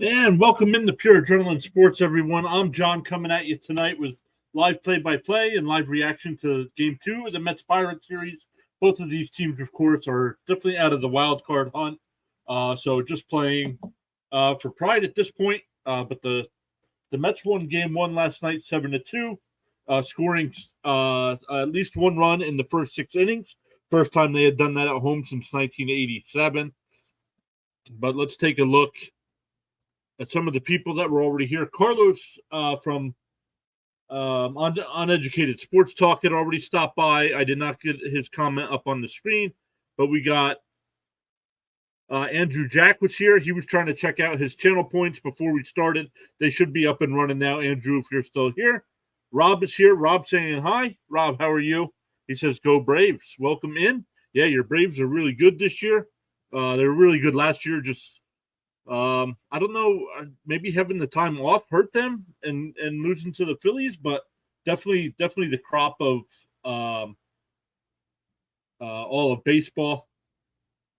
And welcome into Pure Adrenaline Sports, everyone. I'm John coming at you tonight with live play-by-play and live reaction to Game 2 of the Mets-Pirates series. Both of these teams, of course, are definitely out of the wild card hunt. So just playing for pride at this point. But the Mets won Game 1 last night 7-2, scoring at least one run in the first 6 innings. First time they had done that at home since 1987. But let's take a look at some of the people that were already here. Carlos from Uneducated Sports Talk had already stopped by. I did not get his comment up on the screen, but we got Andrew Jack was here. He was trying to check out his channel points before we started. They should be up and running now, Andrew, if you're still here. Rob is here. Rob saying hi. Rob, how are you? He says, go Braves. Welcome in. Yeah, your Braves are really good this year. They were really good last year, just I don't know, maybe having the time off hurt them and losing to the Phillies, but definitely the crop of all of baseball.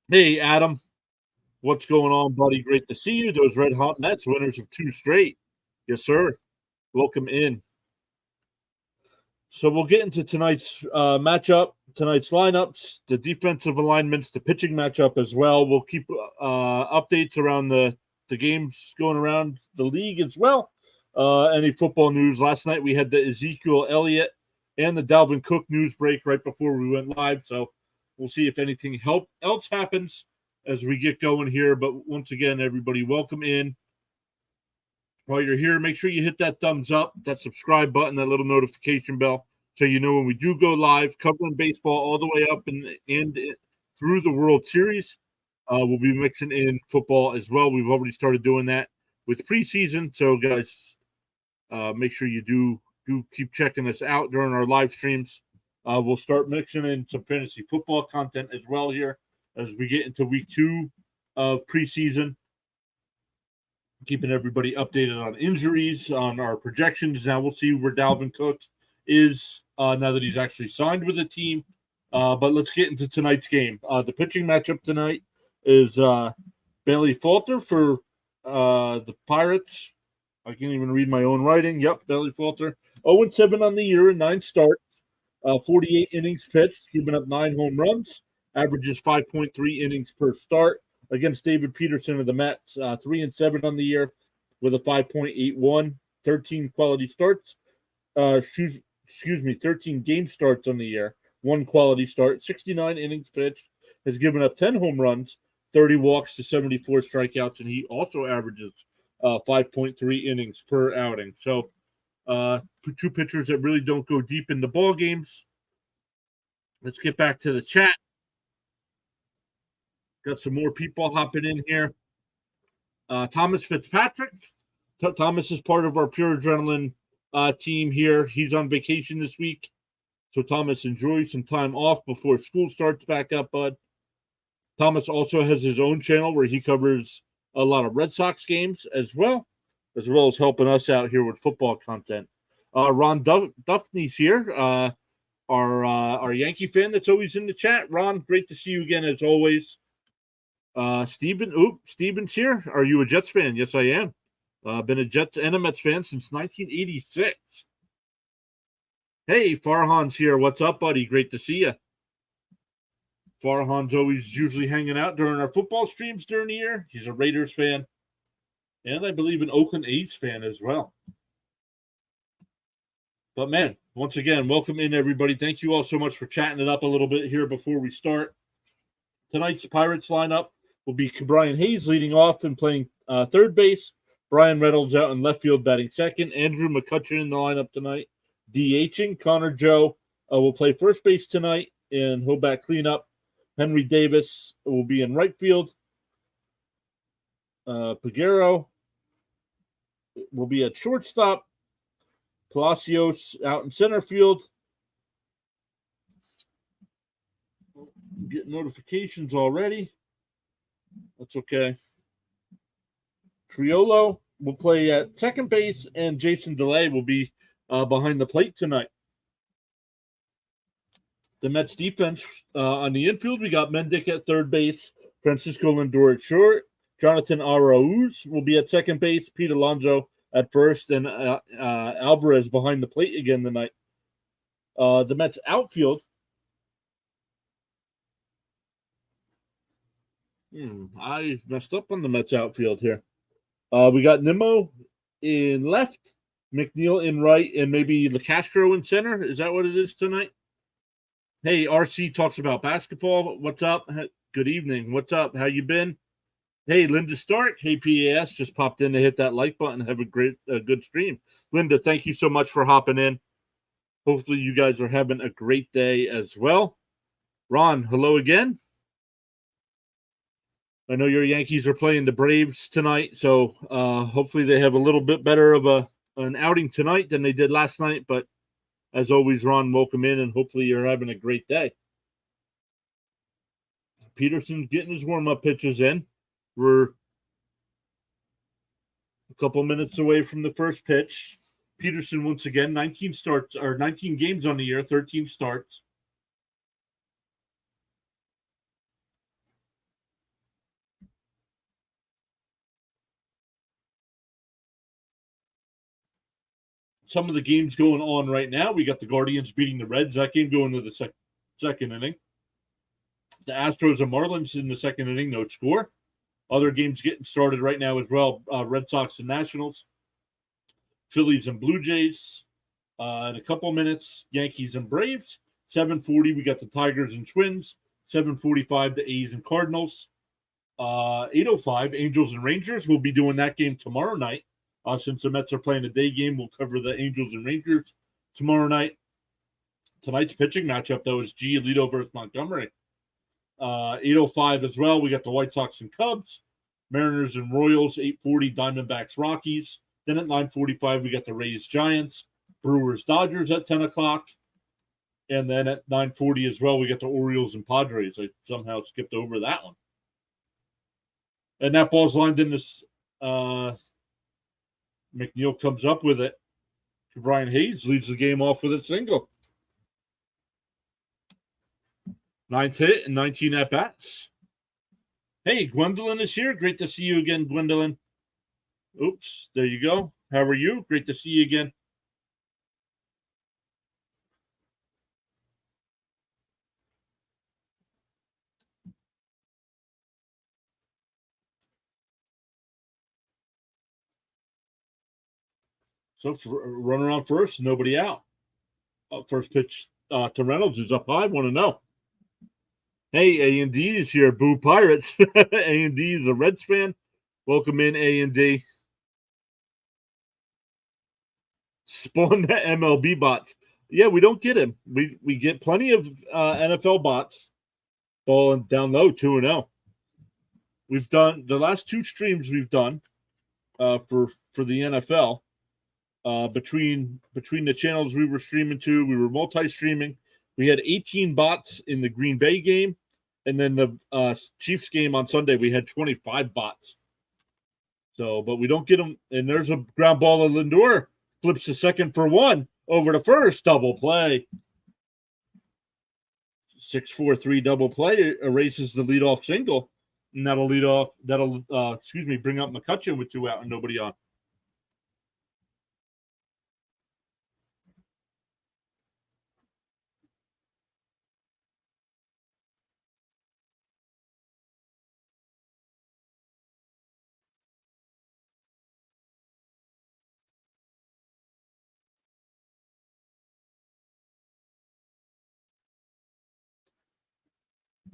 Hey, Adam, what's going on, buddy? Great to see you. Those Red Hot Mets, winners of 2 straight. Yes, sir. Welcome in. So we'll get into tonight's matchup, tonight's lineups, the defensive alignments, the pitching matchup as well. We'll keep updates around the games going around the league as well. Any football news. Last night we had the Ezekiel Elliott and the Dalvin Cook news break right before we went live. So we'll see if anything else happens as we get going here. But once again, everybody, welcome in. While you're here, make sure you hit that thumbs up, that subscribe button, that little notification bell, so you know when we do go live, covering baseball all the way up and through the World Series. We'll be mixing in football as well. We've already started doing that with preseason. So, guys, make sure you do keep checking us out during our live streams. We'll start mixing in some fantasy football content as well here as we get into week 2 of preseason. Keeping everybody updated on injuries, on our projections. Now we'll see where Dalvin Cook is now that he's actually signed with the team. But let's get into tonight's game. The pitching matchup tonight is Bailey Falter for the Pirates. I can't even read my own writing. Yep, Bailey Falter. 0-7 on the year in 9 starts, 48 innings pitched, giving up 9 home runs, averages 5.3 innings per start. Against David Peterson of the Mets, 3-7 on the year with a 5.81, 13 quality starts. 13 game starts on the year, 1 quality start, 69 innings pitched, has given up 10 home runs, 30 walks to 74 strikeouts, and he also averages 5.3 innings per outing. So 2 pitchers that really don't go deep in the ball games. Let's get back to the chat. Got some more people hopping in here. Thomas Fitzpatrick. Thomas is part of our Pure Adrenaline team here. He's on vacation this week. So, Thomas, enjoy some time off before school starts back up, bud. Thomas also has his own channel where he covers a lot of Red Sox games as well as helping us out here with football content. Ron Duffney's here, our Yankee fan that's always in the chat. Ron, great to see you again as always. Steven's here. Are you a Jets fan? Yes, I am. Been a Jets and a Mets fan since 1986. Hey, Farhan's here. What's up, buddy? Great to see you. Farhan's always usually hanging out during our football streams during the year. He's a Raiders fan. And I believe an Oakland A's fan as well. But, man, once again, welcome in, everybody. Thank you all so much for chatting it up a little bit here before we start. Tonight's Pirates lineup will be Brian Hayes leading off and playing third base. Brian Reynolds out in left field batting second. Andrew McCutcheon in the lineup tonight. DHing. Connor Joe will play first base tonight, and he'll bat cleanup. Henry Davis will be in right field. Peguero will be at shortstop. Palacios out in center field. Get notifications already. That's okay. Triolo will play at second base, and Jason DeLay will be behind the plate tonight. The Mets defense on the infield, we got Mendick at third base, Francisco Lindor at short, Jonathan Arauz will be at second base. Pete Alonso at first, and Alvarez behind the plate again tonight. The Mets outfield. I messed up on the Mets outfield here. We got Nimmo in left, McNeil in right, and maybe LeCastro in center. Is that what it is tonight? Hey, RC talks about basketball. What's up? Good evening. What's up? How you been? Hey, Linda Stark. Hey, PAS just popped in to hit that like button. Have a good stream. Linda, thank you so much for hopping in. Hopefully you guys are having a great day as well. Ron, hello again. I know your Yankees are playing the Braves tonight, so hopefully they have a little bit better of an outing tonight than they did last night. But as always, Ron, welcome in, and hopefully you're having a great day. Peterson's getting his warm-up pitches in. We're a couple minutes away from the first pitch. Peterson, once again, 19 games on the year, 13 starts. Some of the games going on right now. We got the Guardians beating the Reds. That game going to the second inning. The Astros and Marlins in the second inning, no score. Other games getting started right now as well. Red Sox and Nationals. Phillies and Blue Jays. In a couple minutes, Yankees and Braves. 7:40, we got the Tigers and Twins. 7:45, the A's and Cardinals. 8:05, Angels and Rangers. We'll be doing that game tomorrow night. Since the Mets are playing a day game, we'll cover the Angels and Rangers tomorrow night. Tonight's pitching matchup, though, is Giolito versus Montgomery. 8:05 as well. We got the White Sox and Cubs. Mariners and Royals. 8:40, Diamondbacks, Rockies. Then at 9:45, we got the Rays, Giants. Brewers, Dodgers at 10 o'clock. And then at 9:40 as well, we got the Orioles and Padres. I somehow skipped over that one. And that ball's lined in this. McNeil comes up with it. Brian Hayes leads the game off with a single. 9th hit and 19 at-bats. Hey, Gwendolyn is here. Great to see you again, Gwendolyn. Oops, there you go. How are you? Great to see you again. So runner on first, nobody out. First pitch to Reynolds, who's up high. Want to know? Hey, A&D is here. Boo Pirates. A&D is a Reds fan. Welcome in, A&D. Spawn the MLB bots. Yeah, we don't get him. We get plenty of NFL bots. Balling down low, 2-0. We've done the last two streams we've done for the NFL. Between the channels we were streaming to, we were multi-streaming. We had 18 bots in the Green Bay game, and then the Chiefs game on Sunday, we had 25 bots. So, but we don't get them. And there's a ground ball of Lindor. Flips to second for one. Over to first. Double play. 6-4-3 double play erases the leadoff single. And that'll bring up McCutcheon with 2 out and nobody on.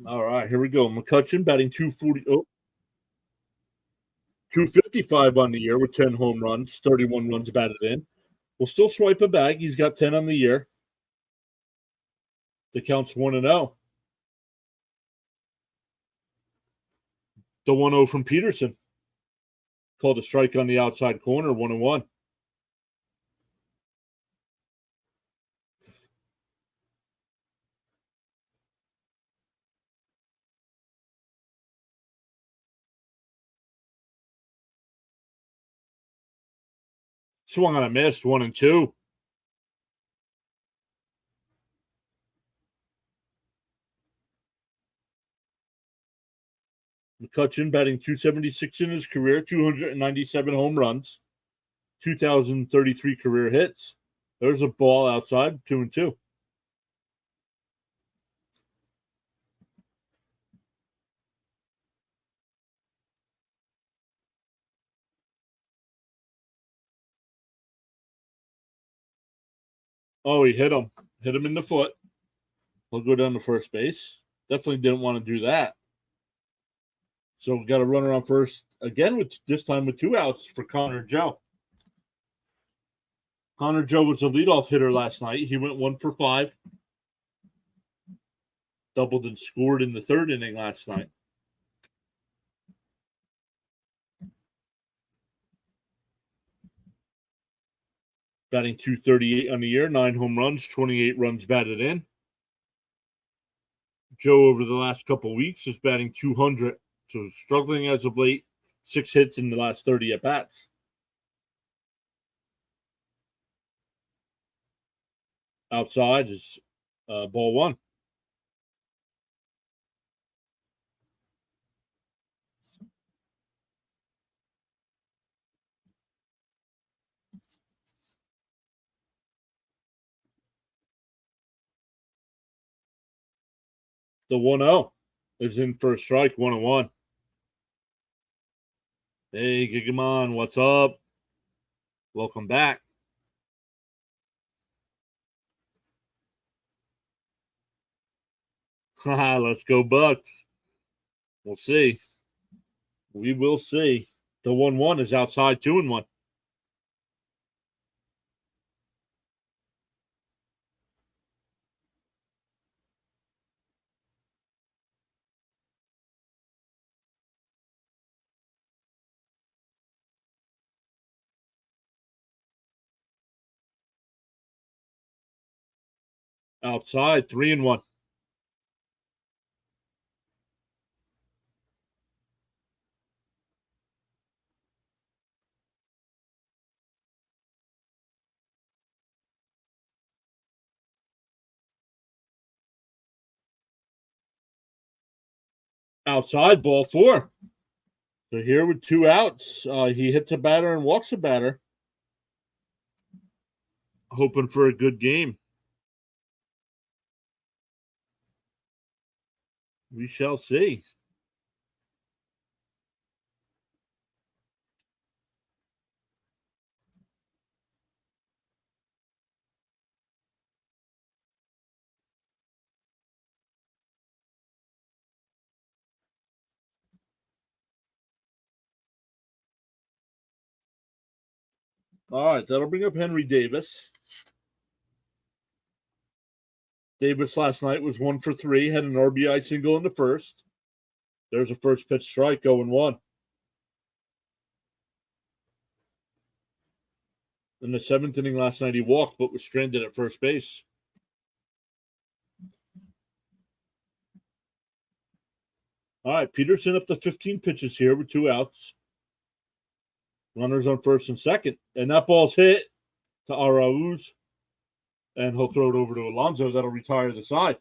All right, here we go. McCutcheon batting 255 on the year with 10 home runs, 31 runs batted in. We'll still swipe a bag. He's got 10 on the year. The count's 1-0. The 1-0 from Peterson. Called a strike on the outside corner, 1-1. Swung on a miss, 1-2. McCutchen batting .276 in his career, 297 home runs, 2,033 career hits. There's a ball outside, 2-2. Oh, he hit him. Hit him in the foot. He'll go down to first base. Definitely didn't want to do that. So we got a runner on first again, with this time with 2 outs for Connor Joe. Connor Joe was a leadoff hitter last night. He went 1 for 5. Doubled and scored in the 3rd inning last night. Batting .238 on the year, 9 home runs, 28 runs batted in. Joe, over the last couple of weeks, is batting .200, so struggling as of late. 6 hits in the last 30 at-bats. Outside is ball 1. The 1-0 is in for a strike, 1-1. Hey, Gigamon, what's up? Welcome back. Let's go Bucks. We'll see. We will see. The 1-1 is outside, 2-1. Outside, 3-1. Outside, ball 4. So here with 2 outs, he hits a batter and walks a batter. Hoping for a good game. We shall see. All right, that'll bring up Henry Davis. Davis last night was 1 for 3, had an RBI single in the first. There's a first pitch strike, 0-1. In the 7th inning last night, he walked but was stranded at first base. All right, Peterson up to 15 pitches here with 2 outs. Runners on first and second. And that ball's hit to Arauz. And he'll throw it over to Alonso. That'll retire the side.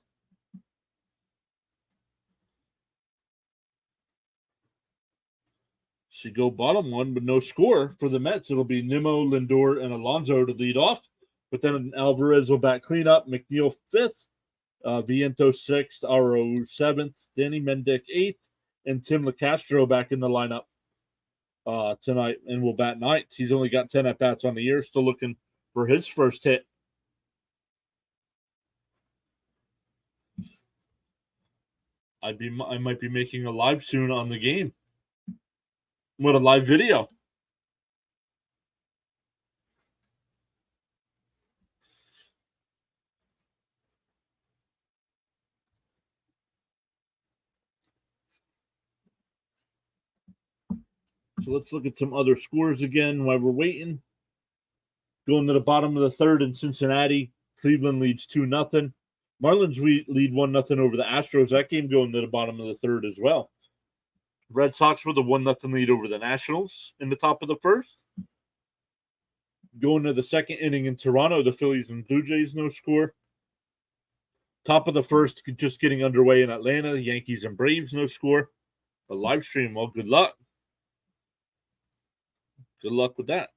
Should go bottom 1, but no score for the Mets. It'll be Nimmo, Lindor, and Alonso to lead off. But then Alvarez will bat cleanup. McNeil 5th. Vientos 6th. Arauz 7th. Danny Mendick 8th. And Tim LeCastro back in the lineup tonight and will bat 9th. He's only got 10 at-bats on the year. Still looking for his first hit. I might be making a live soon on the game. What a live video. So let's look at some other scores again while we're waiting. Going to the bottom of the 3rd in Cincinnati. Cleveland leads 2-0. Marlins lead 1-0 over the Astros. That game going to the bottom of the 3rd as well. Red Sox with a 1-0 lead over the Nationals in the top of the 1st. Going to the 2nd inning in Toronto, the Phillies and Blue Jays, no score. Top of the 1st, just getting underway in Atlanta, the Yankees and Braves, no score. A live stream. Well, good luck. Good luck with that.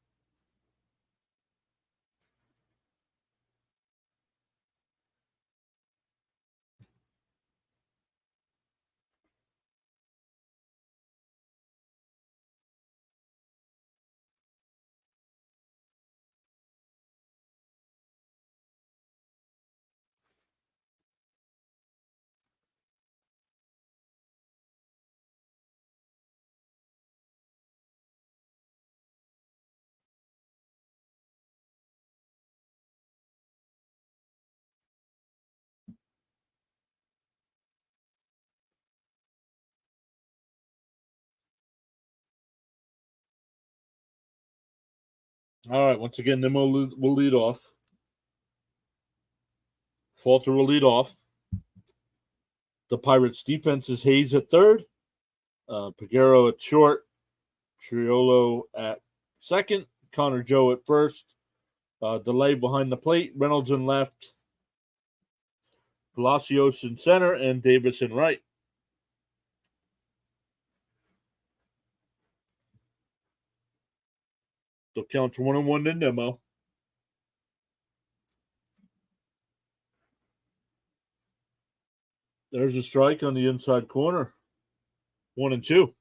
All right. Once again, Nimmo will lead off. Falter will lead off. The Pirates' defense is Hayes at third, Peguero at short, Triolo at second, Connor Joe at first, delay behind the plate, Reynolds in left, Palacios in center, and Davis in right. So counts 1-1 to Nimmo. There's a strike on the inside corner. 1-2.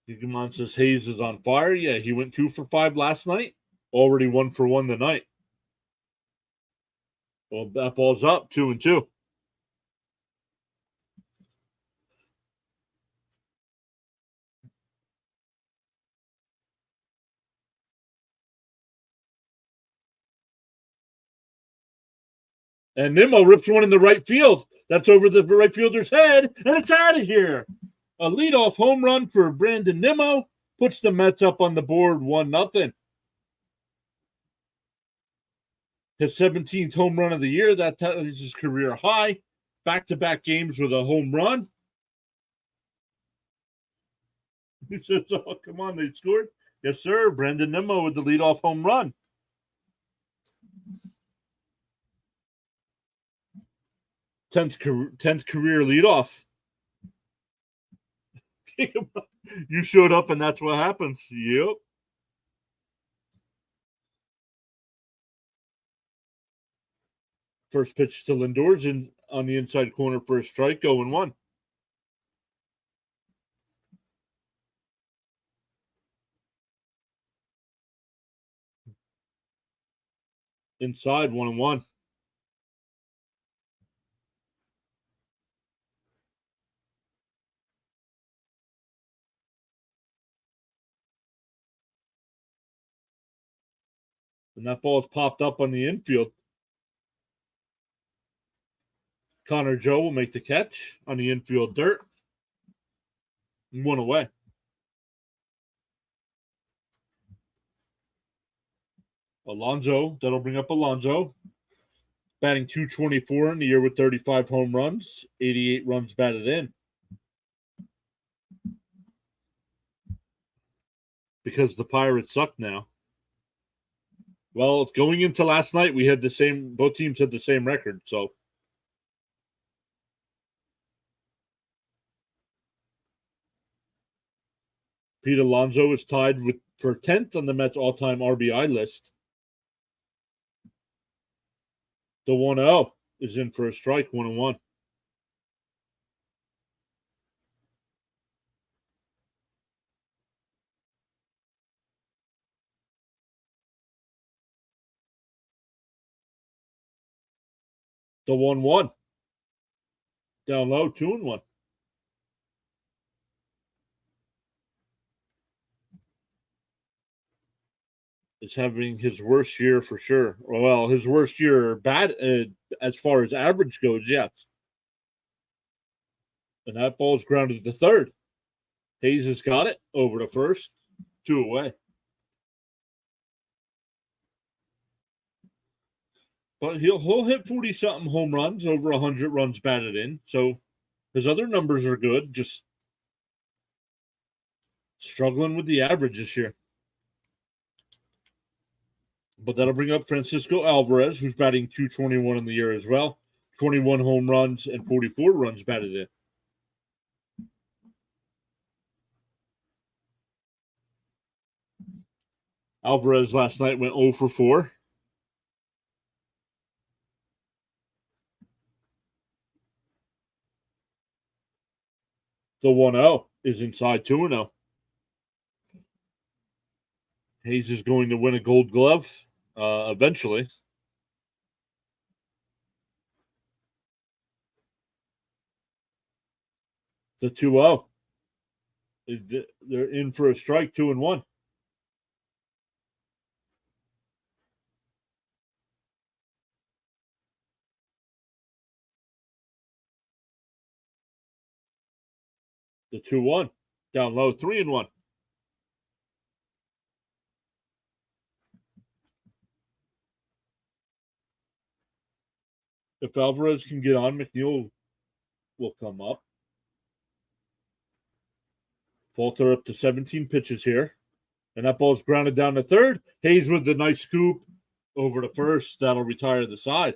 Gigamon says Hayes is on fire. Yeah, he went 2 for 5 last night. Already 1 for 1 tonight. Well, that ball's up 2-2. And Nimmo rips one in the right field. That's over the right fielder's head, and it's out of here. A leadoff home run for Brandon Nimmo puts the Mets up on the board 1-0. His 17th home run of the year. That is his career high. Back-to-back games with a home run. He says, oh, come on, they scored. Yes, sir. Brandon Nimmo with the leadoff home run. 10th career leadoff. You showed up, and that's what happens. Yep. First pitch to Lindor's in on the inside corner for a strike, 0-1. Inside, 1-1. And that ball's popped up on the infield. Connor Joe will make the catch on the infield dirt. 1 away. Alonso, that'll bring up Alonso. Batting .224 in the year with 35 home runs, 88 runs batted in. Because the Pirates suck now. Well, going into last night, we had both teams had the same record, so. Pete Alonso is tied for 10th on the Mets all-time RBI list. The 1-0 is in for a strike, 1-1. The 1-1. Down low, 2-1. Is having his worst year for sure. Well, his worst year bad as far as average goes, yes. And that ball's grounded to third. Hayes has got it over to first, 2 away. But he'll hit 40-something home runs, over 100 runs batted in. So his other numbers are good, just struggling with the average this year. But that'll bring up Francisco Alvarez, who's batting .221 in the year as well. 21 home runs and 44 runs batted in. Alvarez last night went 0 for 4. The 1-0 is inside 2-0. Hayes is going to win a gold glove eventually. The 2-0. They're in for a strike, 2-1. The 2-1. Down low, 3-1. If Alvarez can get on, McNeil will come up. Falter up to 17 pitches here. And that ball's grounded down to third. Hayes with the nice scoop over to first. That'll retire the side.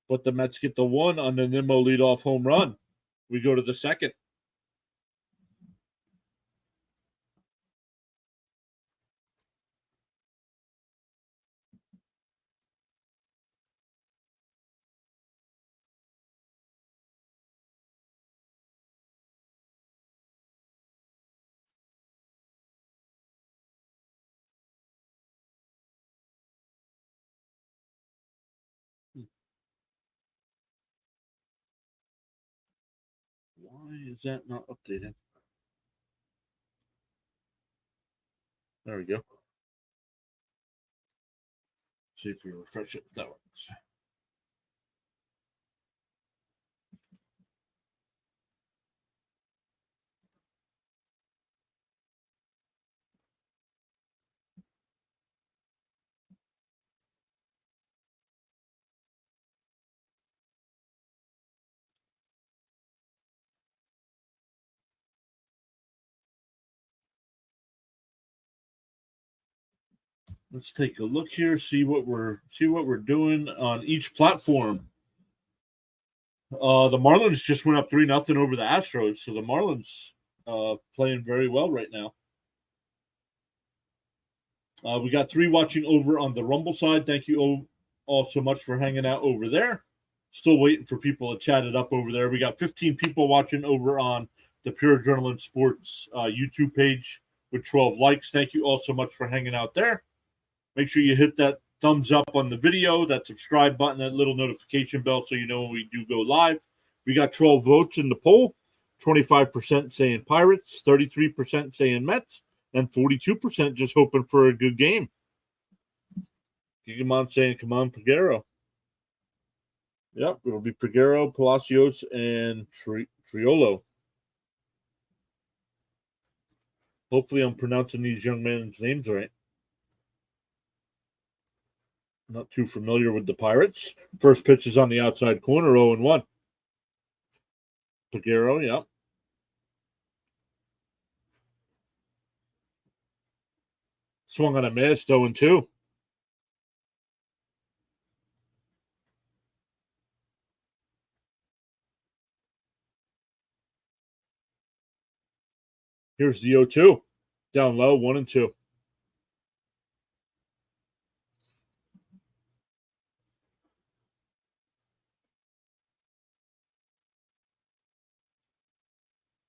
But the Mets get the 1 on the Nimmo leadoff home run. We go to the second. Why is that not updated? There we go. See if we refresh it. That works. Let's take a look here. See what we're doing on each platform. The Marlins just went up 3-0 over the Astros, so the Marlins playing very well right now. We got 3 watching over on the Rumble side. Thank you all so much for hanging out over there. Still waiting for people to chat it up over there. We got 15 people watching over on the Pure Adrenaline Sports YouTube page with 12 likes. Thank you all so much for hanging out there. Make sure you hit that thumbs up on the video, that subscribe button, that little notification bell so you know when we do go live. We got 12 votes in the poll, 25% saying Pirates, 33% saying Mets, and 42% just hoping for a good game. Gigamon saying, come on, Peguero. Yep, it'll be Peguero, Palacios, and Triolo. Hopefully I'm pronouncing these young men's names right. Not too familiar with the Pirates. First pitch is on the outside corner, 0-1. Peguero, yeah. Swung on a miss, 0-2. Here's the 0-2. Down low, 1-2.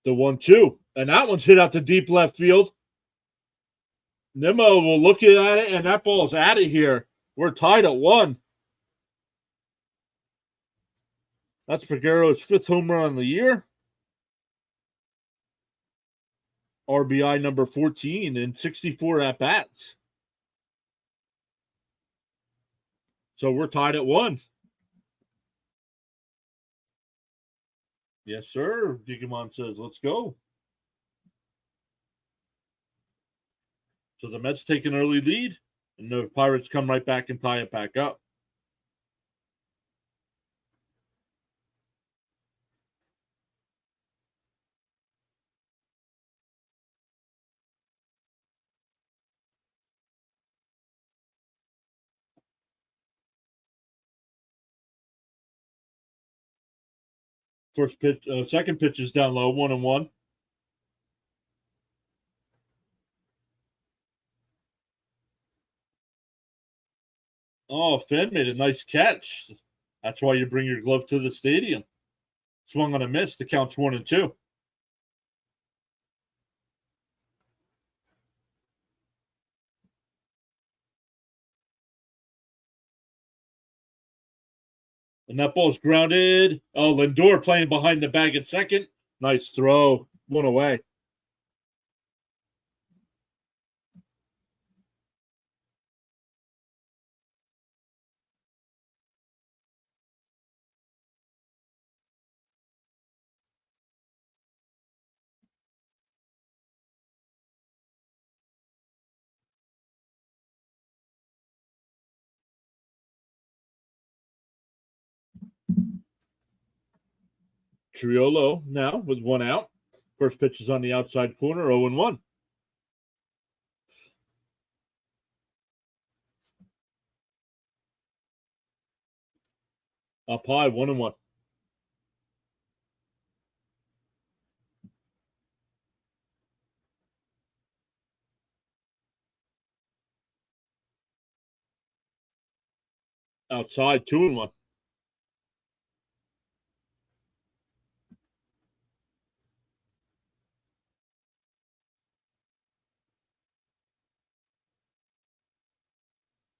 The 1-2. And that one's hit out to deep left field. Nimmo will look at it, and that ball's out of here. We're tied at 1. That's Peguero's 5th home run of the year. RBI number 14 and 64 at-bats. So we're tied at 1. Yes, sir. Gigamon says, let's go. So the Mets take an early lead, and the Pirates come right back and tie it back up. First pitch, second pitch is down low, 1-1. Oh, Finn made a nice catch. That's why you bring your glove to the stadium. Swung on a miss. The count's 1-2. And that ball's grounded. Oh, Lindor playing behind the bag at second. Nice throw. One away. Triolo now with one out. First pitch is on the outside corner, 0-1. Up high, 1-1. Outside, 2-1.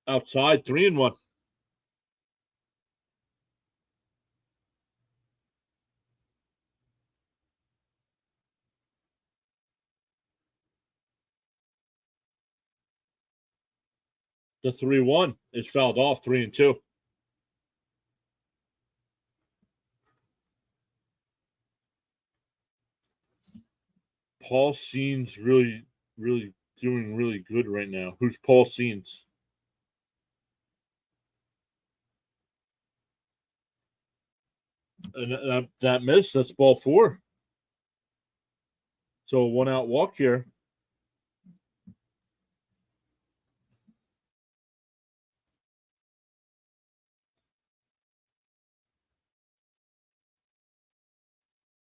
Outside, 3-1. The 3-1 is fouled off, 3-2. Paul Scene's really doing really good right now. Who's Paul Scene's? And that missed. That's ball 4. So a 1-out walk here.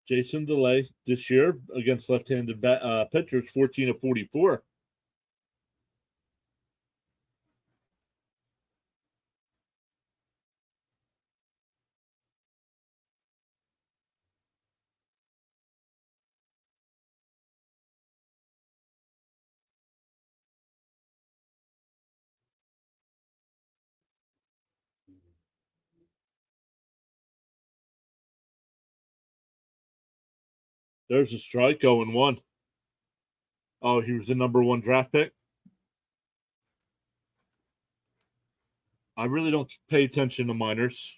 Jason DeLay this year against left-handed pitchers, 14 of 44. There's a strike, 0-1. Oh, he was the number 1 draft pick. I really don't pay attention to minors.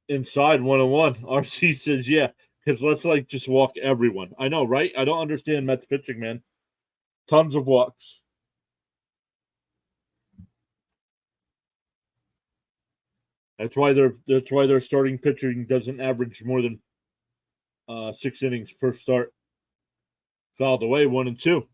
Inside, 1-1. RC says, yeah, because let's just walk everyone. I know, right? I don't understand Mets pitching, man. Tons of walks. That's why their starting pitching doesn't average more than 6 innings per start. Fouled away, 1-2.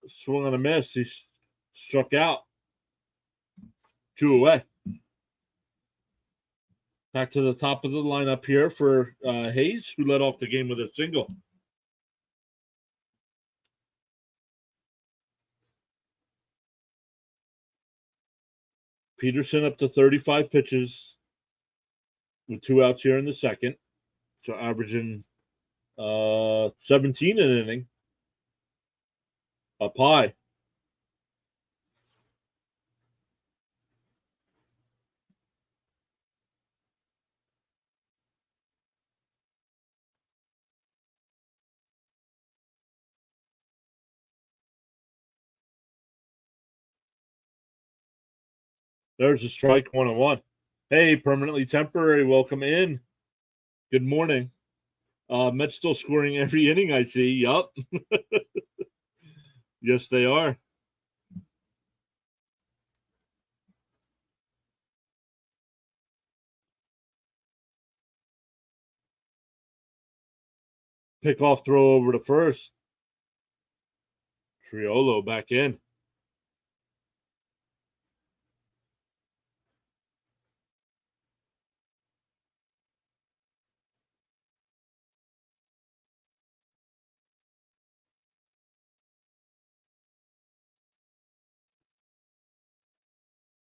Swung on a miss. He struck out. 2 away. Back to the top of the lineup here for Hayes, who led off the game with a single. Peterson up to 35 pitches with 2 outs here in the second. So averaging 17 an inning. Up high. There's a strike, 1-1. Hey, permanently temporary, welcome in. Good morning. Mets still scoring every inning, I see. Yup. Yes, they are. Pickoff throw over to first. Triolo back in.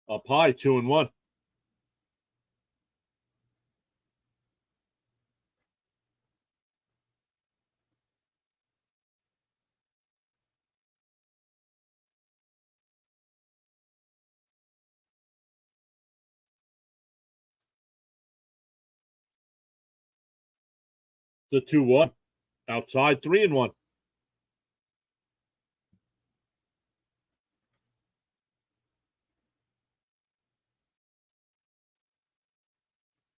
Up high, 2-1. The 2-1. Outside, 3-1.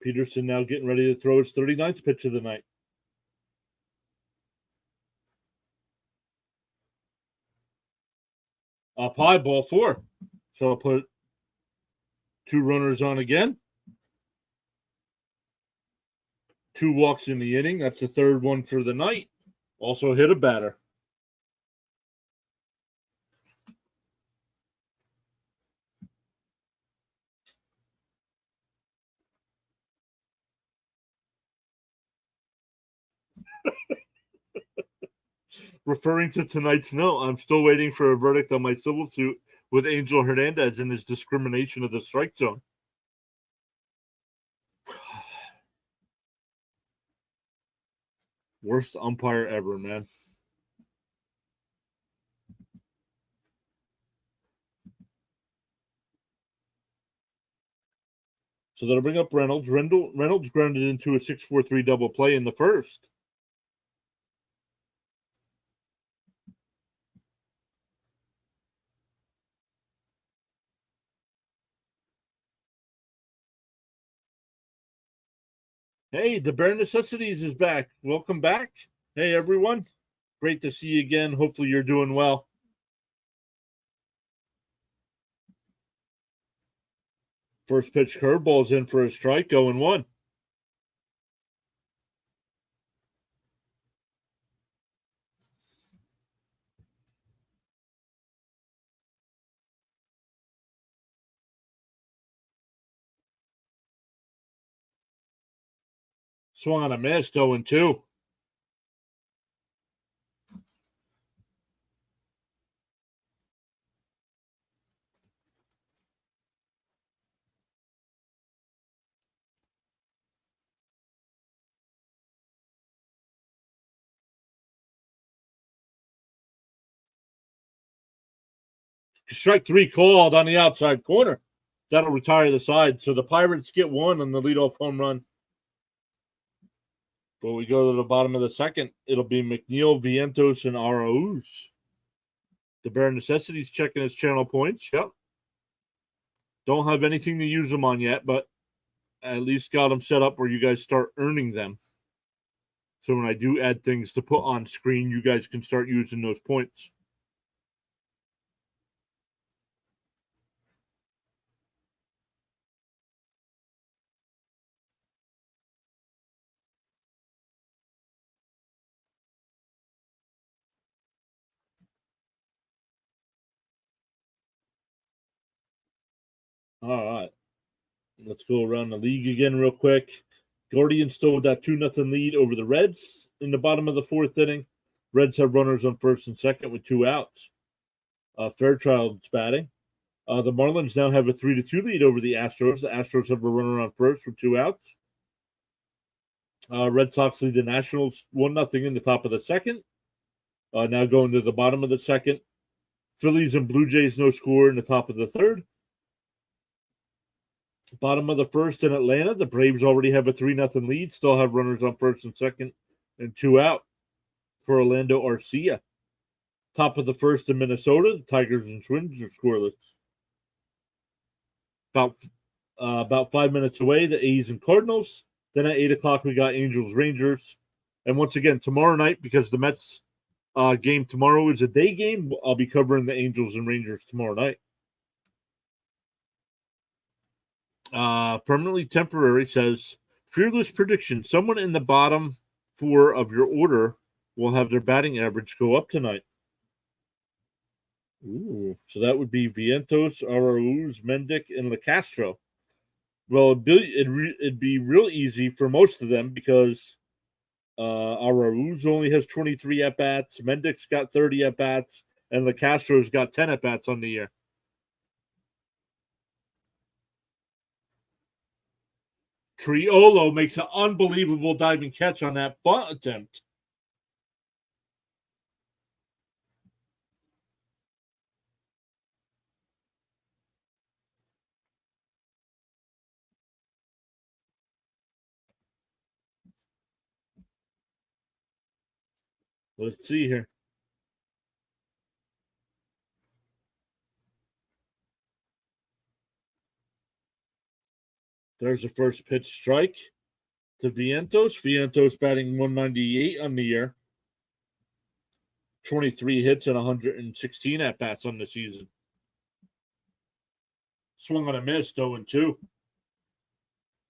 Peterson now getting ready to throw his 39th pitch of the night. Up high, ball 4. So I'll put 2 runners on again. 2 walks in the inning. That's the third one for the night. Also hit a batter. Referring to tonight's note, I'm still waiting for a verdict on my civil suit with Angel Hernandez and his discrimination of the strike zone. Worst umpire ever, man. So that'll bring up Reynolds. Reynolds grounded into a 6-4-3 double play in the first. Hey, the Bare Necessities is back. Welcome back. Hey, everyone. Great to see you again. Hopefully you're doing well. First pitch curveball's in for a strike, 0-1. Swung on a miss, 0-2. Strike 3 called on the outside corner. That'll retire the side. So the Pirates get 1 on the leadoff home run. But we go to the bottom of the second. It'll be McNeil, Vientos, and Arauz. The Bare Necessities checking his channel points. Yep. Don't have anything to use them on yet, but at least got them set up where you guys start earning them. So when I do add things to put on screen, you guys can start using those points. All right. Let's go around the league again real quick. Guardians still with that 2-0 lead over the Reds in the bottom of the 4th inning. Reds have runners on first and second with 2 outs. Fairchild's batting. The Marlins now have a 3-2 lead over the Astros. The Astros have a runner on first with 2 outs. Red Sox lead the Nationals 1-0 in the top of the second. Now going to the bottom of the second. Phillies and Blue Jays no score in the top of the third. Bottom of the first in Atlanta, the Braves already have a 3-0 lead. Still have runners on first and second and 2 out for Orlando Arcia. Top of the first in Minnesota, the Tigers and Twins are scoreless. about 5 minutes away, the A's and Cardinals. Then at 8 o'clock, we got Angels Rangers. And once again, tomorrow night, because the Mets game tomorrow is a day game, I'll be covering the Angels and Rangers tomorrow night. Permanently temporary says fearless prediction. Someone in the bottom 4 of your order will have their batting average go up tonight. Ooh, so that would be Vientos, Arauz, Mendick, and LeCastro. Well, it'd be real easy for most of them because Arauz only has 23 at bats, Mendick's got 30 at bats, and LeCastro's got 10 at bats on the year. Triolo makes an unbelievable diving catch on that bunt attempt. Let's see here. There's the first pitch strike to Vientos. Vientos batting 198 on the year. 23 hits and 116 at bats on the season. Swung on a miss, 0-2.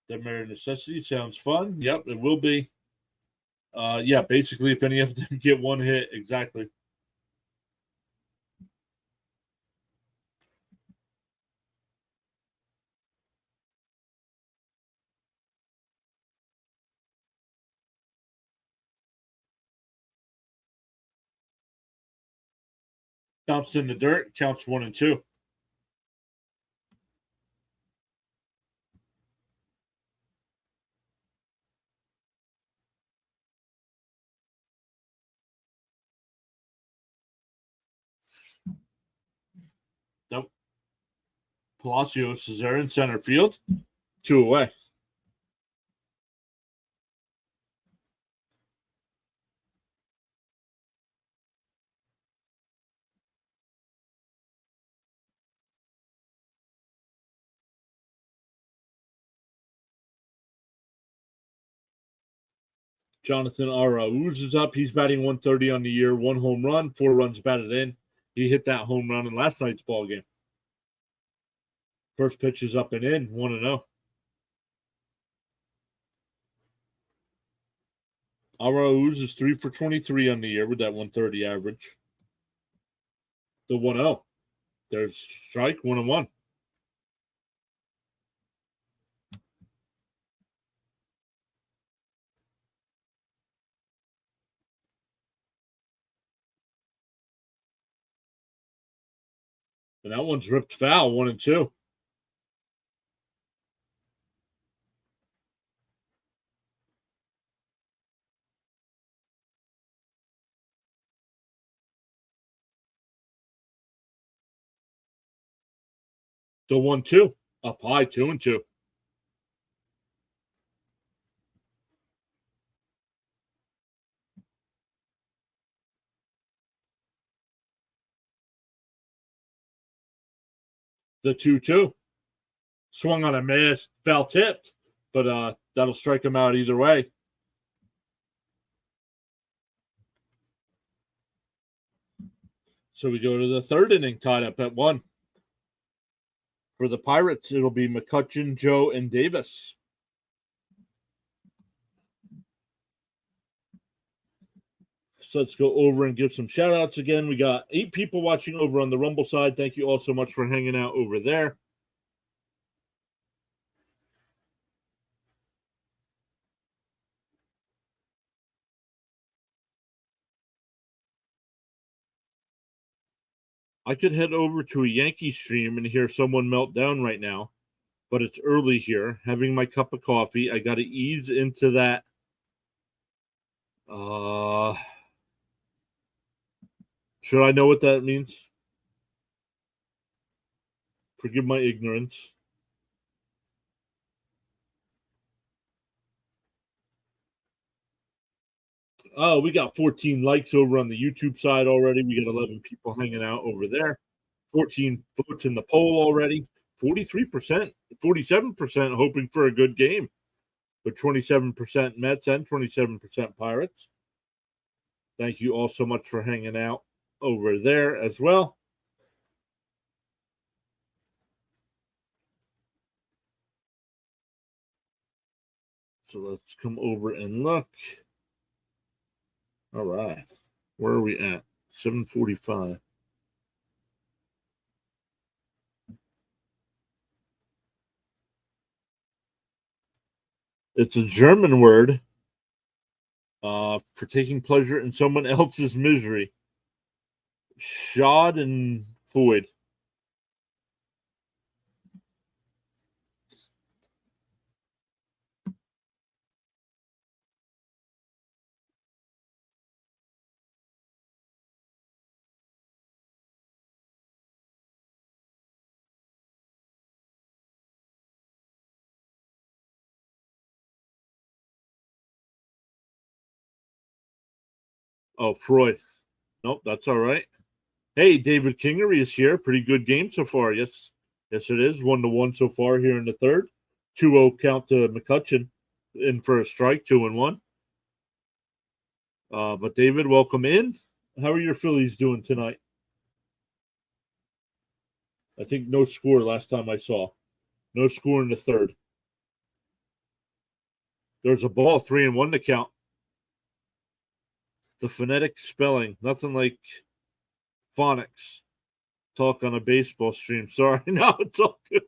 That mere necessity sounds fun. Yep, it will be. Yeah, basically, if any of them get one hit, exactly. Bounced in the dirt, counts 1-2. Nope. Palacios is there in center field. 2 away. Jonathan Arauz is up. He's batting 130 on the year, 1 home run, 4 runs batted in. He hit that home run in last night's ball game. First pitch is up and in, 1-0. Arauz is 3 for 23 on the year with that 130 average. The 1-0. There's strike, 1-1. And that one's ripped foul, 1-2. The 1-2. Up high, 2-2. The 2-2. Swung on a miss, foul tipped, but that'll strike him out either way. So we go to the third inning, tied up at 1. For the Pirates, it'll be McCutchen, Joe, and Davis. So let's go over and give some shout outs again. We got 8 people watching over on the Rumble side. Thank you all so much for hanging out over there. I could head over to a Yankee stream and hear someone melt down right now, but it's early here. Having my cup of coffee, I got to ease into that. Should I know what that means? Forgive my ignorance. Oh, we got 14 likes over on the YouTube side already. We got 11 people hanging out over there. 14 votes in the poll already. 43%, 47% hoping for a good game, with 27% Mets and 27% Pirates. Thank you all so much for hanging out over there as well. So let's come over and look. All right. Where are we at? 7:45. It's a German word for taking pleasure in someone else's misery. Schadenfreude. Oh, Freud. Nope, that's all right. Hey, David Kingery is here. Pretty good game so far. Yes, yes, it is 1-1 so far here in the third. 2-0 count to McCutcheon in for a strike, 2-1. But David, welcome in. How are your Phillies doing tonight? I think no score last time I saw. No score in the third. There's a ball, 3-1 to count. The phonetic spelling, nothing like phonics. Talk on a baseball stream. Sorry, no, it's all good.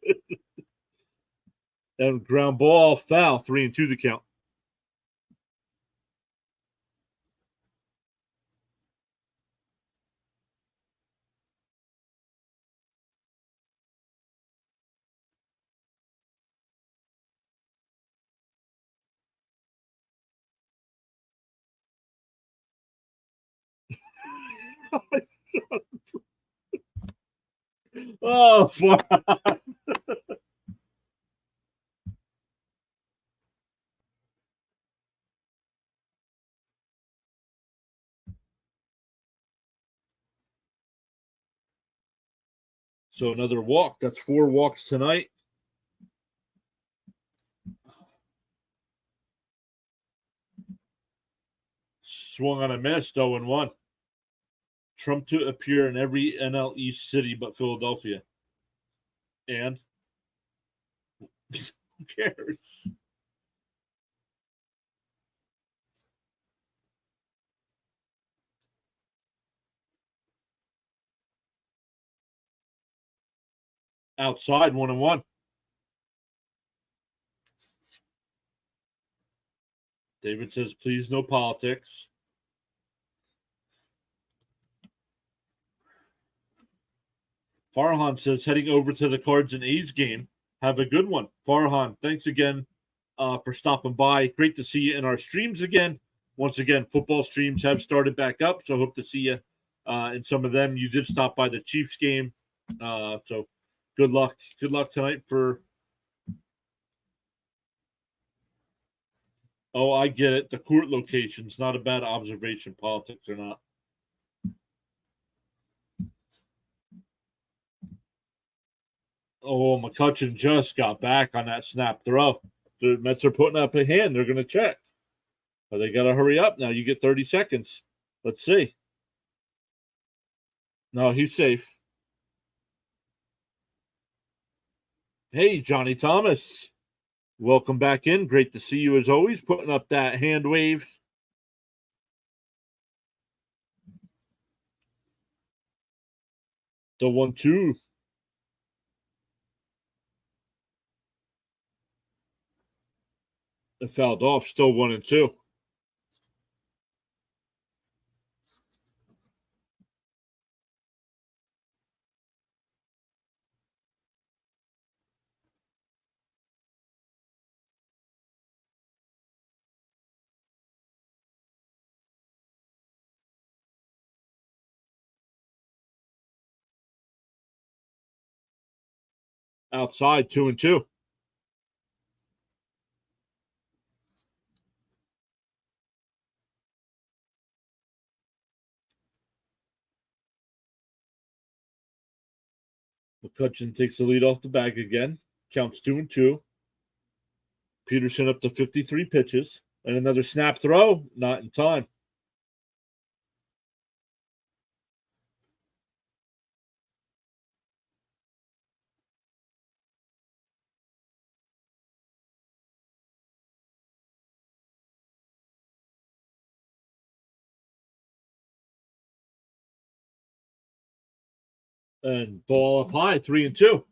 And ground ball, foul, 3-2 to count. Oh, fuck. So another walk. That's 4 walks tonight. Swung on a miss, 0-1. Trump to appear in every NL East city but Philadelphia. And who cares? Outside, 1-1. David says, please, no politics. Farhan says, heading over to the Cards and A's game. Have a good one. Farhan, thanks again for stopping by. Great to see you in our streams again. Once again, football streams have started back up, so hope to see you in some of them. You did stop by the Chiefs game, so good luck. Good luck tonight for. Oh, I get it. The court location's not a bad observation, politics or not. Oh, McCutcheon just got back on that snap throw. The Mets are putting up a hand. They're going to check. But they got to hurry up now. You get 30 seconds. Let's see. No, he's safe. Hey, Johnny Thomas. Welcome back in. Great to see you as always. Putting up that hand wave. The 1-2. It fouled off. Still 1-2. Outside, 2-2. McCutcheon takes the lead off the bag again. Counts 2-2. Peterson up to 53 pitches. And another snap throw. Not in time. And ball up high, 3-2.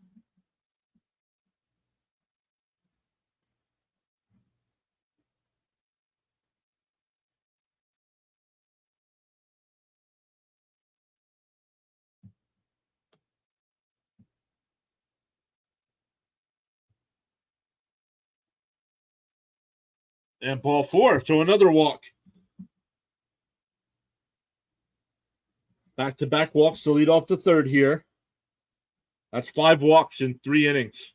And ball 4. So another walk. Back-to-back walks to lead off the third here. That's 5 walks in 3 innings.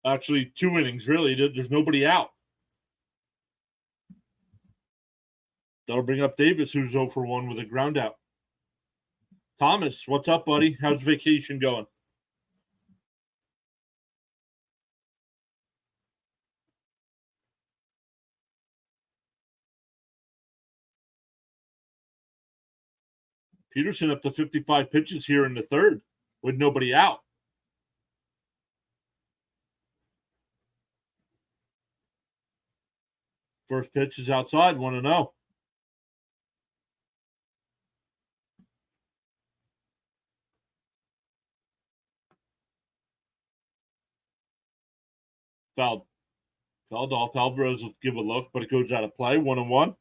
Actually, 2 innings, really. There's nobody out. That'll bring up Davis, who's 0 for 1 with a ground out. Thomas, what's up, buddy? How's vacation going? Peterson up to 55 pitches here in the third with nobody out. First pitch is outside, 1-0. Fouled off. Alvarez will give a look, but it goes out of play. 1-1.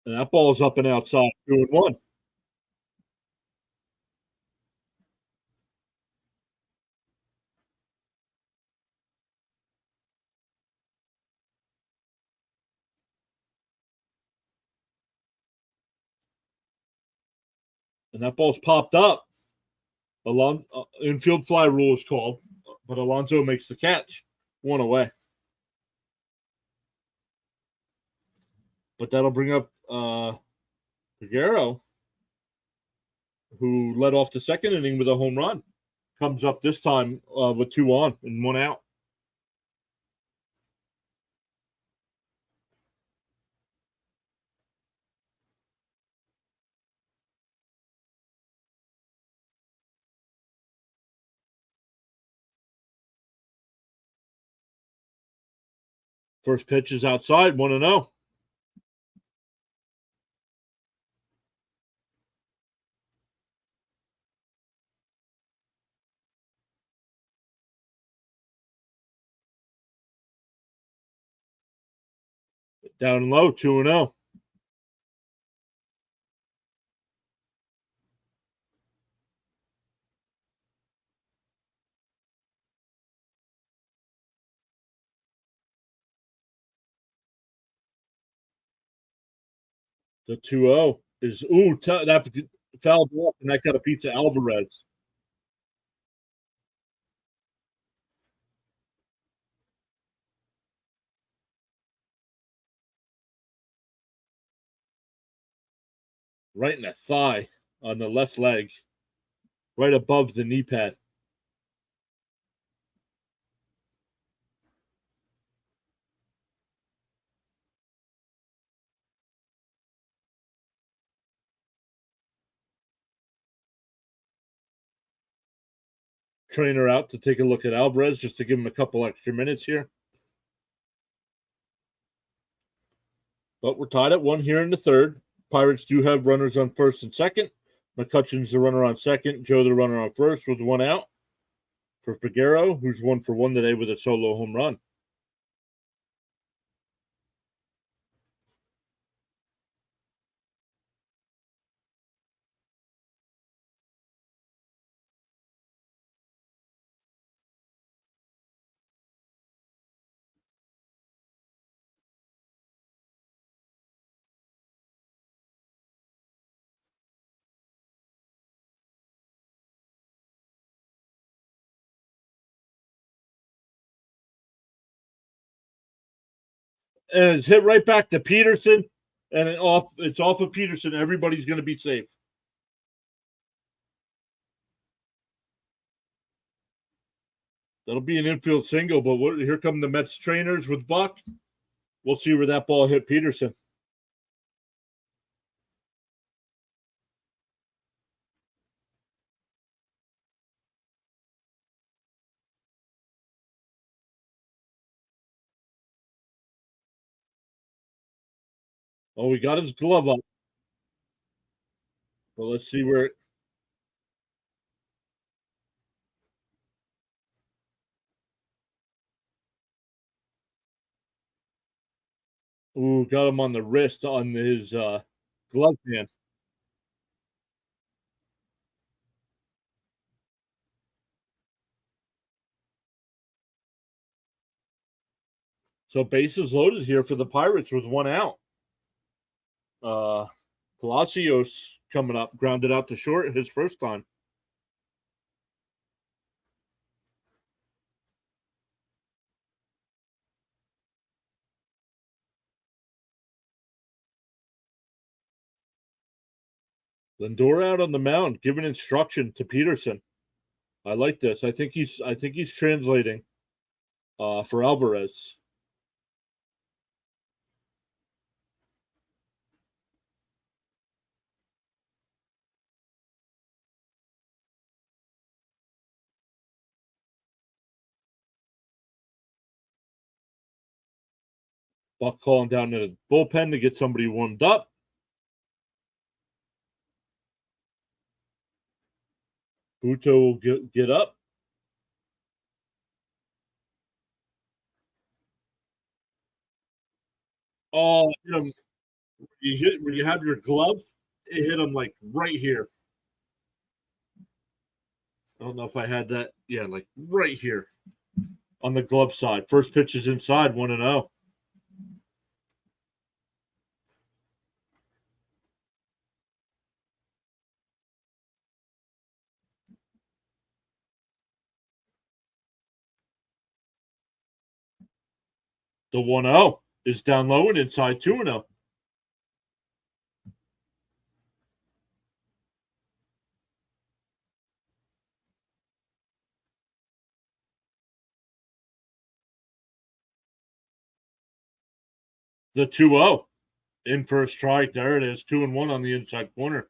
And that ball's up and outside, 2-1. And that ball's popped up. Infield fly rule is called, but Alonso makes the catch. 1 away. But that'll bring up Figueroa, who led off the second inning with a home run. Comes up this time with 2 on and 1 out. First pitch is outside, 1-0. Down low, 2-0. The 2-0 is that fouled off, and that got a piece of Alvarez. Right in the thigh on the left leg, right above the knee pad. Trainer out to take a look at Alvarez just to give him a couple extra minutes here. But we're tied at 1 here in the third. Pirates do have runners on first and second. McCutcheon's the runner on second. Joe the runner on first with 1 out for Figueroa, who's 1 for 1 today with a solo home run. and it's hit right back to Peterson, and it's off of Peterson. Everybody's going to be safe. That'll be an infield single, but here come the Mets trainers with Buck. We'll see where that ball hit Peterson. Oh, we got his glove up. But let's see where it. Ooh, got him on the wrist on his glove hand. So bases loaded here for the Pirates with one out. Uh, Palacios coming up, grounded out to short his first time. Lindor out on the mound, giving instruction to Peterson. I like this. I think he's translating for Alvarez. Buck calling down to the bullpen to get somebody warmed up. Buto will get up. Oh, hit him. When you have your glove, it hit him like right here. I don't know if I had that. Yeah, like right here on the glove side. First pitch is inside, 1-0. The 1-0 is down low and inside, 2-0. The 2-0 in for a strike. There it is, 2-1 on the inside corner.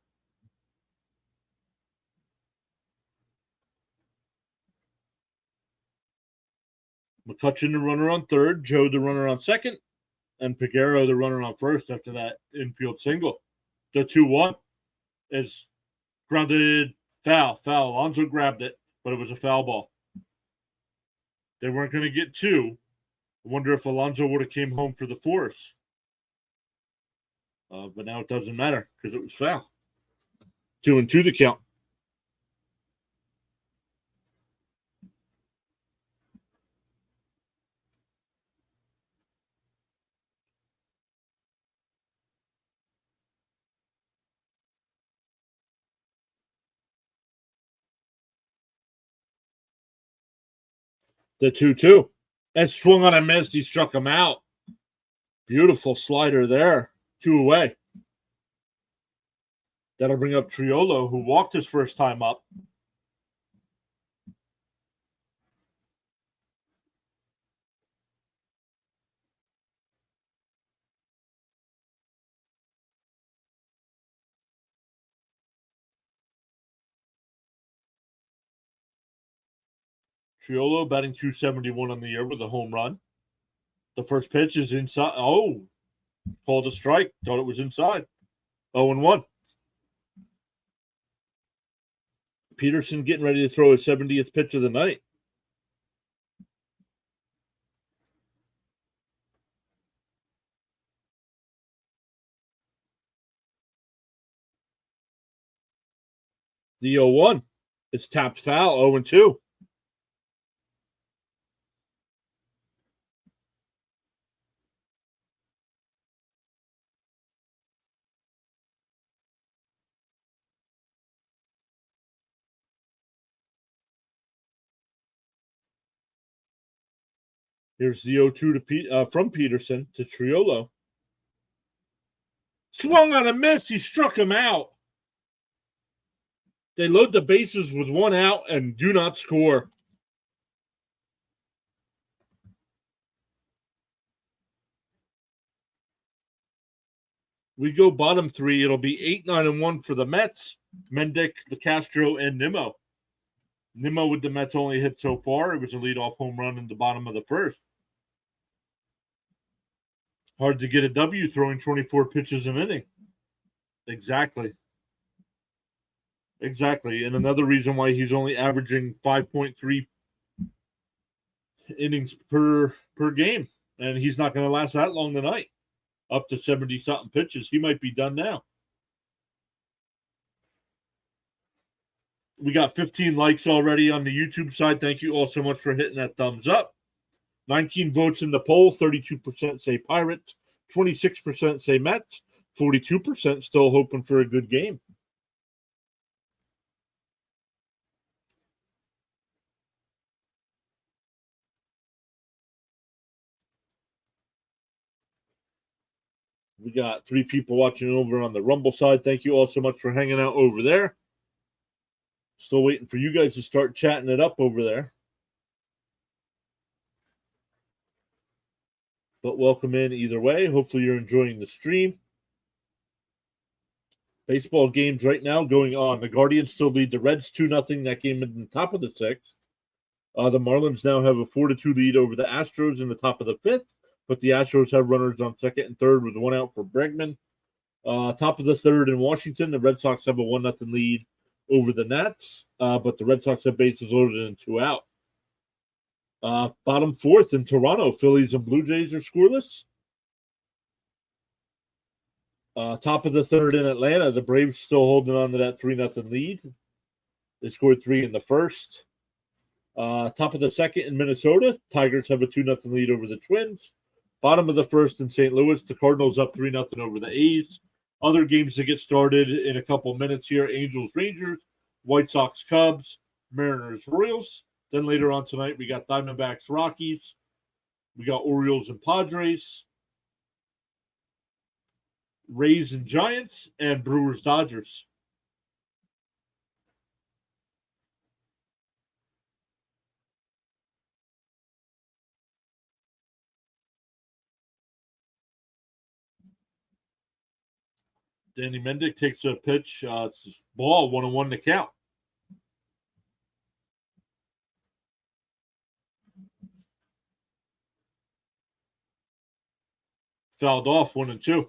McCutcheon, the runner on third, Joe, the runner on second, and Peguero, the runner on first after that infield single. The 2-1 is grounded foul. Alonso grabbed it, but it was a foul ball. They weren't going to get two. I wonder if Alonso would have came home for the force. But now it doesn't matter because it was foul. 2-2 to count. The 2-2. And swung on a miss. He struck him out. Beautiful slider there. 2 away. That'll bring up Triolo, who walked his first time up. Triolo batting .271 on the year with a home run. The first pitch is inside. Oh, called a strike. Thought it was inside. 0-1. Peterson getting ready to throw his 70th pitch of the night. The 0-1. It's tapped foul. 0-2. Here's the 0-2 from Peterson to Triolo. Swung on a miss. He struck him out. They load the bases with one out and do not score. We go bottom three. It'll be 8-9-1 for the Mets. Mendick, DeCastro, and Nimmo. Nimmo with the Mets only hit so far. It was a leadoff home run in the bottom of the first. Hard to get a W throwing 24 pitches an inning. Exactly. And another reason why he's only averaging 5.3 innings per game. And he's not going to last that long tonight. Up to 70-something pitches. He might be done now. We got 15 likes already on the YouTube side. Thank you all so much for hitting that thumbs up. 19 votes in the poll. 32% say Pirates. 26% say Mets. 42% still hoping for a good game. We got 3 people watching over on the Rumble side. Thank you all so much for hanging out over there. Still waiting for you guys to start chatting it up over there. But welcome in either way. Hopefully you're enjoying the stream. Baseball games right now going on. The Guardians still lead the Reds 2-0. That game in the top of the 6th. The Marlins now have a 4-2 lead over the Astros in the top of the 5th. But the Astros have runners on second and third with 1 out for Bregman. Top of the 3rd in Washington, the Red Sox have a 1-0 lead over the Nats. But the Red Sox have bases loaded and 2 out. Bottom 4th in Toronto, Phillies and Blue Jays are scoreless. Top of the 3rd in Atlanta, the Braves still holding on to that 3-0 lead. They scored 3 in the first. Top of the 2nd in Minnesota, Tigers have a 2-0 lead over the Twins. Bottom of the 1st in St. Louis, the Cardinals up 3-0 over the A's. Other games to get started in a couple minutes here: Angels, Rangers, White Sox, Cubs, Mariners, Royals. Then later on tonight, we got Diamondbacks, Rockies. We got Orioles and Padres, Rays and Giants, and Brewers, Dodgers. Danny Mendick takes a pitch. It's ball, 1-1 to count. Fouled off, 1-2.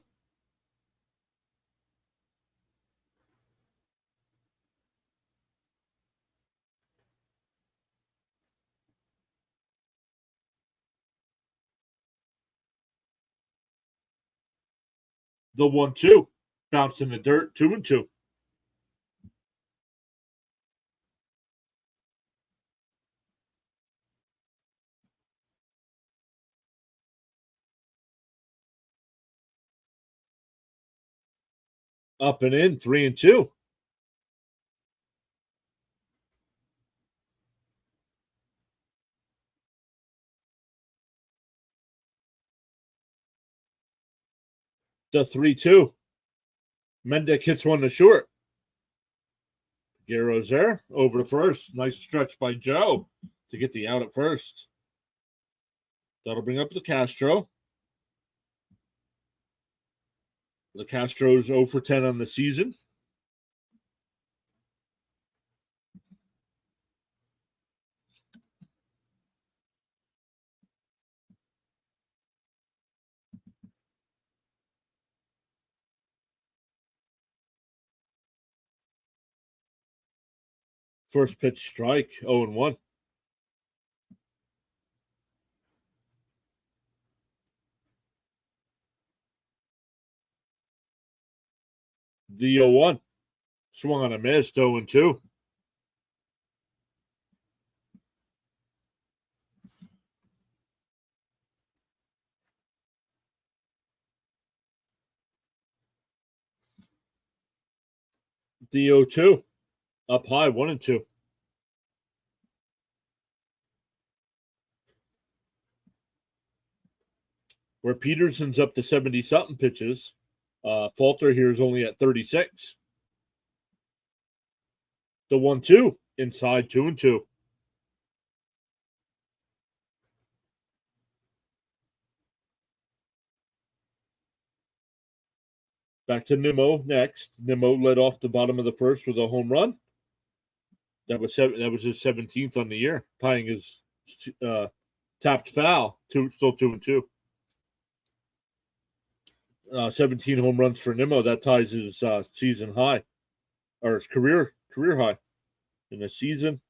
The 1-2. Bounced in the dirt, 2-2. Up and in, 3-2. The 3-2. Mendick hits one to short. Guerrero's there, over to first. Nice stretch by Joe to get the out at first. That'll bring up the Castro. The Castro's 0 for 10 on the season. First pitch strike, 0-1. The 0-1. Swung on a miss, 0-2. The 0-2. Up high, 1-2. where Peterson's up to 70-something pitches. Falter here is only at 36. The 1-2 inside 2-2. Back to Nimmo next. Nimmo led off the bottom of the first with a home run. That was his 17th on the year, tying his tapped foul. Still 2-2. 17 home runs for Nimmo. That ties his season high, or his career high in the season.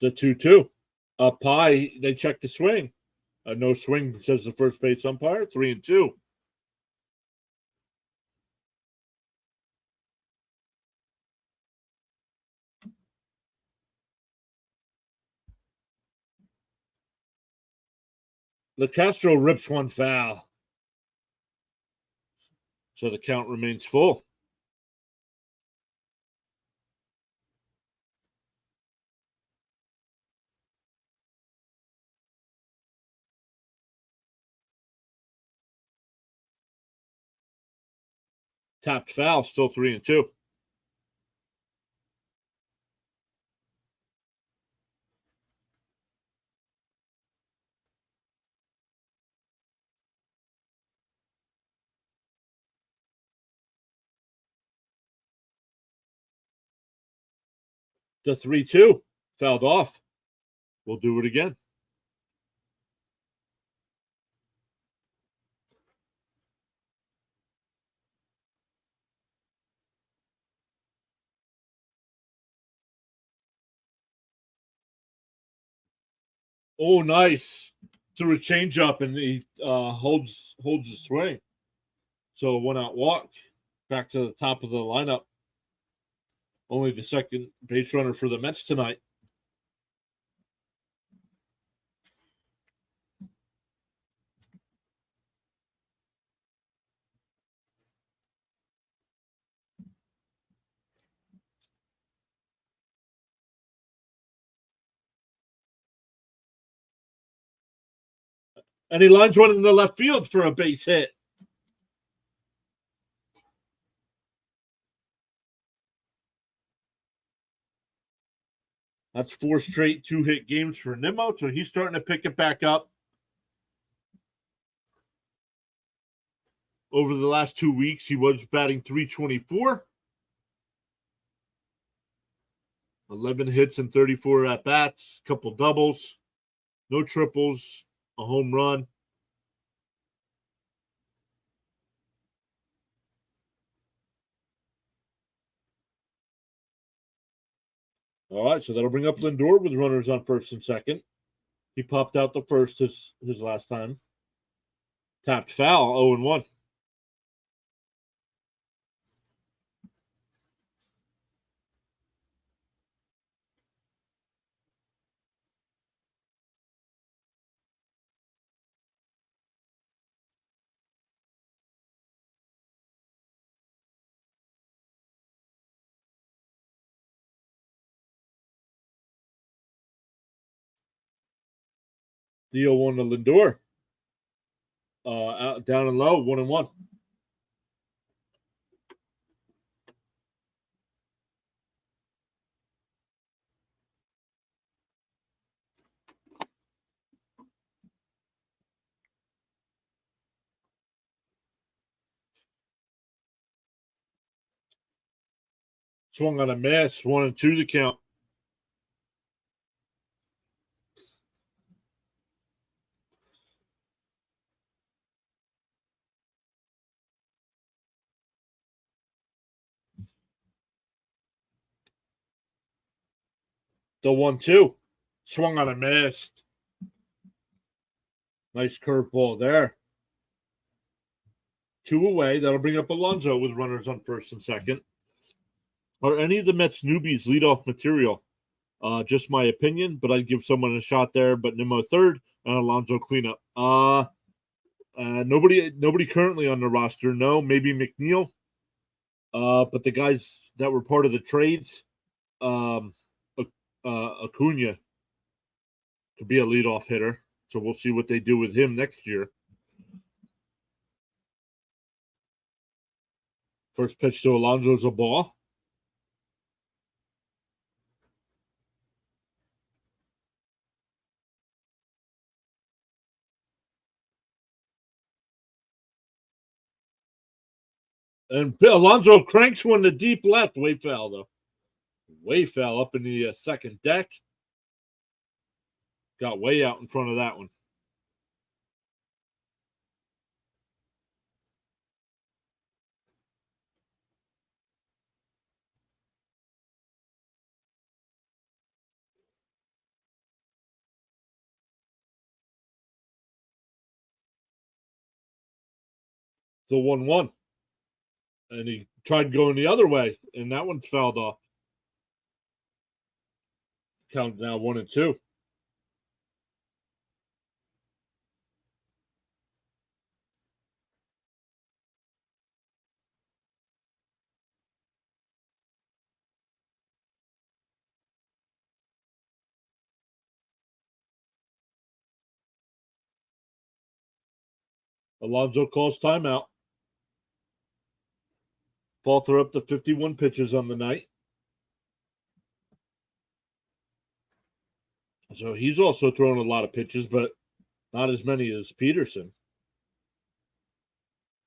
The 2-2. Up high, they check the swing. No swing, says the first base umpire. 3-2. LeCastro rips one foul. So the count remains full. Tapped foul, still 3-2. The 3-2 fouled off. We'll do it again. Oh, nice. Threw a changeup and he holds the swing. So 1-out walk. Back to the top of the lineup. Only the second base runner for the Mets tonight. And he lines one in the left field for a base hit. That's 4 straight 2-hit games for Nimmo, so he's starting to pick it back up. Over the last 2 weeks, he was batting .324. 11 hits and 34 at-bats, couple doubles, no triples, a home run. All right, so that'll bring up Lindor with runners on first and second. He popped out the first his last time. Tapped foul, 0-1. The 0-1 to Lindor. Out, down and low, 1-1. Swung on a miss, 1-2 to count. The 1-2. Swung on a miss. Nice curveball there. 2 away. That'll bring up Alonso with runners on first and second. Are any of the Mets newbies leadoff material? Just my opinion, but I'd give someone a shot there. But Nimmo third and Alonso cleanup. Nobody currently on the roster. No, maybe McNeil. But the guys that were part of the trades, um, Acuna could be a leadoff hitter. So we'll see what they do with him next year. First pitch to Alonso's a ball. And Alonso cranks one to deep left. Way foul, though. Way foul up in the second deck. Got way out in front of that one. So 1-1. And he tried going the other way, and that one fouled off. Count now 1-2. Alonso calls timeout. Falter up to 51 pitches on the night. So he's also thrown a lot of pitches, but not as many as Peterson.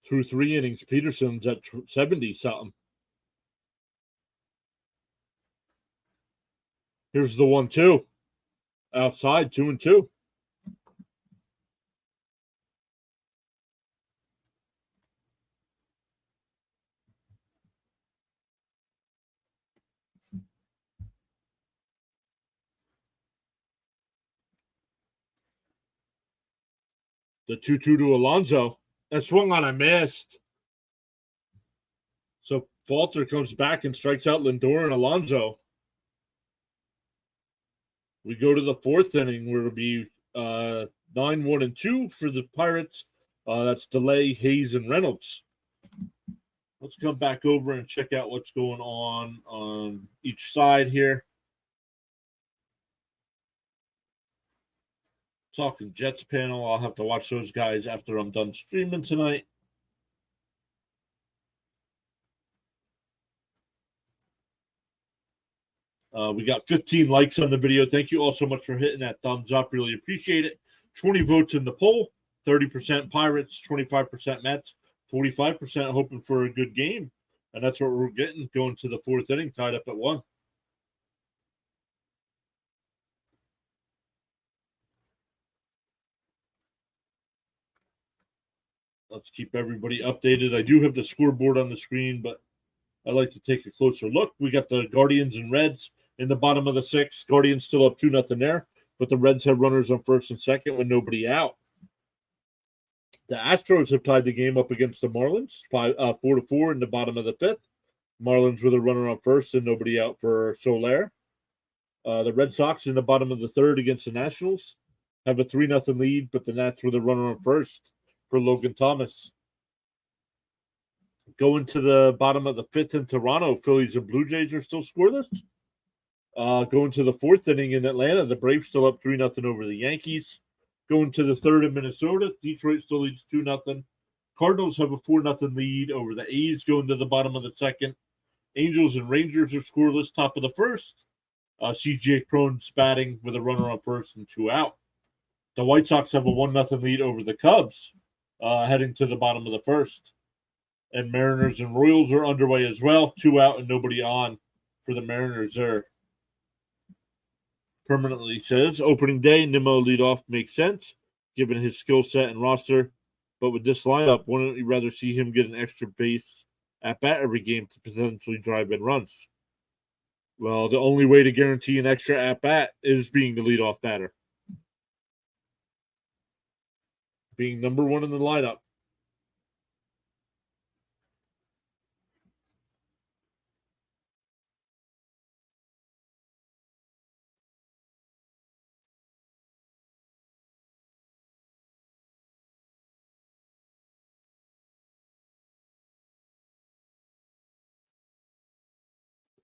Through 3 innings, Peterson's at 70 something. Here's the 1-2. Outside, 2-2. The 2-2 to Alonso. That swung on a missed. So Falter comes back and strikes out Lindor and Alonso. We go to the 4th inning where it'll be 9-1-2 for the Pirates. That's Delay, Hayes, and Reynolds. Let's come back over and check out what's going on each side here. Talking Jets panel. I'll have to watch those guys after I'm done streaming tonight. We got 15 likes on the video. Thank you all so much for hitting that thumbs up. Really appreciate it. 20 votes in the poll. 30% Pirates, 25% Mets, 45% hoping for a good game. And that's what we're getting going to the 4th inning, tied up at 1. Let's keep everybody updated. I do have the scoreboard on the screen, but I like to take a closer look. We got the Guardians and Reds in the bottom of the 6th. Guardians still up 2-0 there, but the Reds have runners on 1st and 2nd with nobody out. The Astros have tied the game up against the Marlins, 4-4 in the bottom of the 5th. Marlins with a runner on 1st and nobody out for Soler. The Red Sox in the bottom of the 3rd against the Nationals have a 3-0 lead, but the Nats with a runner on 1st for Logan Thomas. Going to the bottom of the 5th in Toronto, Phillies and Blue Jays are still scoreless. Going to the 4th inning in Atlanta, the Braves still up 3-0 over the Yankees. Going to the 3rd in Minnesota, Detroit still leads 2-0. Cardinals have a 4-0 lead over the A's going to the bottom of the 2nd. Angels and Rangers are scoreless, top of the 1st. CJ Cron's batting with a runner on 1st and 2 out. The White Sox have a 1-0 lead over the Cubs, heading to the bottom of the 1st. And Mariners and Royals are underway as well. 2 out and nobody on for the Mariners there. Permanently says opening day, Nimmo leadoff makes sense given his skill set and roster. But with this lineup, wouldn't you rather see him get an extra base at bat every game to potentially drive in runs? Well, the only way to guarantee an extra at bat is being the leadoff batter, being number 1 in the lineup.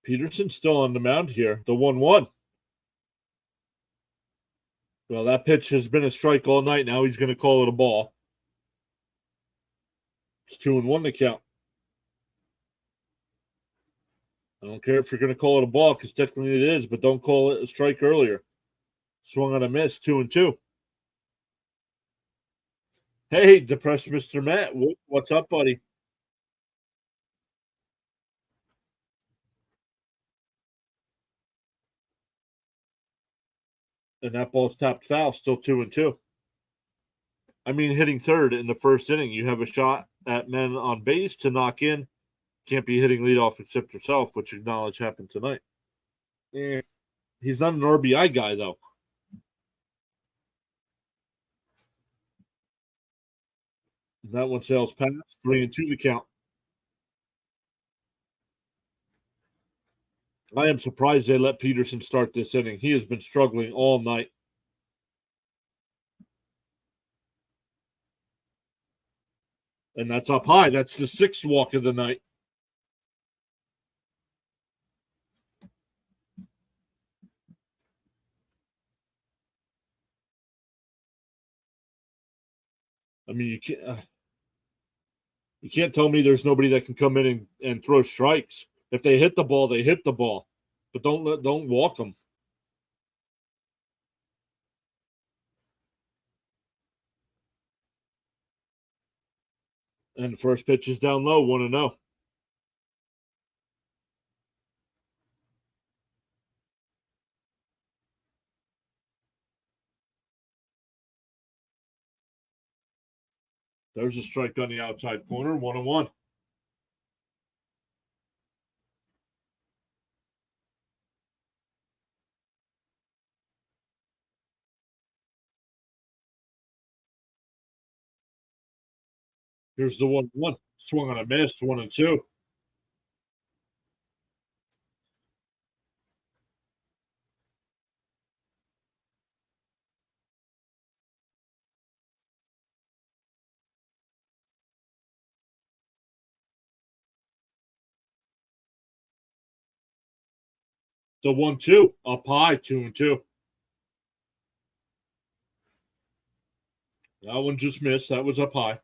Peterson's still on the mound here. The 1-1. Well, that pitch has been a strike all night. Now he's going to call it a ball. It's 2-1 to count. I don't care if you're going to call it a ball because technically it is, but don't call it a strike earlier. Swung on a miss, 2-2. Hey, depressed Mr. Matt. What's up, buddy? And that ball's tapped foul, still 2-2. I mean, hitting third in the first inning, you have a shot at men on base to knock in. Can't be hitting leadoff except yourself, which acknowledge happened tonight. Yeah. He's not an RBI guy, though. That one sails past. 3-2 to count. I am surprised they let Peterson start this inning. He has been struggling all night. And that's up high. That's the 6th walk of the night. I mean, you can't tell me there's nobody that can come in and throw strikes. If they hit the ball, they hit the ball, but don't walk them. And the first pitch is down low, 1-0. There's a strike on the outside corner, 1-1. Here's the 1-1. Swung on a miss, 1-2. The 1-2 up high, 2-2. That one just missed. That was up high.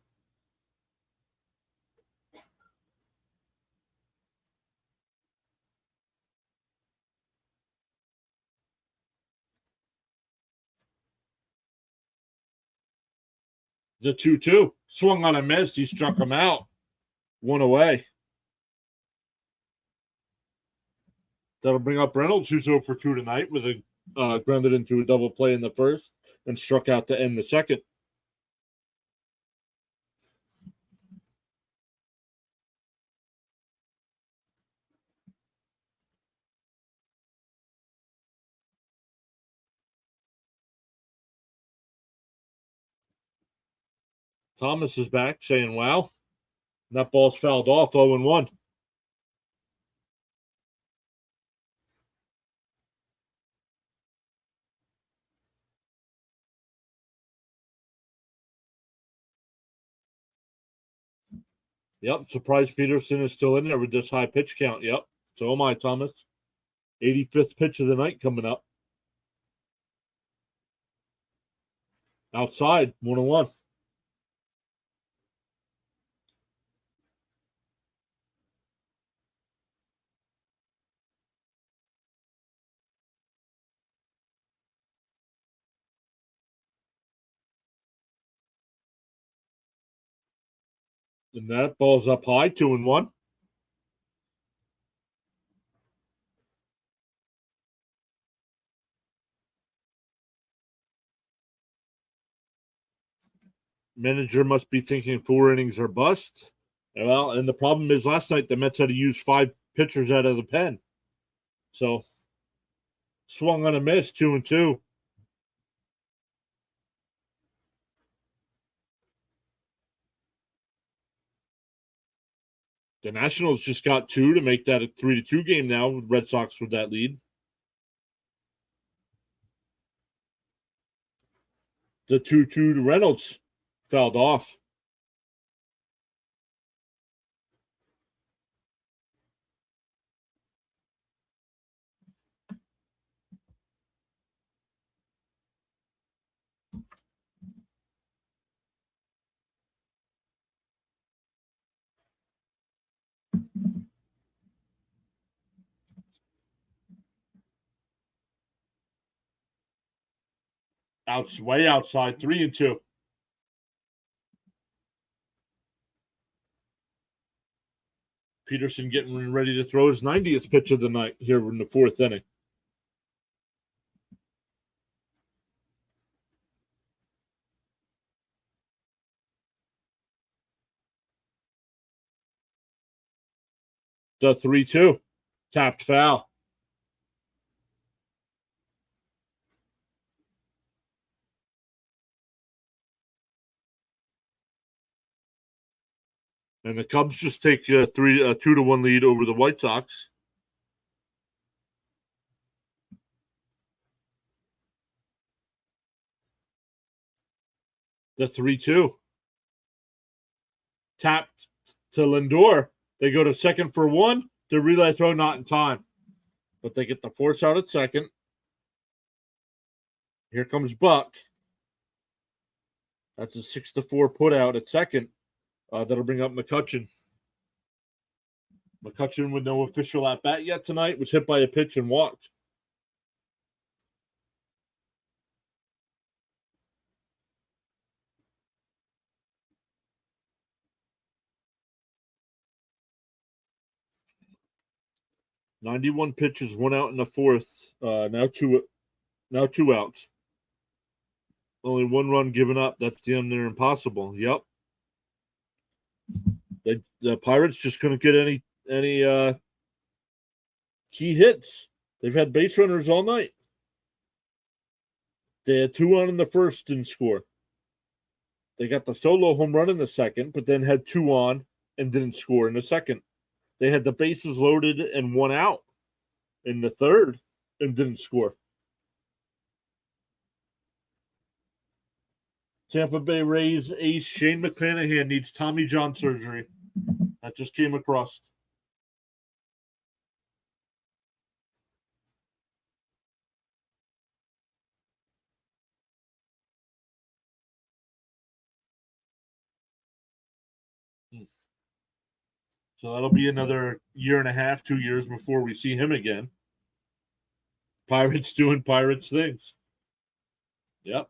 The 2-2 swung on a miss. He struck him out. One away. That'll bring up Reynolds, who's 0 for 2 tonight, with a grounded into a double play in the first and struck out to end the second. Thomas is back saying, wow. And that ball's fouled off, 0-1. Yep, surprised Peterson is still in there with this high pitch count. Yep, so am I, Thomas. 85th pitch of the night coming up. Outside, 1-1. And that ball's up high, 2-1. Manager must be thinking 4 innings or bust. Well, and the problem is last night the Mets had to use 5 pitchers out of the pen. So swung on a miss, 2-2. The Nationals just got 2 to make that a 3-2 game now with Red Sox with that lead. The 2-2 to Reynolds fouled off. Way outside, 3-2. Peterson getting ready to throw his 90th pitch of the night here in the 4th inning. The 3-2. Tapped foul. And the Cubs just take a 2-1 lead over the White Sox. The 3-2. Tapped to Lindor. They go to second for 1. The relay throw not in time. But they get the force out at second. Here comes Buck. That's a 6-4 put out at second. That'll bring up McCutchen. McCutchen with no official at bat yet tonight was hit by a pitch and walked. "91 pitches, 1 out in the 4th. Now two outs. Only 1 run given up. That's damn near impossible." Yep. The Pirates just couldn't get any key hits. They've had base runners all night. They had 2 on in the 1st, didn't score. They got the solo home run in the 2nd, but then had 2 on and didn't score in the 2nd. They had the bases loaded and 1 out in the 3rd and didn't score. Tampa Bay Rays ace Shane McClanahan needs Tommy John surgery. That just came across. So that'll be another year and a half, 2 years before we see him again. Pirates doing Pirates things. Yep.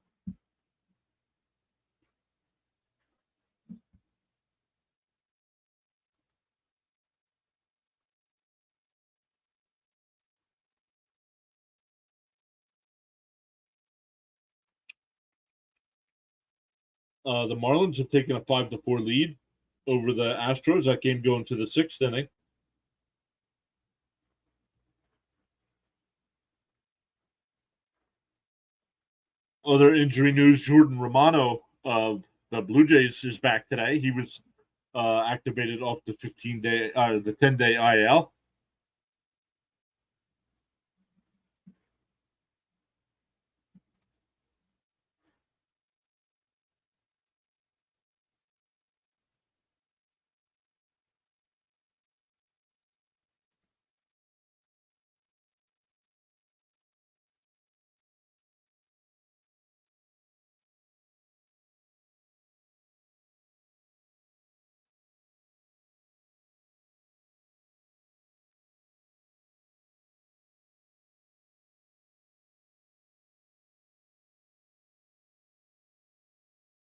The Marlins have taken a 5-4 lead over the Astros. That game going to the 6th inning. Other injury news: Jordan Romano of the Blue Jays is back today. He was activated off the 10-day IL.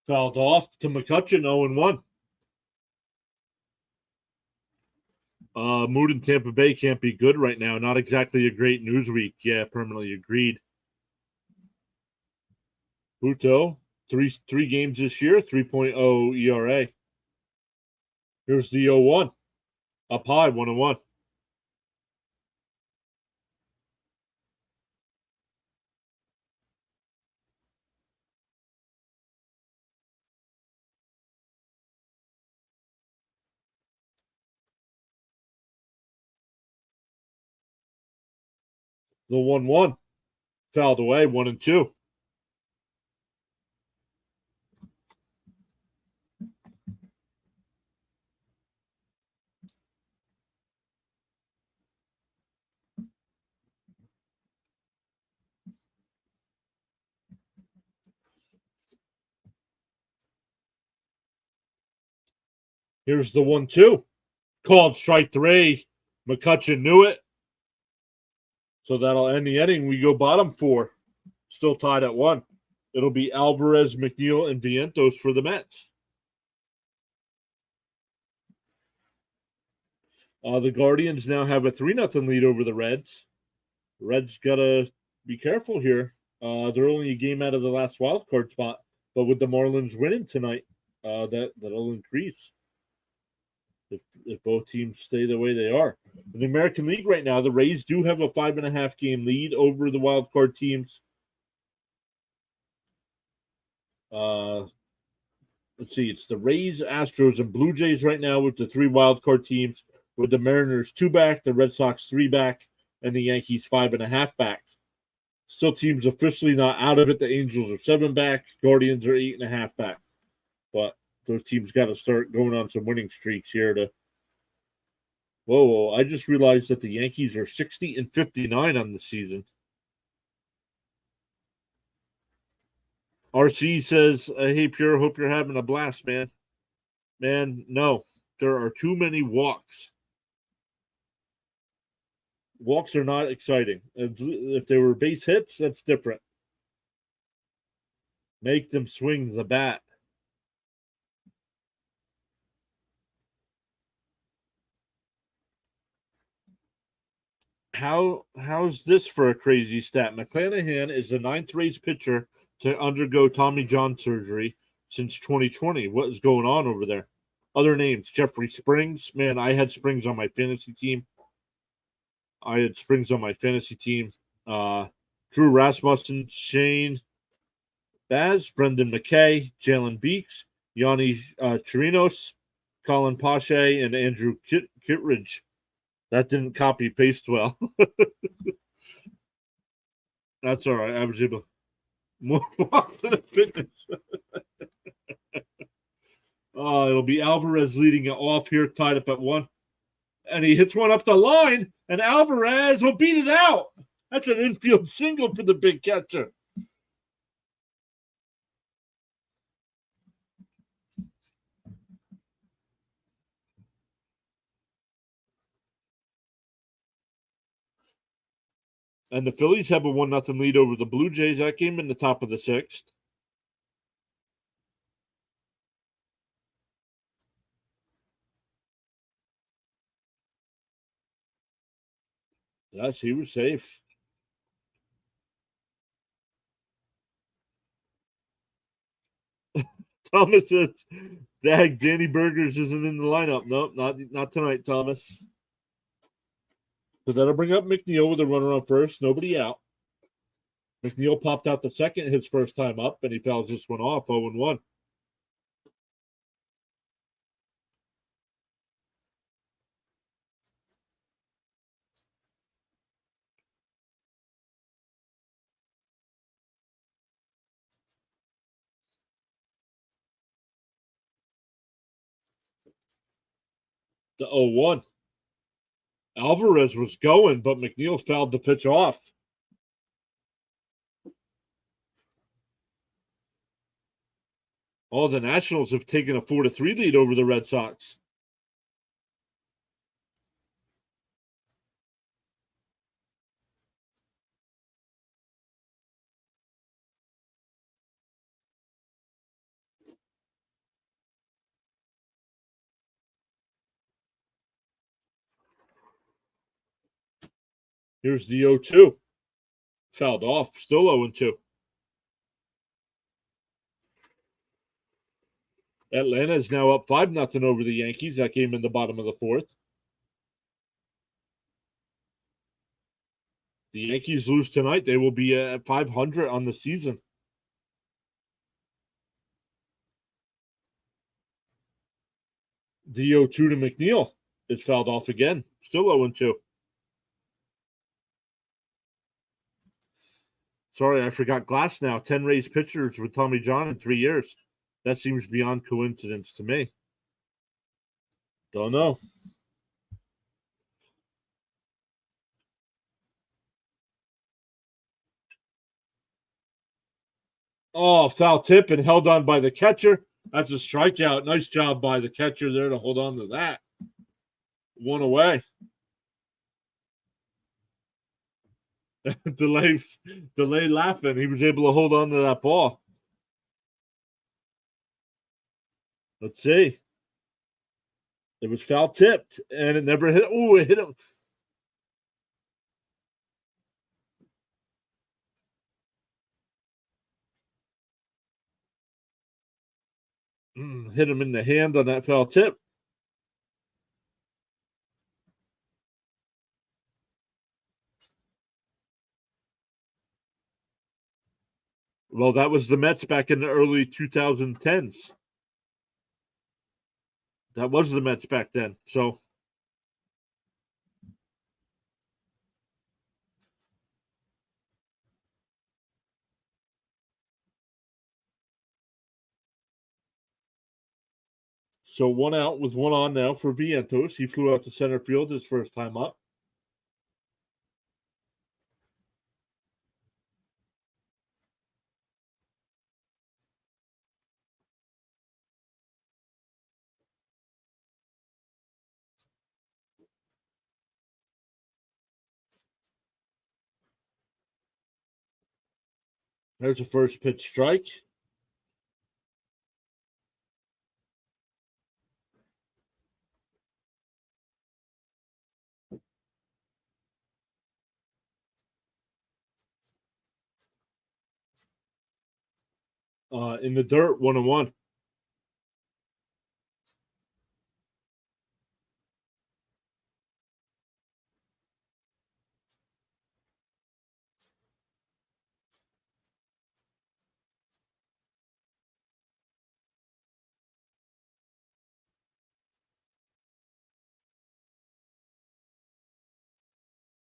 Fouled off to McCutchen, 0-1. Mood in Tampa Bay can't be good right now. Not exactly a great news week. Yeah, permanently agreed. Buto, three games this year, 3.0 ERA. Here's the 0-1. Up high, 1-1. The 1-1. Fouled away, 1-2. Here's the 1-2. Called strike 3. McCutchen knew it. So that'll end the inning. We go bottom 4. Still tied at 1. It'll be Alvarez, McNeil, and Vientos for the Mets. The Guardians now have a 3-0 lead over the Reds. The Reds got to be careful here. They're only a game out of the last wild card spot, but with the Marlins winning tonight, that'll increase if both teams stay the way they are. In the American League right now, the Rays do have a 5.5 game lead over the wild card teams. Let's see, it's the Rays, Astros, and Blue Jays right now with the 3 wild card teams, with the Mariners 2 back, the Red Sox 3 back, and the Yankees 5.5 back. Still teams officially not out of it. The Angels are 7 back, Guardians are 8.5 back. But those teams got to start going on some winning streaks here to. Whoa, I just realized that the Yankees are 60-59 on the season. RC says, hey, Pure, hope you're having a blast, man. Man, no. There are too many walks. Walks are not exciting. If they were base hits, that's different. Make them swing the bat. How's this for a crazy stat? McClanahan is the 9th raised pitcher to undergo Tommy John surgery since 2020. What is going on over there? Other names: Jeffrey Springs. Man, I had Springs on my fantasy team. Drew Rasmussen, Shane Baz, Brendan McKay, Jalen Beeks, Yanni Chirinos, Colin Pache, and Andrew Kittredge. That didn't copy paste well. That's all right. I was able to walk to the fitness. It'll be Alvarez leading it off here, tied up at 1. And he hits one up the line, and Alvarez will beat it out. That's an infield single for the big catcher. And the Phillies have a 1-0 lead over the Blue Jays. That game in the top of the 6th. Yes, he was safe. Thomas says, "Dag, Danny Burgers isn't in the lineup." Nope, not tonight, Thomas. So that'll bring up McNeil with a runner on first, nobody out. McNeil popped out the second his first time up, and he fouls this one off, 0-1. The 0-1. Alvarez was going, but McNeil fouled the pitch off. The Nationals have taken a 4-3 lead over the Red Sox. Here's the 0-2. Fouled off, still 0-2. Atlanta is now up 5-0 over the Yankees. That game in the bottom of the 4th. The Yankees lose tonight. They will be at 500 on the season. The 0-2 to McNeil is fouled off again. Still 0-2. Sorry, I forgot Glass now. 10 raised pitchers with Tommy John in 3 years. That seems beyond coincidence to me. Don't know. Foul tip and held on by the catcher. That's a strikeout. Nice job by the catcher there to hold on to that. 1 away. Delay laughing. He was able to hold on to that ball. Let's see. It was foul tipped, and it never hit. Oh, it hit him. Hit him in the hand on that foul tip. Well, that was the Mets back in the early 2010s. That was the Mets back then. So one out with one on now for Vientos. He flew out to center field his first time up. There's a first pitch strike. In the dirt, 1-1.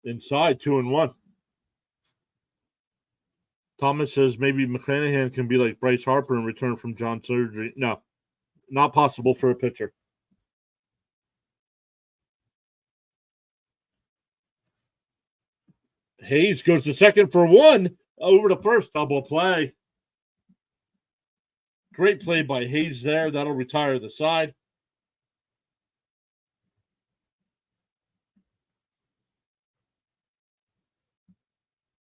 Inside, 2-1. Thomas says maybe McClanahan can be like Bryce Harper and return from John surgery. No, not possible for a pitcher. Hayes goes to second for one. Over to first, double play. Great play by Hayes there. That'll retire the side.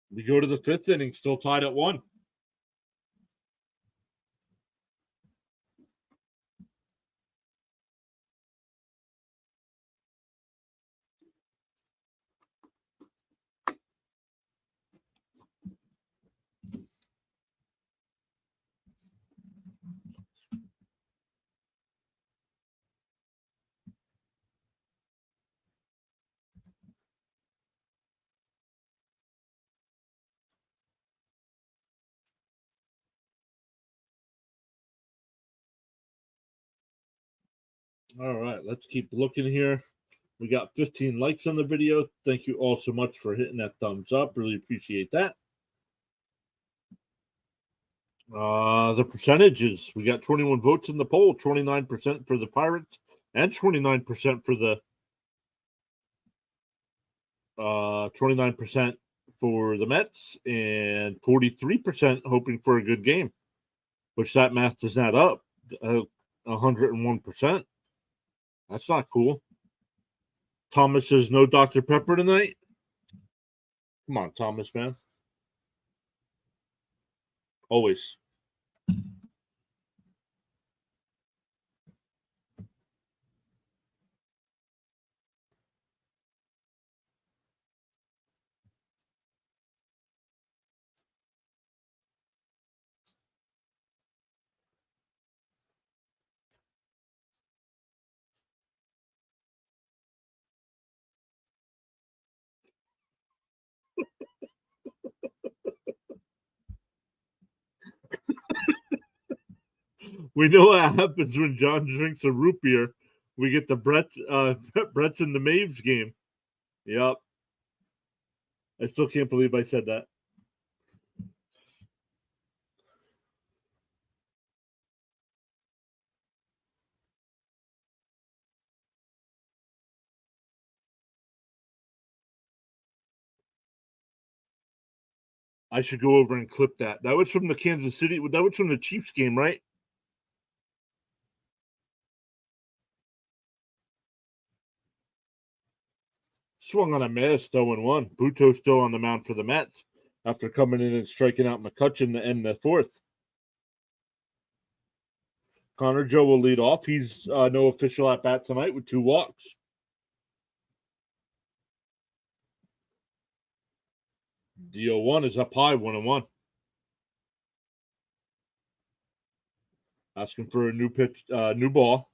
We go to the fifth inning, still tied at 1. All right, let's keep looking here. We got 15 likes on the video. Thank you all so much for hitting that thumbs up. Really appreciate that. The percentages. We got 21 votes in the poll, 29% for the Pirates and 29% for the 29% for the Mets and 43% hoping for a good game, which that math does not up 101%. That's not cool. Thomas says no Dr. Pepper tonight. Come on, Thomas, man. Always. We know what happens when John drinks a root beer. We get the Brett's and the Maves game. Yep. I still can't believe I said that. I should go over and clip that. That was from the Kansas City. That was from the Chiefs game, right? Swung on a miss, 0-1. Buto still on the mound for the Mets after coming in and striking out McCutchen to end the fourth. Connor Joe will lead off. He's no official at bat tonight with 2 walks. The 0-1 is up high, 1-1. Asking for a new pitch, new ball.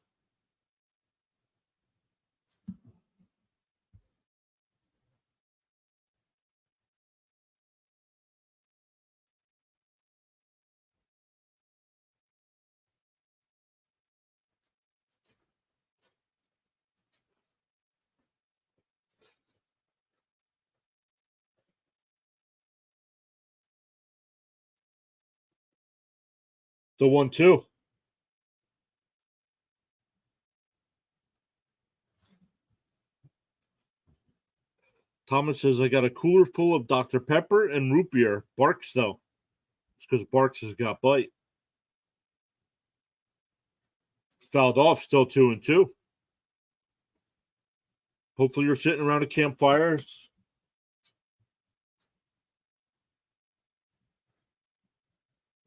The 1-2. Thomas says, I got a cooler full of Dr. Pepper and root beer. Barks, though. It's because Barks has got bite. Fouled off, still 2-2. Hopefully you're sitting around a campfire,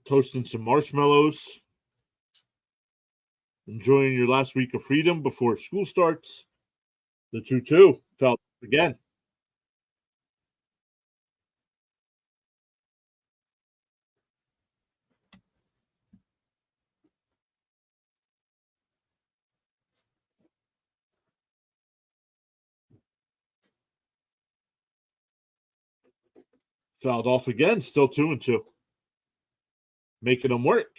toasting some marshmallows, enjoying your last week of freedom before school starts. The 2-2 fouled again. Fouled off again, still 2-2. Making them work.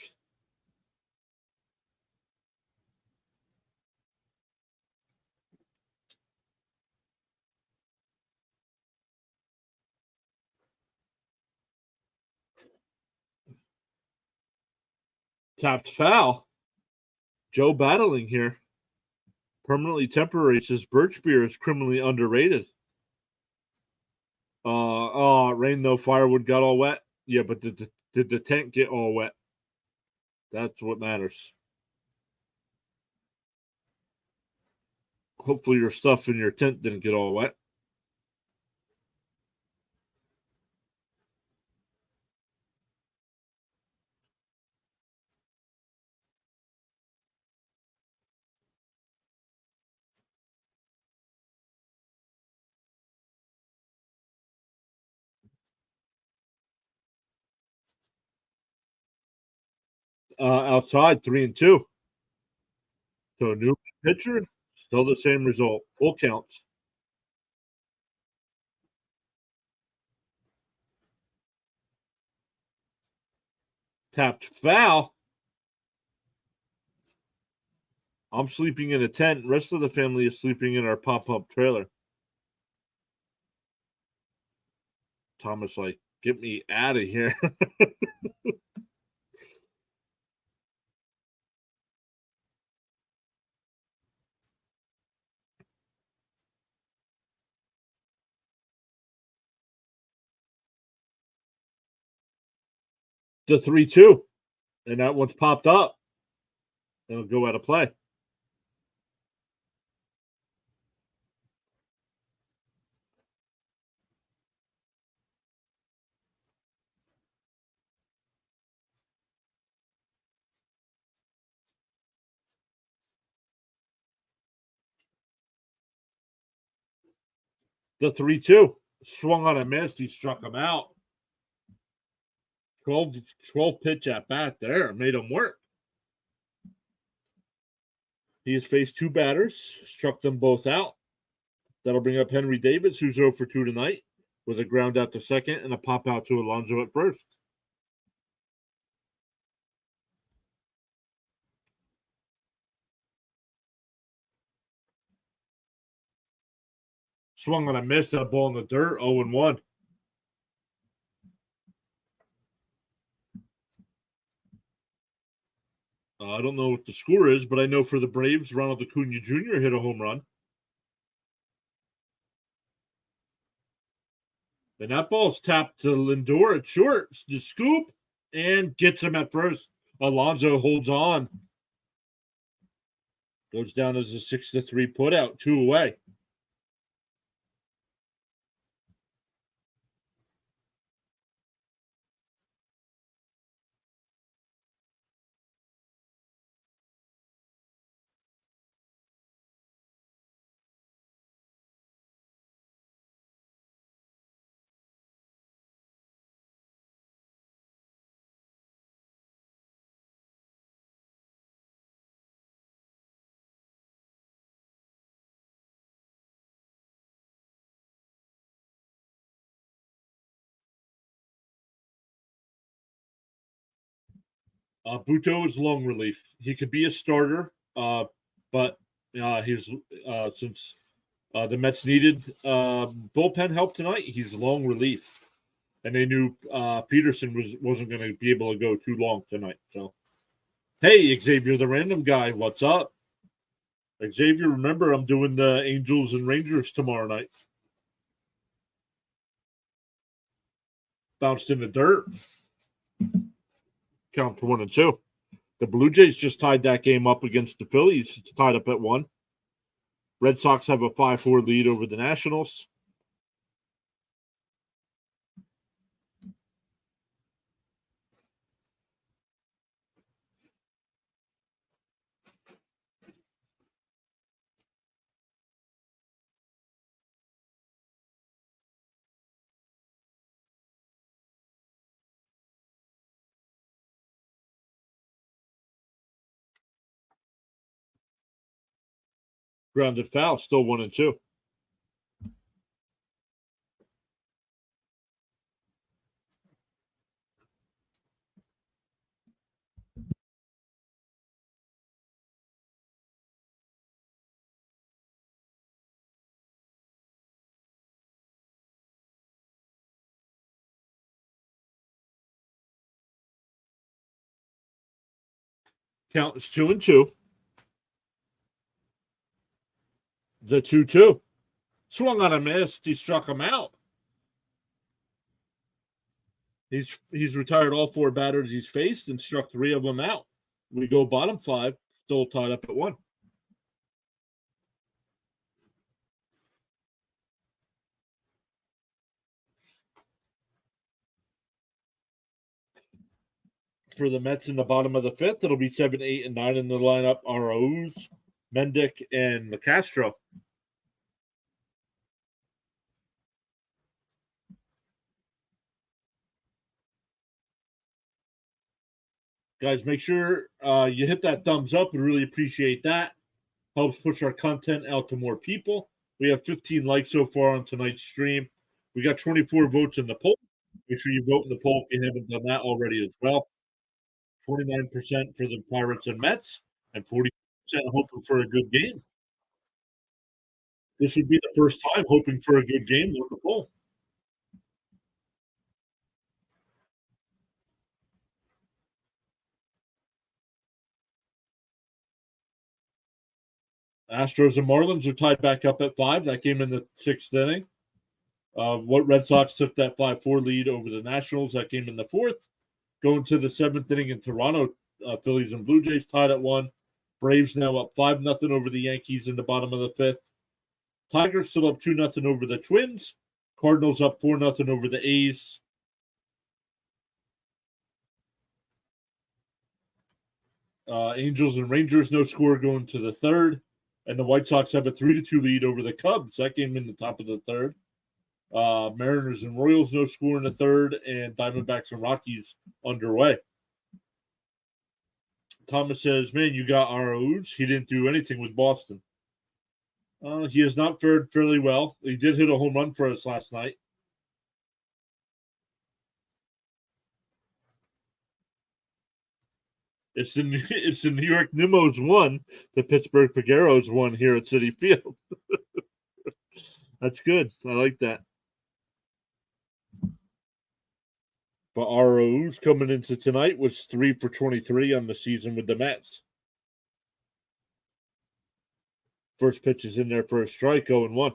Tapped foul. Joe battling here. Permanently temporary says birch beer is criminally underrated. Rain, no firewood got all wet. Yeah, but did the tent get all wet? That's what matters. Hopefully your stuff in your tent didn't get all wet. Outside, 3-2. So new pitcher, still the same result. Full counts. Tapped foul. I'm sleeping in a tent. Rest of the family is sleeping in our pop-up trailer. Thomas, like, get me out of here. The 3-2. And that one's popped up. It'll go out of play. The 3-2. Swung on a miss. He struck him out. 12 pitch at bat there. Made him work. He has faced 2 batters, struck them both out. That'll bring up Henry Davis, who's 0 for 2 tonight, with a ground out to second and a pop out to Alonso at first. Swung on a miss, that ball in the dirt, 0-1. I don't know what the score is, but I know for the Braves, Ronald Acuna Jr. hit a home run. And that ball's tapped to Lindor at short. The scoop and gets him at first. Alonso holds on. Goes down as a 6-3 putout, 2 away. Buto is long relief. He could be a starter, but he's since the Mets needed bullpen help tonight, he's long relief, and they knew Peterson wasn't going to be able to go too long tonight. So, hey, Xavier, the random guy, what's up? Xavier, remember I'm doing the Angels and Rangers tomorrow night. Bounced in the dirt. Count to 1-2. The Blue Jays just tied that game up against the Phillies. It's tied up at 1. Red Sox have a 5-4 lead over the Nationals. Grounded foul, still 1-2. Count is 2-2. The 2-2. Swung on a miss. He struck him out. He's retired all 4 batters he's faced and struck 3 of them out. We go bottom 5, still tied up at 1. For the Mets in the bottom of the 5th, it'll be 7, 8, and 9 in the lineup. Arauz, Mendick, and LeCastro. Guys, make sure you hit that thumbs up. We really appreciate that. Helps push our content out to more people. We have 15 likes so far on tonight's stream. We got 24 votes in the poll. Make sure you vote in the poll if you haven't done that already as well. 29% for the Pirates and Mets, and 40% hoping for a good game. This would be the first time hoping for a good game with the poll. Astros and Marlins are tied back up at 5. That game in the 6th inning. What Red Sox took that 5-4 lead over the Nationals. That game in the 4th. Going to the 7th inning in Toronto, Phillies and Blue Jays tied at 1. Braves now up 5-0 over the Yankees in the bottom of the 5th. Tigers still up 2-0 over the Twins. Cardinals up 4-0 over the A's. Angels and Rangers, no score going to the 3rd. And the White Sox have a 3-2 lead over the Cubs. That game in the top of the 3rd. Mariners and Royals, no score in the 3rd. And Diamondbacks and Rockies underway. Thomas says, man, you got Arauz. He didn't do anything with Boston. He has not fared fairly well. He did hit a home run for us last night. It's the New York Nimos won. The Pittsburgh Pirates won here at Citi Field. That's good. I like that. But Arauz coming into tonight was 3 for 23 on the season with the Mets. First pitch is in there for a strike, 0-1.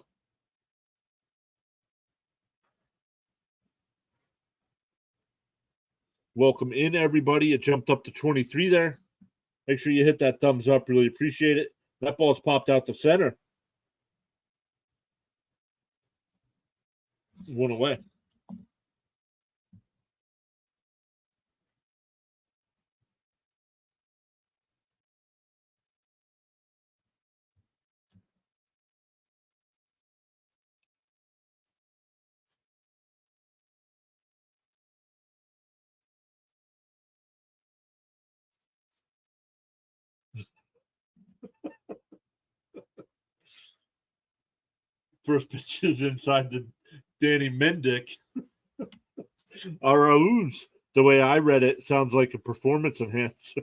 Welcome in, everybody. It jumped up to 23 there. Make sure you hit that thumbs up. Really appreciate it. That ball's popped out to center. 1 away. First pitch is inside the Danny Mendick. Arauz The way I read it sounds like a performance enhancer.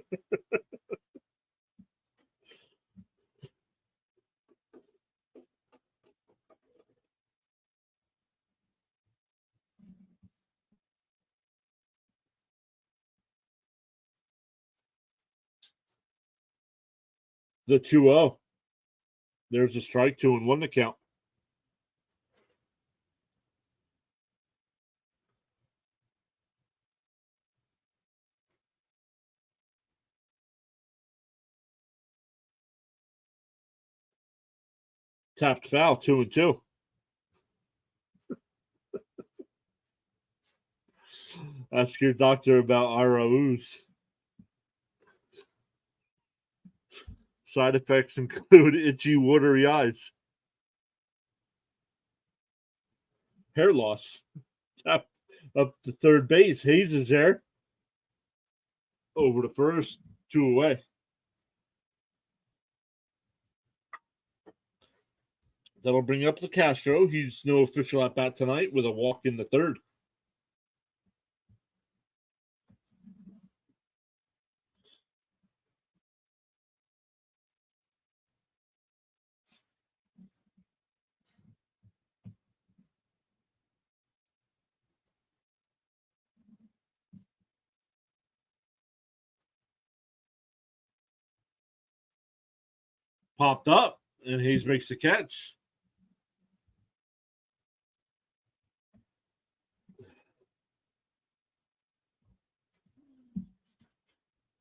The 2-0. There's a strike, 2-1 to count. Tapped foul, 2-2. Ask your doctor about ROUs. Side effects include itchy, watery eyes, hair loss. Tap up to third base. Hayes is there. Over to first, 2 away. That'll bring up the Castro. He's no official at bat tonight with a walk in the third. Popped up, and Hayes makes the catch.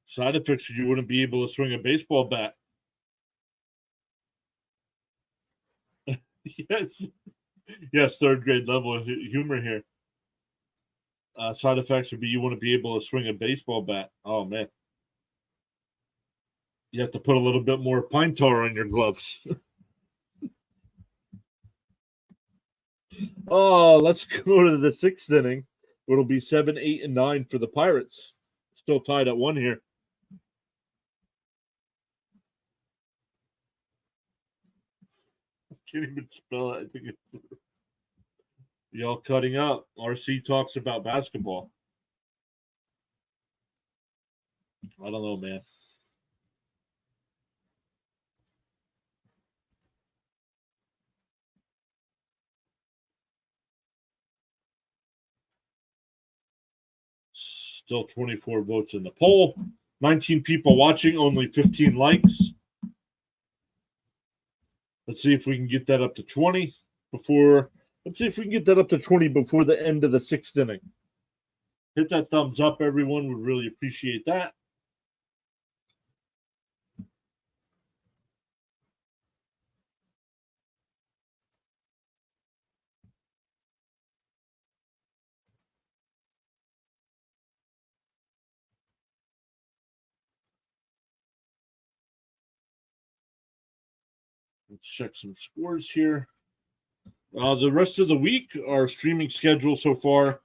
Side effects, you wouldn't be able to swing a baseball bat. Yes. Yes, third grade level humor here. Side effects would be you wouldn't be able to swing a baseball bat. Oh, man. You have to put a little bit more pine tar on your gloves. Oh, let's go to the sixth inning. It'll be 7, 8, and 9 for the Pirates. Still tied at 1 here. I can't even spell it. I think it's y'all cutting up. RC talks about basketball. I don't know, man. Still 24 votes in the poll. 19 people watching, only 15 likes. Let's see if we can get that up to 20 before. Let's see if we can get that up to 20 before the end of the sixth inning. Hit that thumbs up, everyone. Would really appreciate that. Let's check some scores here. The rest of the week, our streaming schedule so far.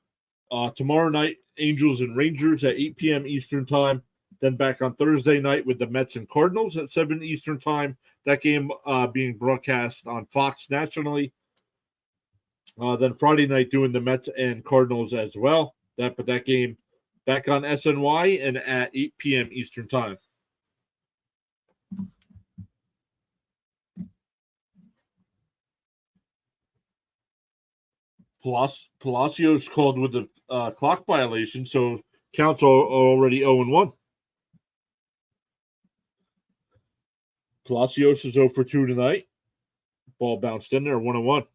Tomorrow night, Angels and Rangers at 8 p.m. Eastern Time. Then back on Thursday night with the Mets and Cardinals at 7 Eastern Time. That game being broadcast on Fox nationally. Then Friday night doing the Mets and Cardinals as well. That game back on SNY and at 8 p.m. Eastern Time. Palacios called with a clock violation, so counts are already 0-1. Palacios is 0 for 2 tonight. Ball bounced in there, 1-1.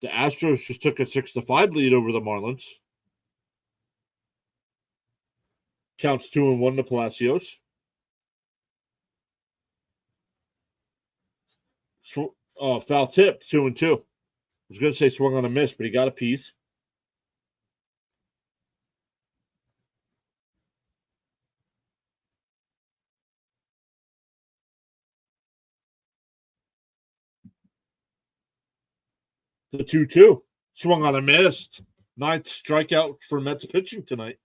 The Astros just took a 6-5 lead over the Marlins. Counts 2-1 to Palacios. Foul tip, 2-2. I was going to say swung on a miss, but he got a piece. The 2-2. Swung on a miss. Ninth strikeout for Mets pitching tonight.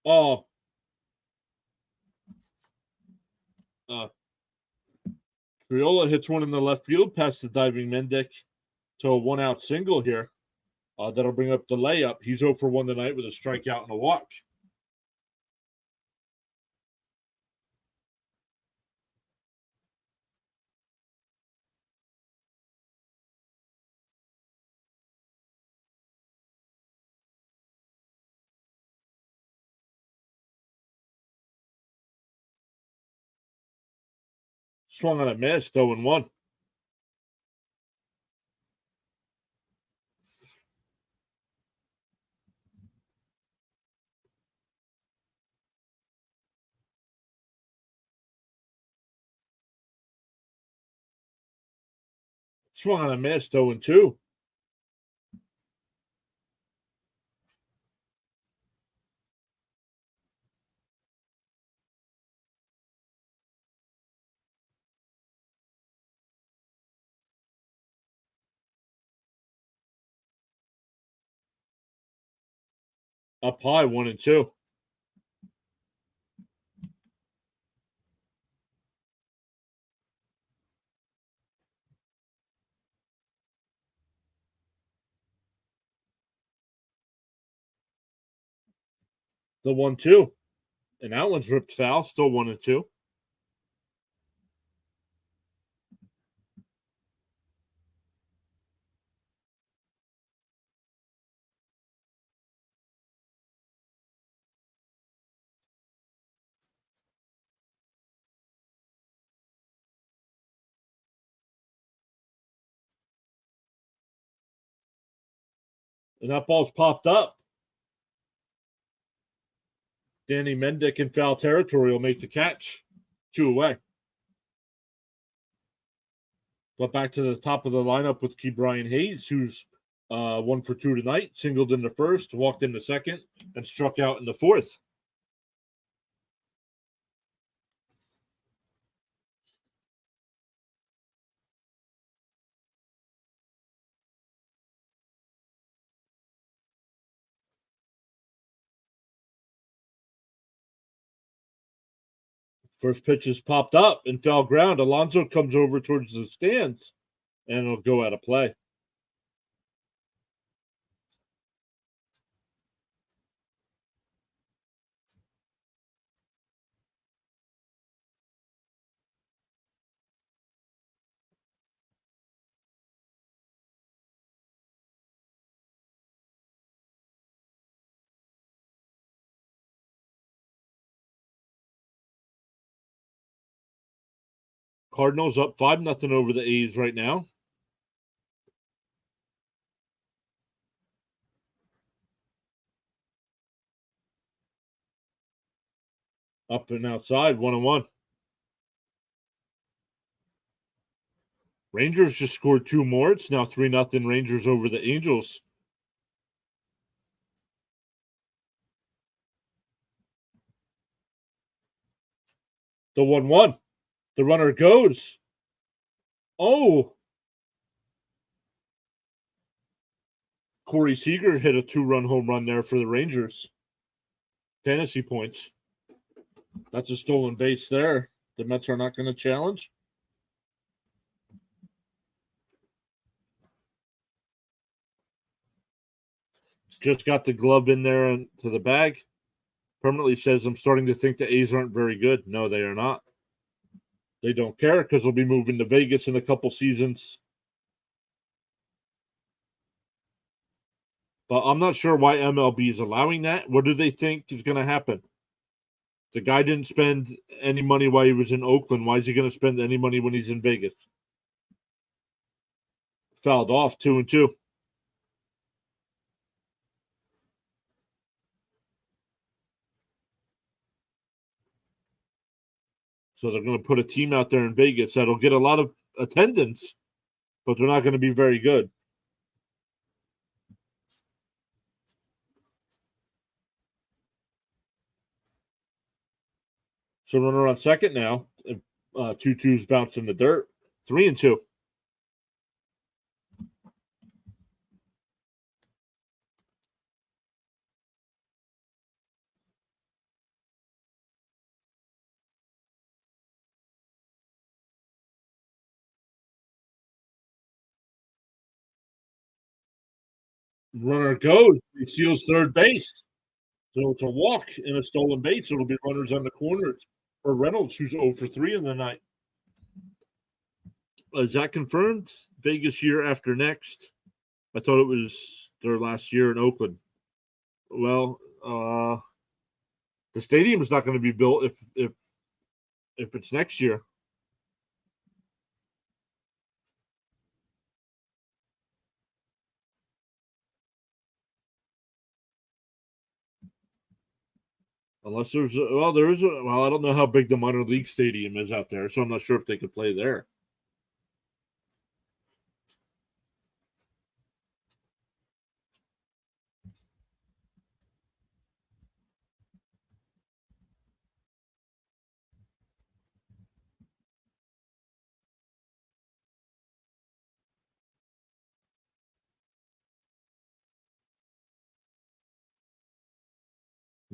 Oh, Triola hits one in the left field past the diving Mendick to a 1-out single here. That'll bring up the layup. He's 0 for 1 tonight with a strikeout and a walk. Swung on a miss, 0 and 1. Swung on a miss, 0 and 2. Up high, 1 and 2. The 1-2. And that one's ripped foul, still 1 and 2. And that ball's popped up. Danny Mendick in foul territory will make the catch. 2 away. But back to the top of the lineup with Ke'Bryan Hayes, who's 1 for 2 tonight. Singled in the first, walked in the second, and struck out in the fourth. First pitch is popped up and foul ground. Alonso comes over towards the stands, and it'll go out of play. Cardinals up 5-0 over the A's right now. Up and outside, 1 and 1. Rangers just scored 2 more. It's now 3-0 Rangers over the Angels. The 1-1. The runner goes. Oh! Corey Seager hit a 2-run home run there for the Rangers. Fantasy points. That's a stolen base there. The Mets are not going to challenge. Just got the glove in there and to the bag. Permanently says, I'm starting to think the A's aren't very good. No, they are not. They don't care because they'll be moving to Vegas in a couple seasons. But I'm not sure why MLB is allowing that. What do they think is going to happen? The guy didn't spend any money while he was in Oakland. Why is he going to spend any money when he's in Vegas? Fouled off, 2 and 2. So they're going to put a team out there in Vegas that'll get a lot of attendance, but they're not going to be very good. So runner on second now. 2-2's bounced in the dirt. 3 and 2. Runner goes. He steals third base. So it's a walk and a stolen base. It'll be runners on the corners for Reynolds, who's 0 for 3 in the night. Is that confirmed? Vegas year after next. I thought it was their last year in Oakland. Well, the stadium is not going to be built if it's next year. Unless there's I don't know how big the minor league stadium is out there, so I'm not sure if they could play there.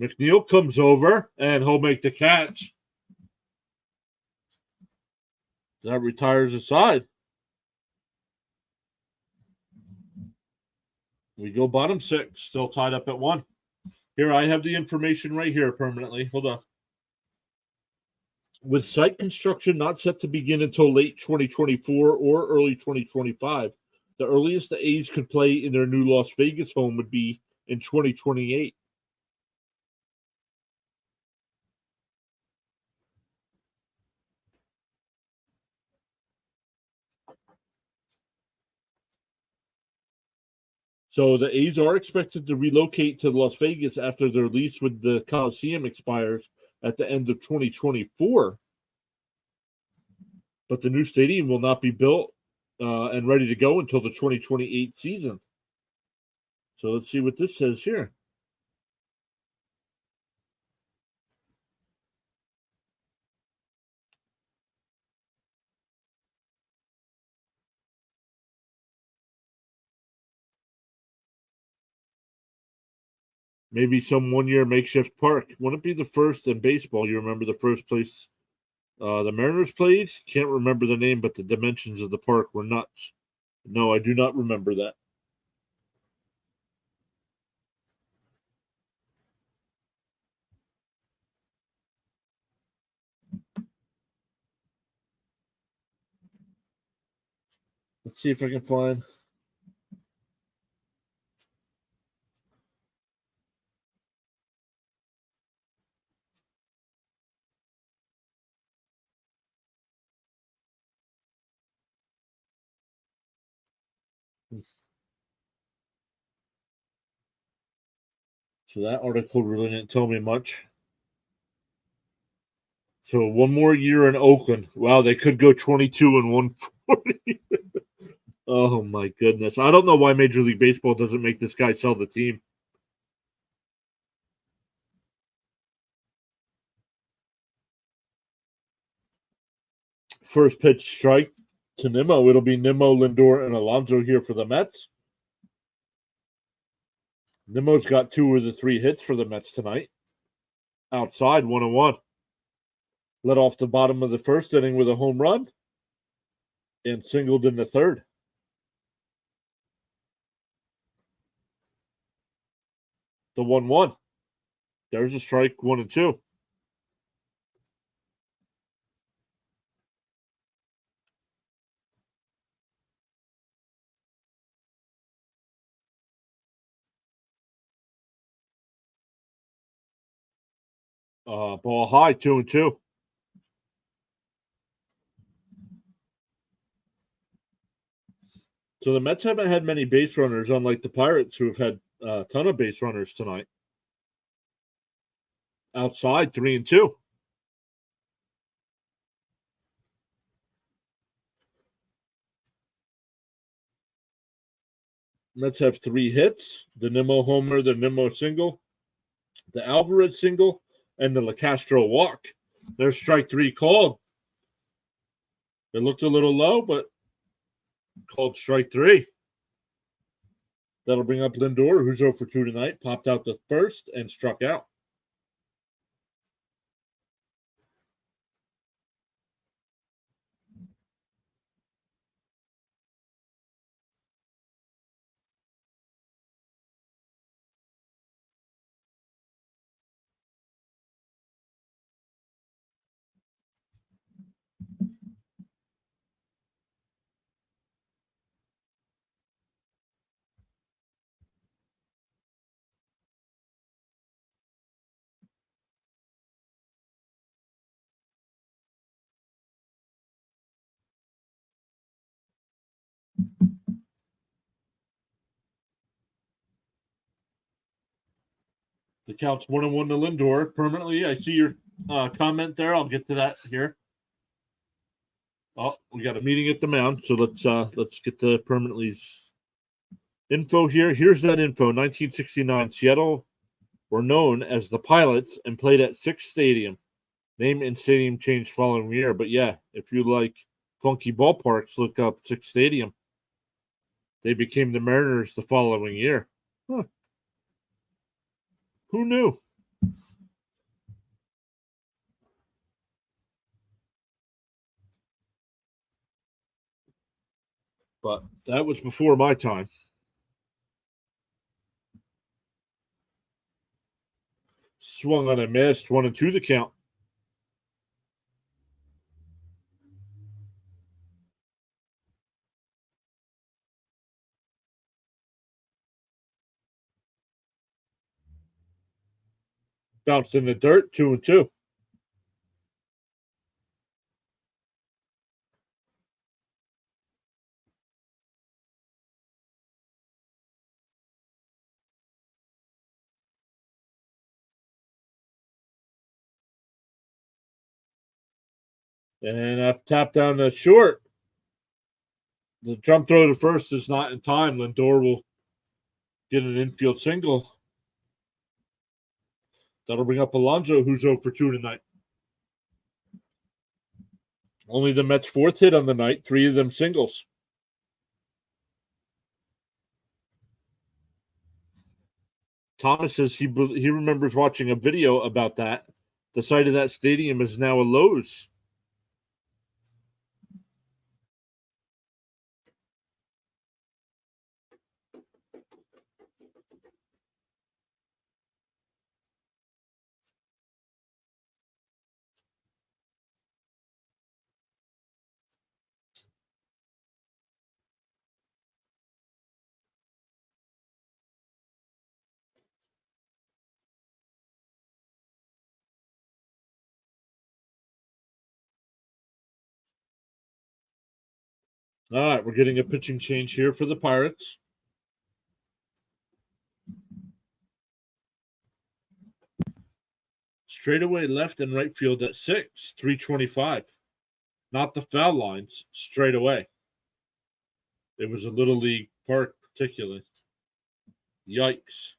McNeil comes over and he'll make the catch. That retires the side. We go bottom 6, still tied up at 1. Here, I have the information right here permanently. Hold on. With site construction not set to begin until late 2024 or early 2025, the earliest the A's could play in their new Las Vegas home would be in 2028. So the A's are expected to relocate to Las Vegas after their lease with the Coliseum expires at the end of 2024. But the new stadium will not be built and ready to go until the 2028 season. So let's see what this says here. Maybe some 1-year makeshift park. Wouldn't it be the first in baseball? You remember the first place the Mariners played? Can't remember the name, but the dimensions of the park were nuts. No, I do not remember that. Let's see if I can find. So that article really didn't tell me much. So 1 more year in Oakland. Wow, they could go 22 and 140. Oh my goodness. I don't know why Major League Baseball doesn't make this guy sell the team. First pitch strike to Nimmo. It'll be Nimmo, Lindor, and Alonso here for the Mets. Nimmo's got 2 of the 3 hits for the Mets tonight. Outside, 1-1. Led off the bottom of the first inning with a home run and singled in the third. The 1-1. There's a strike, 1-2. Ball high, 2-2. So the Mets haven't had many base runners, unlike the Pirates, who have had a ton of base runners tonight. Outside, 3-2. Mets have 3 hits: the Nimmo homer, the Nimmo single, the Alvarez single, and the LeCastro walk. There's strike 3 called. It looked a little low, but called strike 3. That'll bring up Lindor, who's 0 for 2 tonight. Popped out the first and struck out. The count's 1-1 to Lindor permanently. I see your comment there. I'll get to that here. Oh, we got a meeting at the mound, so let's get the permanently's info here. Here's that info. 1969, Seattle were known as the Pilots and played at Six Stadium. Name and stadium changed following year, but yeah, if you like funky ballparks, look up Six Stadium. They became the Mariners the following year. Huh. Who knew? But that was before my time. Swung on a miss, 1-2 the count. Bounced in the dirt, 2-2. And I've tapped down the short. The jump throw to first is not in time. Lindor will get an infield single. That'll bring up Alonso, who's 0 for 2 tonight. Only the Mets' fourth hit on the night, 3 of them singles. Thomas says he remembers watching a video about that. The site of that stadium is now a Lowe's. All right, we're getting a pitching change here for the Pirates. Straightaway left and right field at 6, 325. Not the foul lines, straight away. It was a Little League park, particularly. Yikes.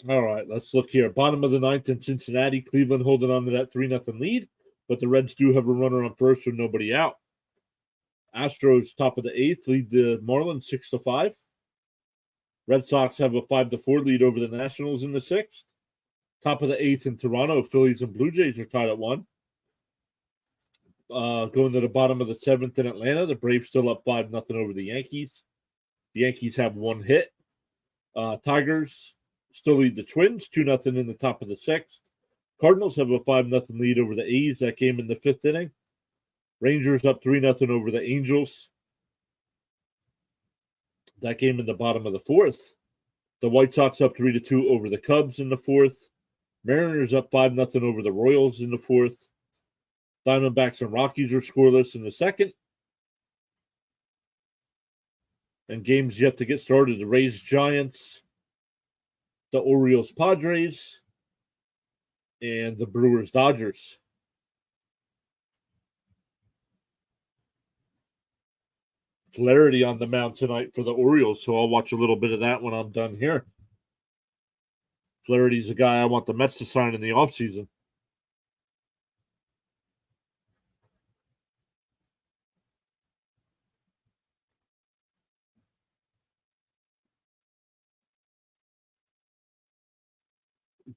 All right, let's look here. Bottom of the ninth in Cincinnati. Cleveland holding on to that 3-0 lead, but the Reds do have a runner on first with nobody out. Astros, top of the eighth, lead the Marlins 6-5. Red Sox have a 5-4 lead over the Nationals in the sixth. Top of the eighth in Toronto, Phillies and Blue Jays are tied at 1. Going to the bottom of the seventh in Atlanta, the Braves still up 5-0 over the Yankees. The Yankees have 1 hit. Tigers still lead the Twins, 2-0 in the top of the sixth. Cardinals have a 5-0 lead over the A's. That game in the fifth inning. Rangers up 3-0 over the Angels. That game in the bottom of the fourth. The White Sox up 3-2 over the Cubs in the fourth. Mariners up 5-0 over the Royals in the fourth. Diamondbacks and Rockies are scoreless in the second. And games yet to get started. The Rays, Giants, the Orioles, Padres, and the Brewers, Dodgers. Flaherty on the mound tonight for the Orioles, so I'll watch a little bit of that when I'm done here. Flaherty's a guy I want the Mets to sign in the offseason.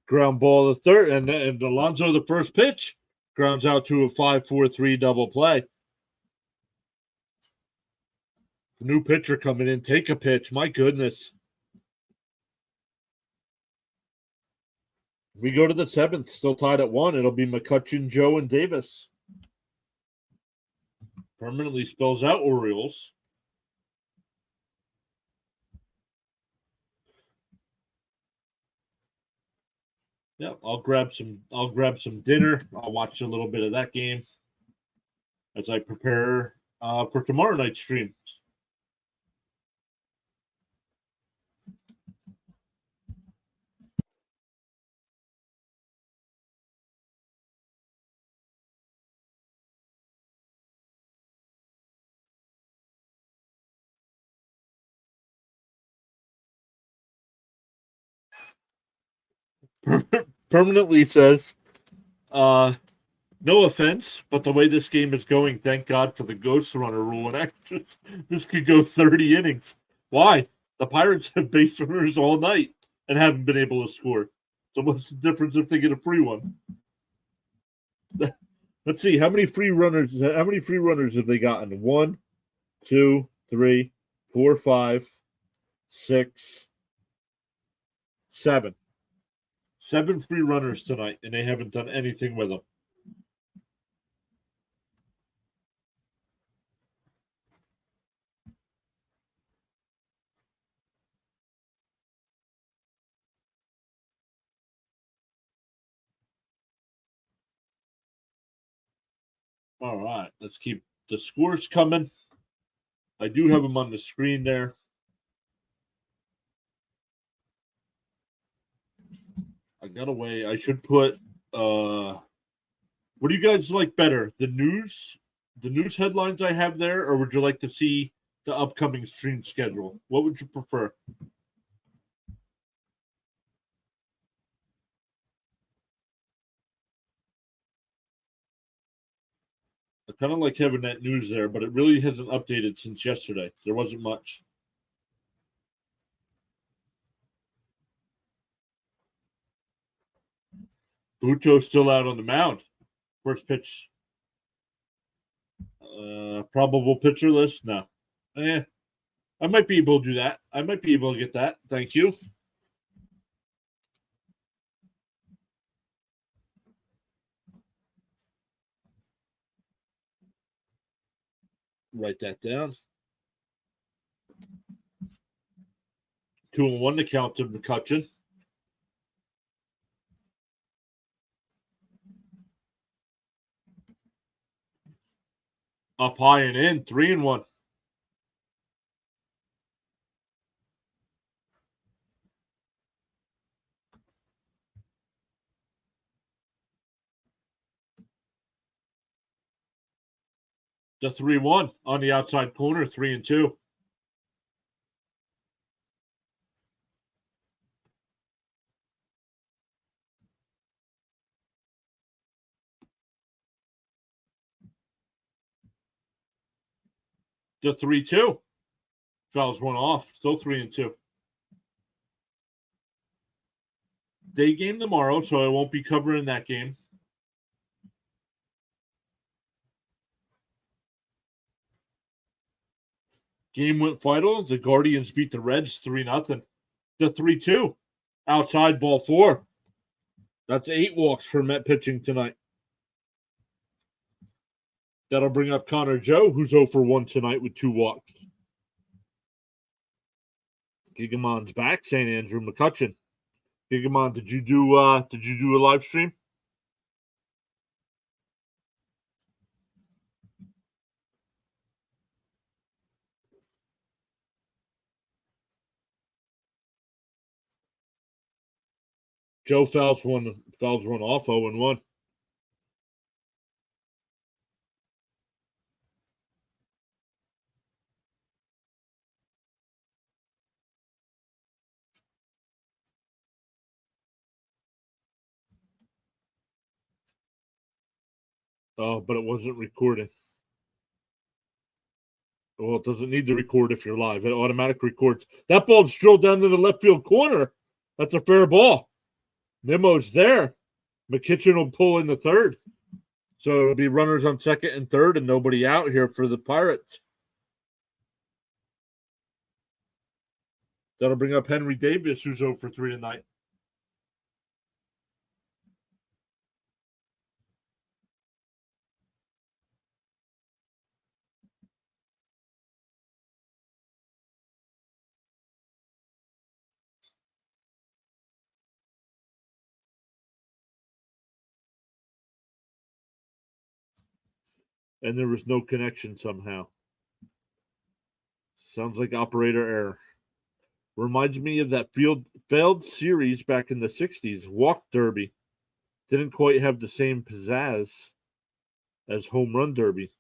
Ground ball the third, and Alonso the first pitch grounds out to a 5-4-3 double play. New pitcher coming in, take a pitch. My goodness. We go to the 7th, still tied at 1. It'll be McCutcheon, Joe, and Davis. Permanently spells out Orioles. Yeah, I'll grab some dinner. I'll watch a little bit of that game as I prepare for tomorrow night's stream. Permanently says, no offense, but the way this game is going, thank God for the ghost runner rule. And this could go 30 innings. Why? The Pirates have base runners all night and haven't been able to score. So what's the difference if they get a free one? Let's see, how many free runners have they gotten? 1, 2, 3, 4, 5, 6, 7. 7 free runners tonight, and they haven't done anything with them. All right, let's keep the scores coming. I do have them on the screen there. I got away. I should put what do you guys like better? The news headlines I have there, or would you like to see the upcoming stream schedule? What would you prefer? I kind of like having that news there, but it really hasn't updated since yesterday. There wasn't much. Buto's still out on the mound. First pitch. Probable pitcher list? No. I might be able to do that. I might be able to get that. Thank you. Write that down. 2-1 to count to McCutcheon. Up high and in, 3-1. The 3-1 on the outside corner, 3-2. The 3-2. Fouls one off, still 3-2. Day game tomorrow, so I won't be covering that game. Game went final. The Guardians beat the Reds 3-0. The 3-2. Outside ball 4. That's 8 walks for Met pitching tonight. That'll bring up Connor Joe, who's 0 for 1 tonight with 2 walks. Gigamon's back, St. Andrew McCutcheon. Gigamon, did you do a live stream? Joe fouls one off, 0-1. Oh, but it wasn't recording. Well, it doesn't need to record if you're live. It automatically records. That ball's drilled down to the left field corner. That's a fair ball. Nemo's there. McCutcheon will pull in the third. So it'll be runners on second and third and nobody out here for the Pirates. That'll bring up Henry Davis, who's 0 for 3 tonight. and there was no connection somehow. Sounds like operator error. Reminds me of that failed series back in the 60s, Walk Derby. Didn't quite have the same pizzazz as Home Run Derby.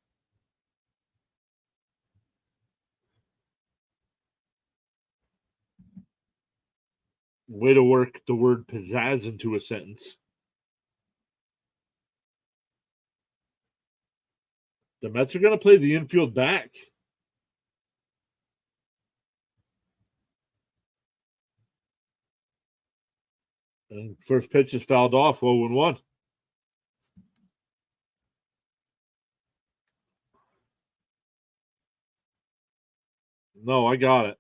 Way to work the word pizzazz into a sentence. The Mets are going to play the infield back. And first pitch is fouled off, 0-1. No, I got it.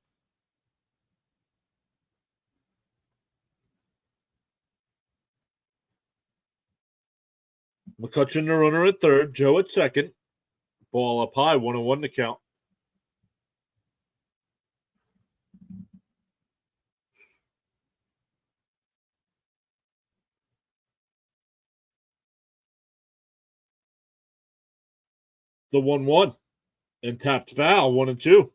McCutcheon the runner at third, Joe at second. Ball up high, 1-1 to count. The 1-1 and tapped foul, 1-2.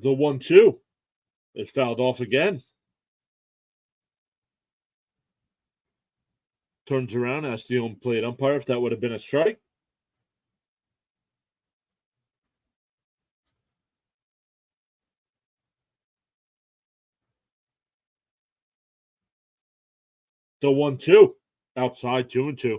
The 1-2 is fouled off again. Turns around, asks the home plate umpire if that would have been a strike. The 1-2 outside, 2-2.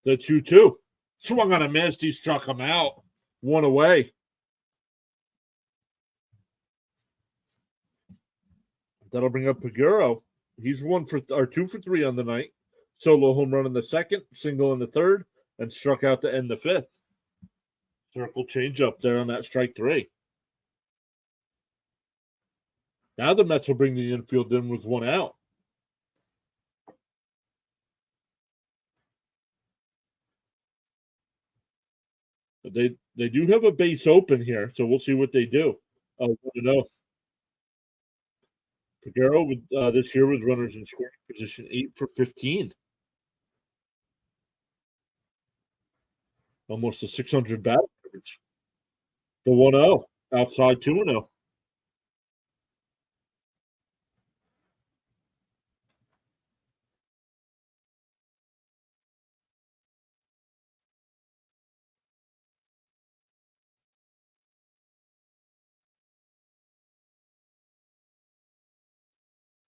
The 2-2 swung on a miss. He struck him out. One away. That'll bring up Paguro. He's 2 for 3 on the night. Solo home run in the second, single in the third, and struck out to end the fifth. Circle change up there on that strike 3. Now the Mets will bring the infield in with 1 out. But they do have a base open here, so we'll see what they do. Oh, no. Paguro with this year with runners in scoring position 8 for 15. Almost a 600 batting average. The 1-0 outside, 2-0.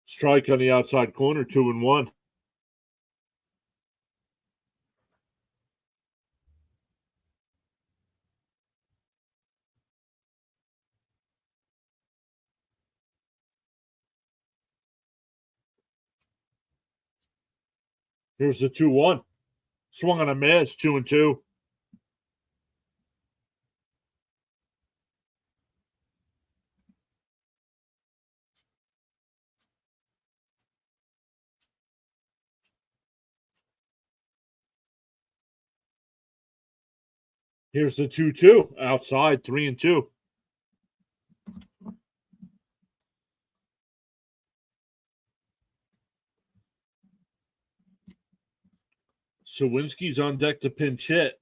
Strike on the outside corner, 2-1. Here's the 2-1. Swung on a miss, 2-2. Here's the 2-2 outside, 3-2. Sawinski's on deck to pinch hit.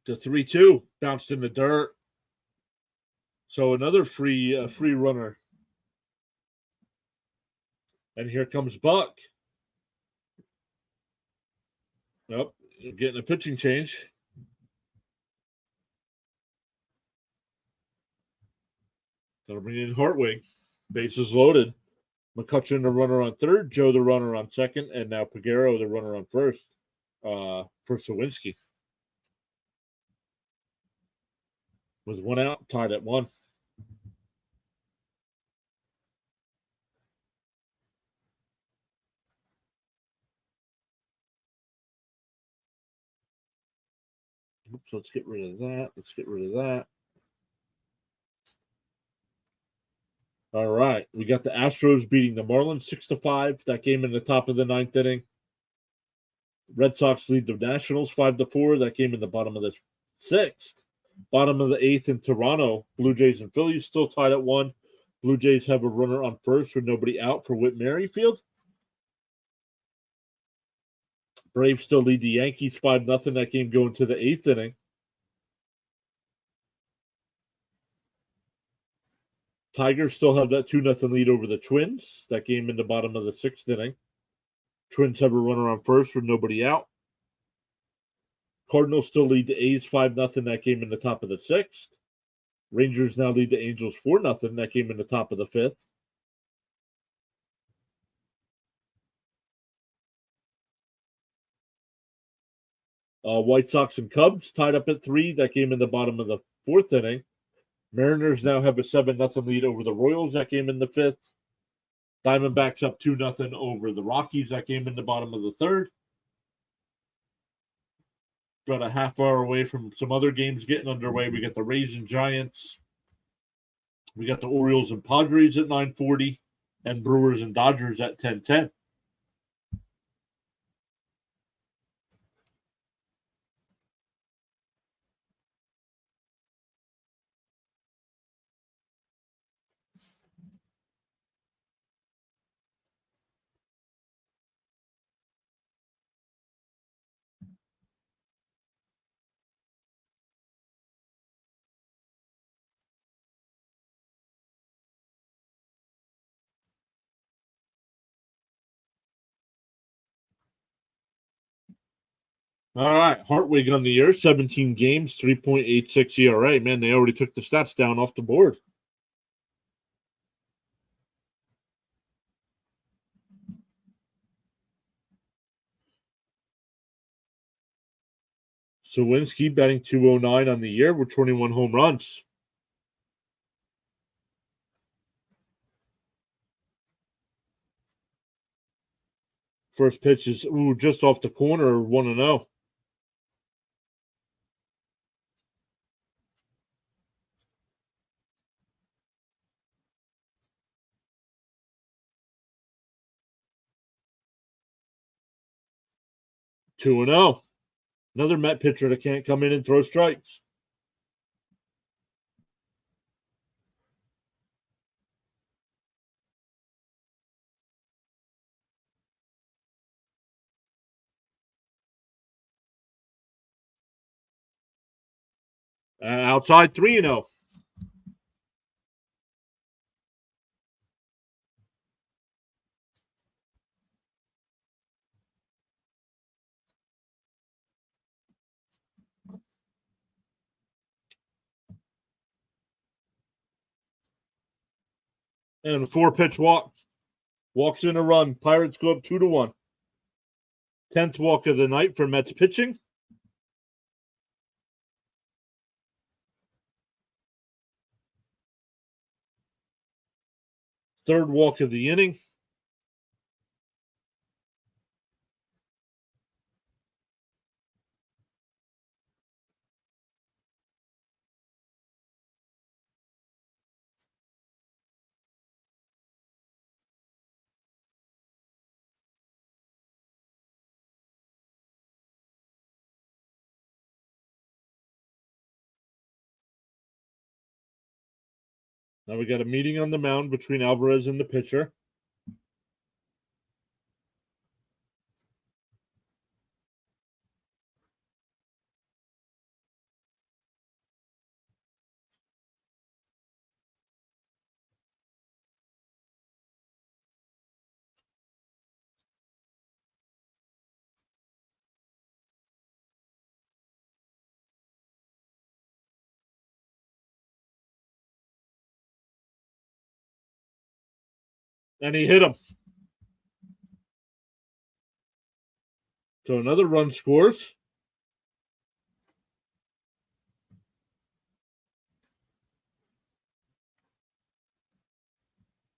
The 3-2 bounced in the dirt. So another free runner. And here comes Buck. Nope, getting a pitching change. That'll bring in Hartwig. Bases loaded. McCutcheon the runner on third, Joe the runner on second, and now Paguro the runner on first for Sawinski. With 1 out, tied at 1. Oops, let's get rid of that. Let's get rid of that. All right. We got the Astros beating the Marlins 6-5. That game in the top of the ninth inning. Red Sox lead the Nationals 5-4. That game in the bottom of the sixth. Bottom of the eighth in Toronto. Blue Jays and Phillies still tied at 1. Blue Jays have a runner on first with nobody out for Whit Merrifield. Braves still lead the Yankees 5-0. That game going to the eighth inning. Tigers still have that 2-0 lead over the Twins. That game in the bottom of the sixth inning. Twins have a runner on first with nobody out. Cardinals still lead the A's 5-0. That game in the top of the sixth. Rangers now lead the Angels 4-0. That game in the top of the fifth. White Sox and Cubs tied up at 3. That game in the bottom of the fourth inning. Mariners now have a 7-0 lead over the Royals. That game in the fifth. Diamondbacks up 2-0 over the Rockies. That game in the bottom of the third. About a half hour away from some other games getting underway. We got the Rays and Giants. We got the Orioles and Padres at 9:40, and Brewers and Dodgers at 10:10. All right, Hartwig on the year, 17 games, 3.86 ERA. Man, they already took the stats down off the board. Sawinski batting .209 on the year with 21 home runs. First pitch is just off the corner, 1-0. Two and 0. Another Met pitcher that can't come in and throw strikes. Outside 3-0. And a 4-pitch walk. Walks in a run. Pirates go up 2-1. 10th walk of the night for Mets pitching. Third walk of the inning. Now we got a meeting on the mound between Alvarez and the pitcher. And he hit him. So another run scores.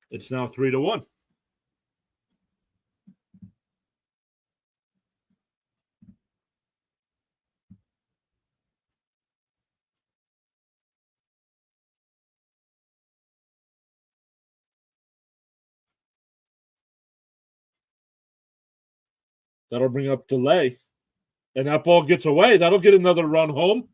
It's now 3-1. That'll bring up delay. And that ball gets away. That'll get another run home.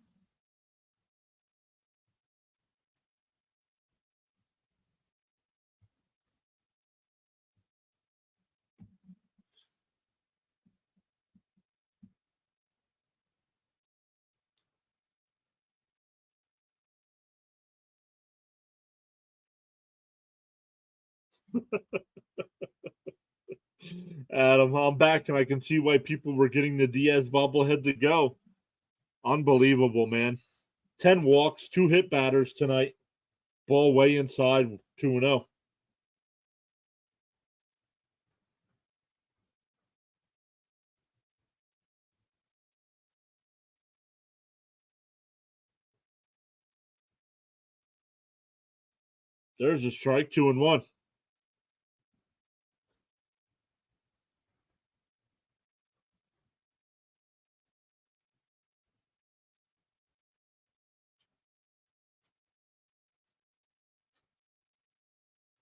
Adam, I'm back, and I can see why people were getting the Diaz bobblehead to go. Unbelievable, man. 10 walks, 2 hit batters tonight. Ball way inside, 2-0. There's a strike, 2-1.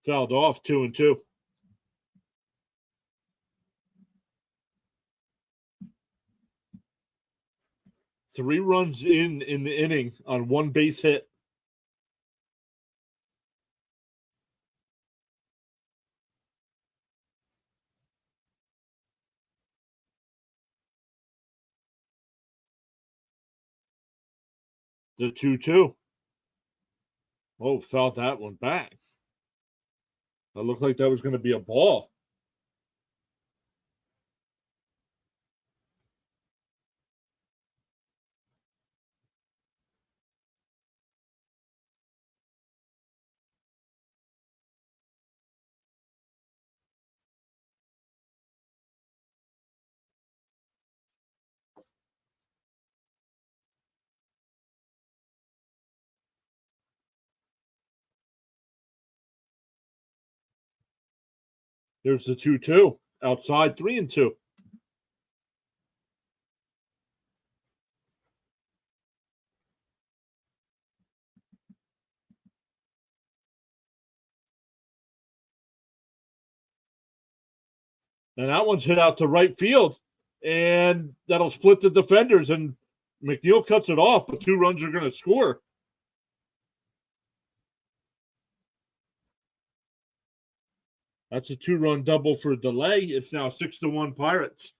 Fouled off, 2-2. 3 runs in the inning on 1 base hit. The 2-2. Oh, fouled that one back. That looked like that was going to be a ball. There's the 2-2. Outside, 3-2. And that one's hit out to right field. And that'll split the defenders. And McNeil cuts it off, but 2 runs are going to score. That's a 2-run double for delay. It's now 6-1 Pirates.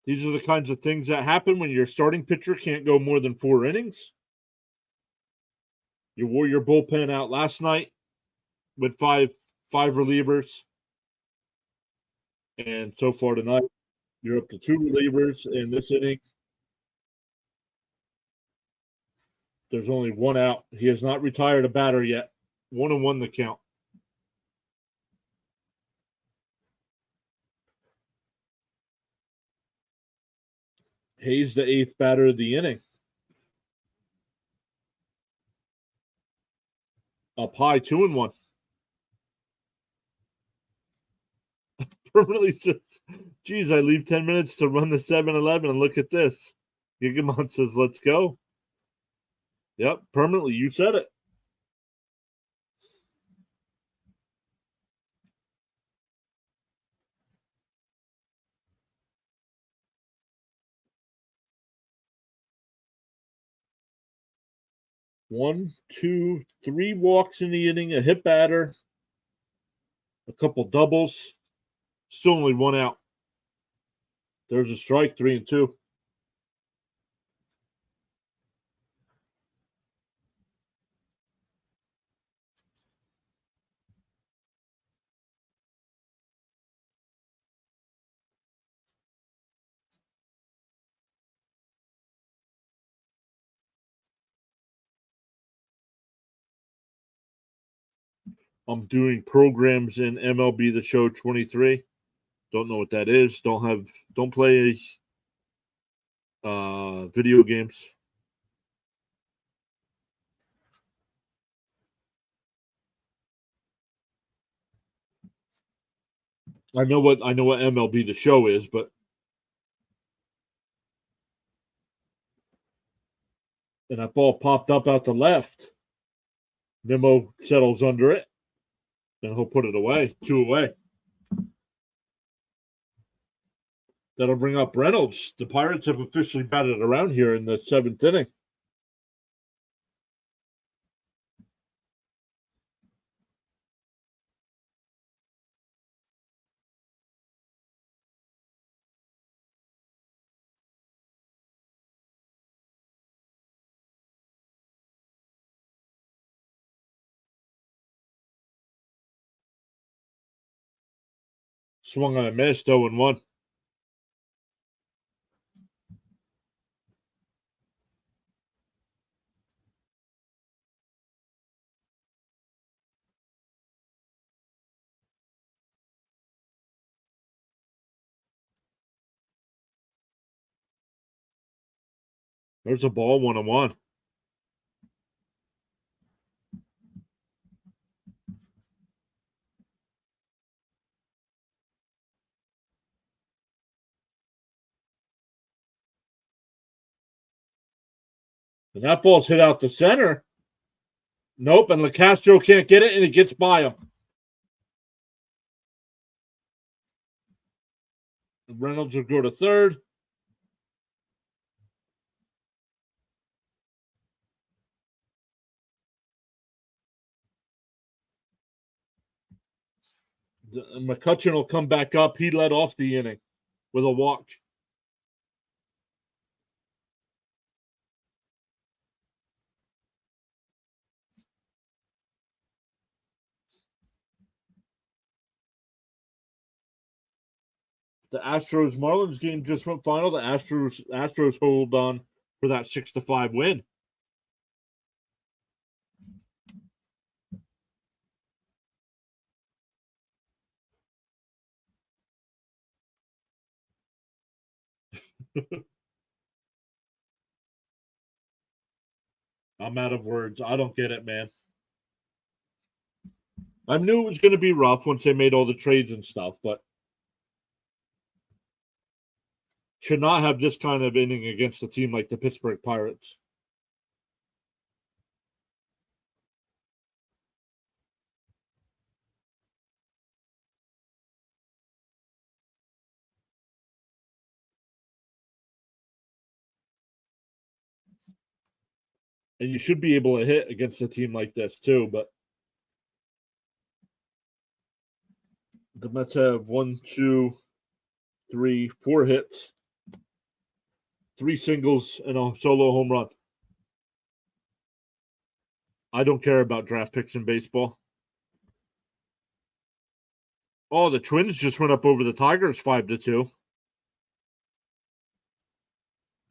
These are the kinds of things that happen when your starting pitcher can't go more than 4 innings. You wore your bullpen out last night with five relievers. And so far tonight, you're up to 2 relievers in this inning. There's only 1 out. He has not retired a batter yet. 1-1 the count. Hayes, the 8th batter of the inning. Up high, 2-1. Permanently says, geez, I leave 10 minutes to run the 7-Eleven and look at this. Gigamon says, let's go. Yep, permanently. You said it. One, two, 3 walks in the inning, a hit batter, a couple doubles. Still only 1 out. There's a strike, 3-2. I'm doing programs in MLB The Show 23. Don't know what that is. Don't play video games. I know what MLB The Show is, but and that ball popped up out the left. Nimmo settles under it, and he'll put it away. 2 away. That'll bring up Reynolds. The Pirates have officially batted around here in the 7th inning. Swung on a miss, 0-1. There's a ball, 1-1. And that ball's hit out the center. Nope, and LeCastro can't get it, and it gets by him. Reynolds will go to third. McCutcheon will come back up. He led off the inning with a walk. The Astros-Marlins game just went final. The Astros hold on for that 6-5 win. I'm out of words. I don't get it, man. I knew it was going to be rough once they made all the trades and stuff, but should not have this kind of inning against a team like the Pittsburgh Pirates. And you should be able to hit against a team like this too, but the Mets have 1, 2, 3, 4 hits, 3 singles, and a solo home run. I don't care about draft picks in baseball. Oh, the Twins just went up over the Tigers 5-2.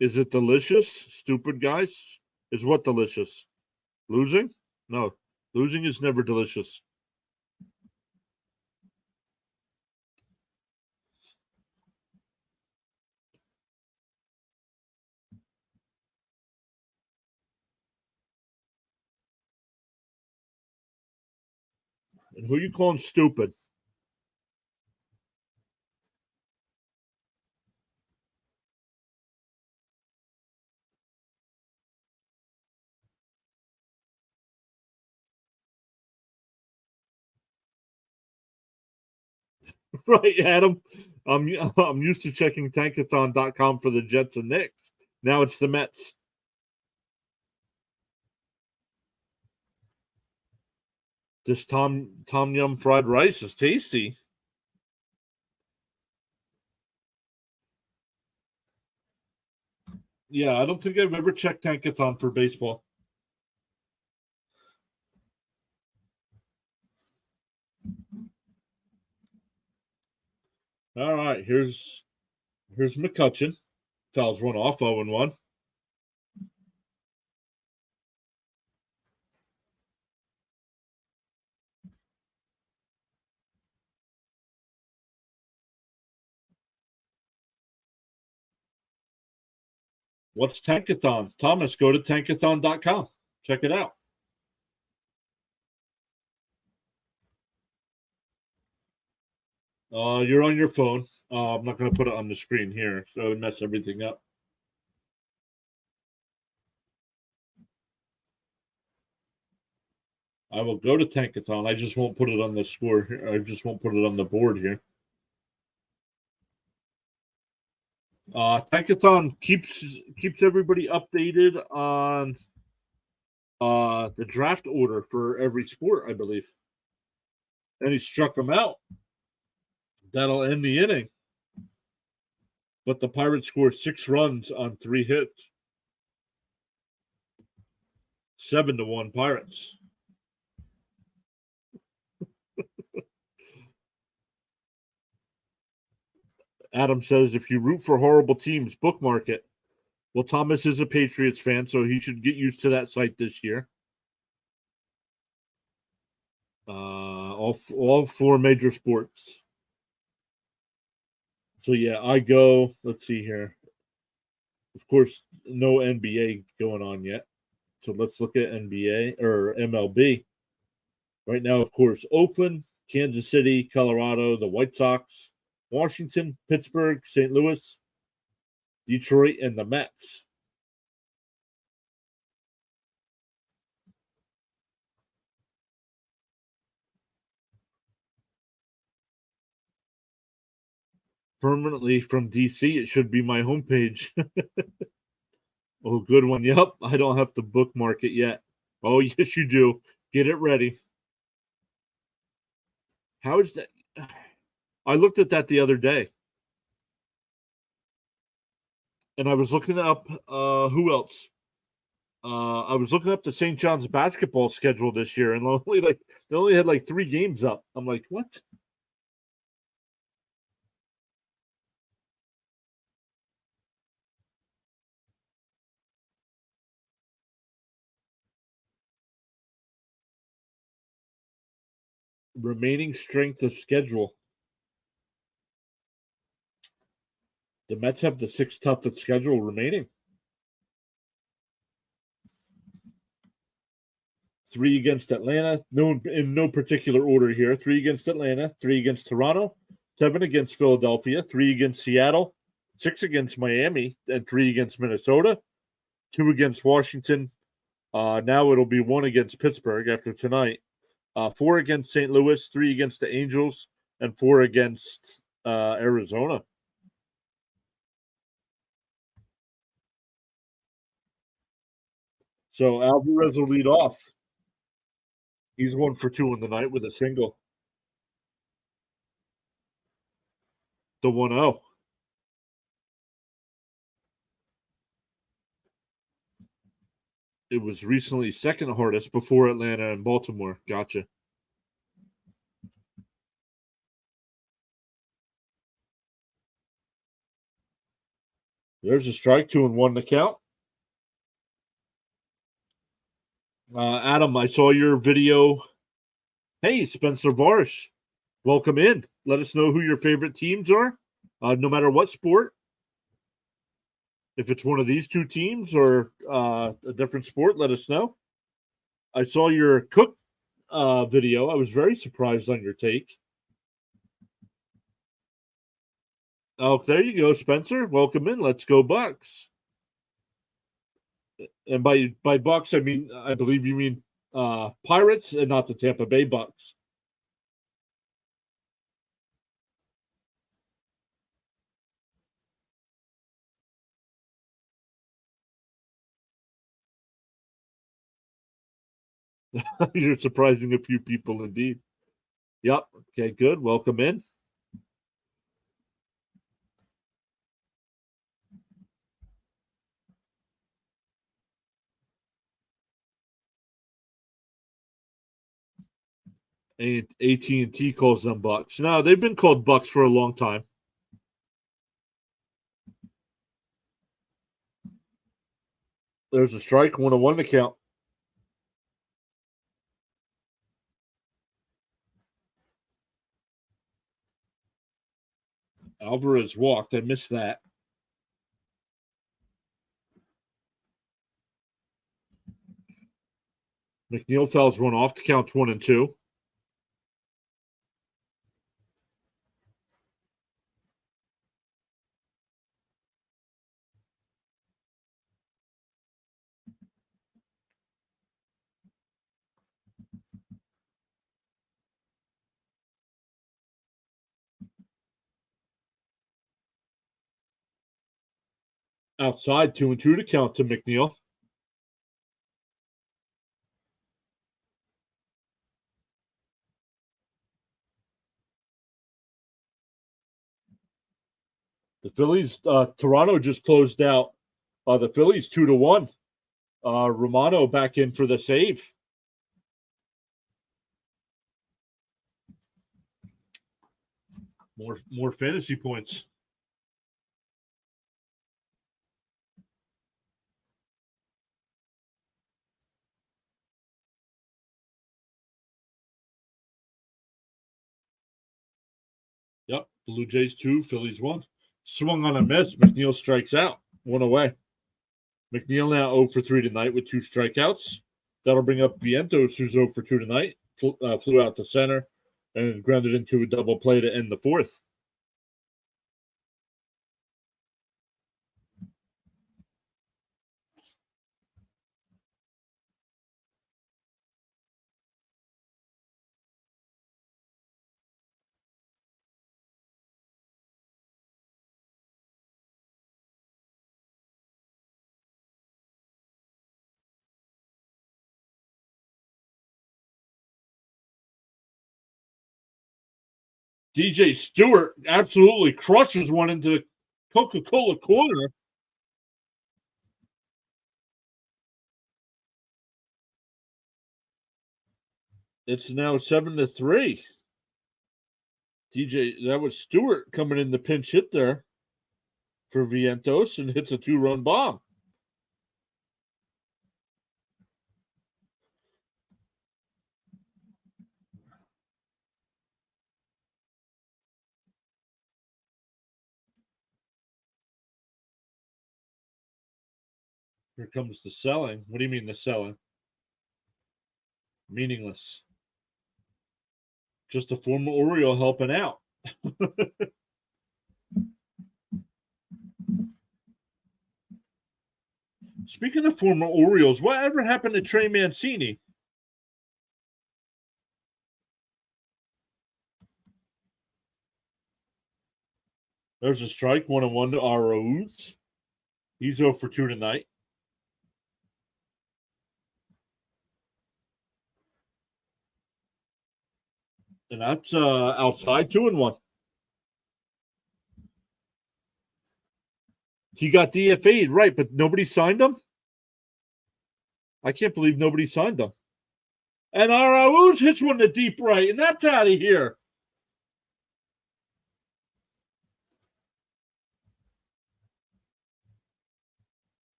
Is it delicious? Stupid guys. Is what delicious? Losing? No. Losing is never delicious. And who are you calling stupid? Right, Adam. I'm used to checking tankathon.com for the Jets and Knicks. Now it's the Mets. This Tom Yum fried rice is tasty. Yeah, I don't think I've ever checked Tankathon for baseball. All right, here's McCutcheon. Fouls one off, 0-1. What's Tankathon? Thomas, go to tankathon.com. Check it out. You're on your phone. I'm not going to put it on the screen here, so it would mess everything up. I will go to Tankathon. I just won't put it on the score. I just won't put it on the board here. Tankathon keeps everybody updated on the draft order for every sport, I believe. And he struck them out. That'll end the inning. But the Pirates scored 6 runs on 3 hits. 7-1 Pirates. Adam says, if you root for horrible teams, bookmark it. Well, Thomas is a Patriots fan, so he should get used to that site this year. All 4 major sports. So, yeah, I go, let's see here. Of course, no NBA going on yet. So let's look at NBA or MLB. Right now, of course, Oakland, Kansas City, Colorado, the White Sox, Washington, Pittsburgh, St. Louis, Detroit, and the Mets. Permanently from DC, it should be my homepage. Oh, good one. Yep, I don't have to bookmark it yet. Oh, yes, you do. Get it ready. How is that? I looked at that the other day. And I was looking up who else. I was looking up the St. John's basketball schedule this year, and they only had like 3 games up. I'm like, what? Remaining strength of schedule. The Mets have the 6th toughest schedule remaining. 3 against Atlanta, in no particular order here. 3 against Atlanta, 3 against Toronto, 7 against Philadelphia, 3 against Seattle, 6 against Miami, and 3 against Minnesota, 2 against Washington. Now it'll be 1 against Pittsburgh after tonight. 4 against St. Louis, 3 against the Angels, and 4 against Arizona. So Alvarez will lead off. He's 1 for 2 in the night with a single. The 1-0. It was recently 2nd hardest before Atlanta and Baltimore. Gotcha. There's a strike, 2-1 to count. Adam, I saw your video. Hey, Spencer Varsh, welcome in. Let us know who your favorite teams are, no matter what sport. If it's one of these 2 teams or a different sport, let us know. I saw your cook video. I was very surprised on your take. Oh, there you go, Spencer. Welcome in. Let's go Bucks. And by Bucks, I mean I believe you mean Pirates and not the Tampa Bay Bucks. You're surprising a few people indeed. Yep. Okay, good. Welcome in. And AT&T calls them Bucks. No, they've been called Bucks for a long time. There's a strike, 1-1 to count. Alvarez walked. I missed that. McNeil fouls one off to count 1-2. Outside 2-2 to count to McNeil. The Phillies, Toronto just closed out the Phillies 2-1. Romano back in for the save. More fantasy points. Yep, Blue Jays 2, Phillies 1. Swung on a miss. McNeil strikes out. 1 away. McNeil now 0 for 3 tonight with 2 strikeouts. That'll bring up Vientos, who's 0 for 2 tonight. Flew out to center and grounded into a double play to end the 4th. DJ Stewart absolutely crushes one into the Coca-Cola corner. It's now 7-3. DJ, that was Stewart coming in the pinch hit there for Vientos and hits a 2-run bomb. Here comes the selling. What do you mean the selling? Meaningless. Just a former Oriole helping out. Speaking of former Orioles, whatever happened to Trey Mancini? There's a strike, 1-1 to Arauz. He's 0 for 2 tonight. And that's outside 2-1. He got DFA'd, right, but nobody signed him? I can't believe nobody signed him. And Arauz hits one to deep right, and that's out of here.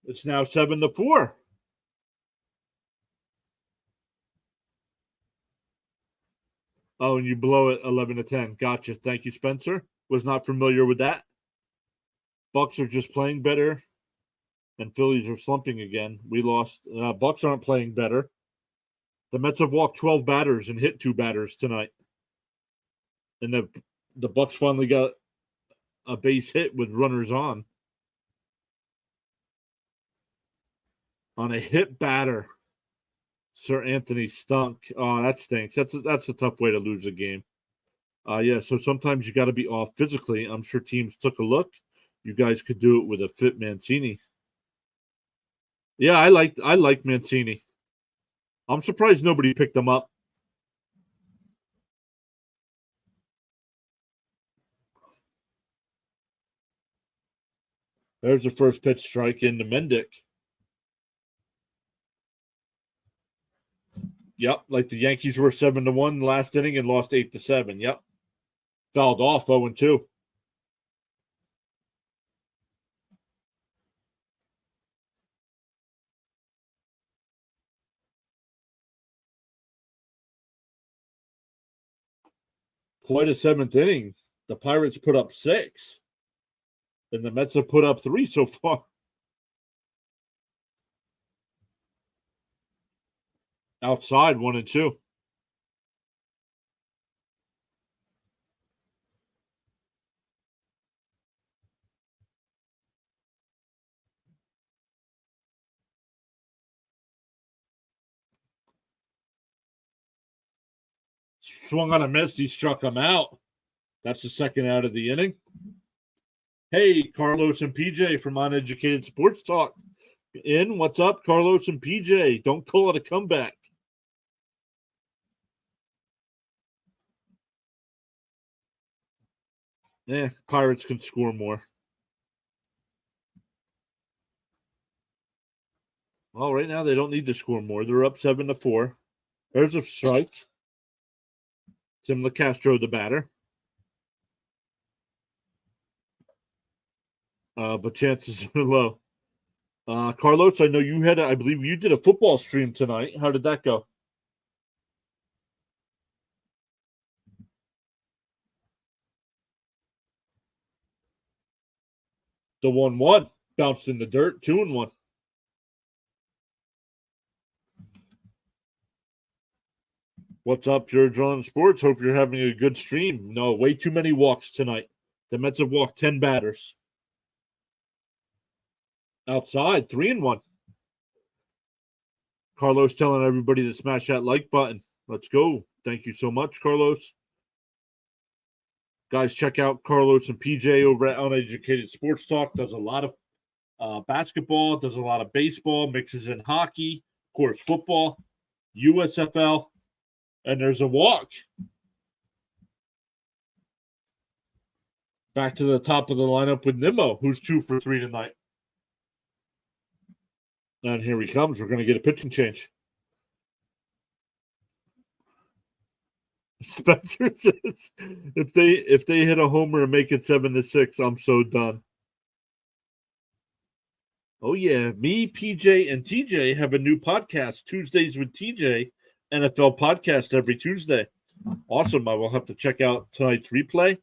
It's now 7-4. Oh, and you blow it 11-10. Gotcha. Thank you, Spencer. Was not familiar with that. Bucks are just playing better, and Phillies are slumping again. We lost. Bucks aren't playing better. The Mets have walked 12 batters and hit 2 batters tonight. And the Bucks finally got a base hit with runners on a hit batter. Sir Anthony stunk. Oh, that stinks. That's a tough way to lose a game. Yeah, so sometimes you got to be off physically. I'm sure teams took a look. You guys could do it with a fit Mancini. Yeah, I like Mancini. I'm surprised nobody picked him up. There's the first pitch strike into Mendick. Yep, like the Yankees were 7-1 last inning and lost 8-7. Yep. Fouled off 0-2. Quite a 7th inning. The Pirates put up 6. And the Mets have put up 3 so far. Outside 1-2. Swung on a miss. He struck him out. That's the second out of the inning. Hey, Carlos and PJ from Uneducated Sports Talk. What's up, Carlos and PJ? Don't call it a comeback. Pirates can score more. Well, right now they don't need to score more. They're up 7-4. There's a strike. Tim LeCastro, the batter. But chances are low. Carlos, I know you I believe you did a football stream tonight. How did that go? The 1-1 bounced in the dirt, 2-1. What's up, Pure John Sports? Hope you're having a good stream. No, way too many walks tonight. The Mets have walked 10 batters. Outside, 3-1. Carlos telling everybody to smash that like button. Let's go. Thank you so much, Carlos. Guys, check out Carlos and PJ over at Uneducated Sports Talk. Does a lot of basketball, does a lot of baseball, mixes in hockey, of course, football, USFL, and there's a walk. Back to the top of the lineup with Nimmo, who's 2 for 3 tonight. And here he comes. We're going to get a pitching change. Spencer says, if they hit a homer and make it 7-6, I'm so done. Oh yeah, me, PJ, and TJ have a new podcast, Tuesdays with TJ, NFL podcast every Tuesday. Awesome. I will have to check out tonight's replay.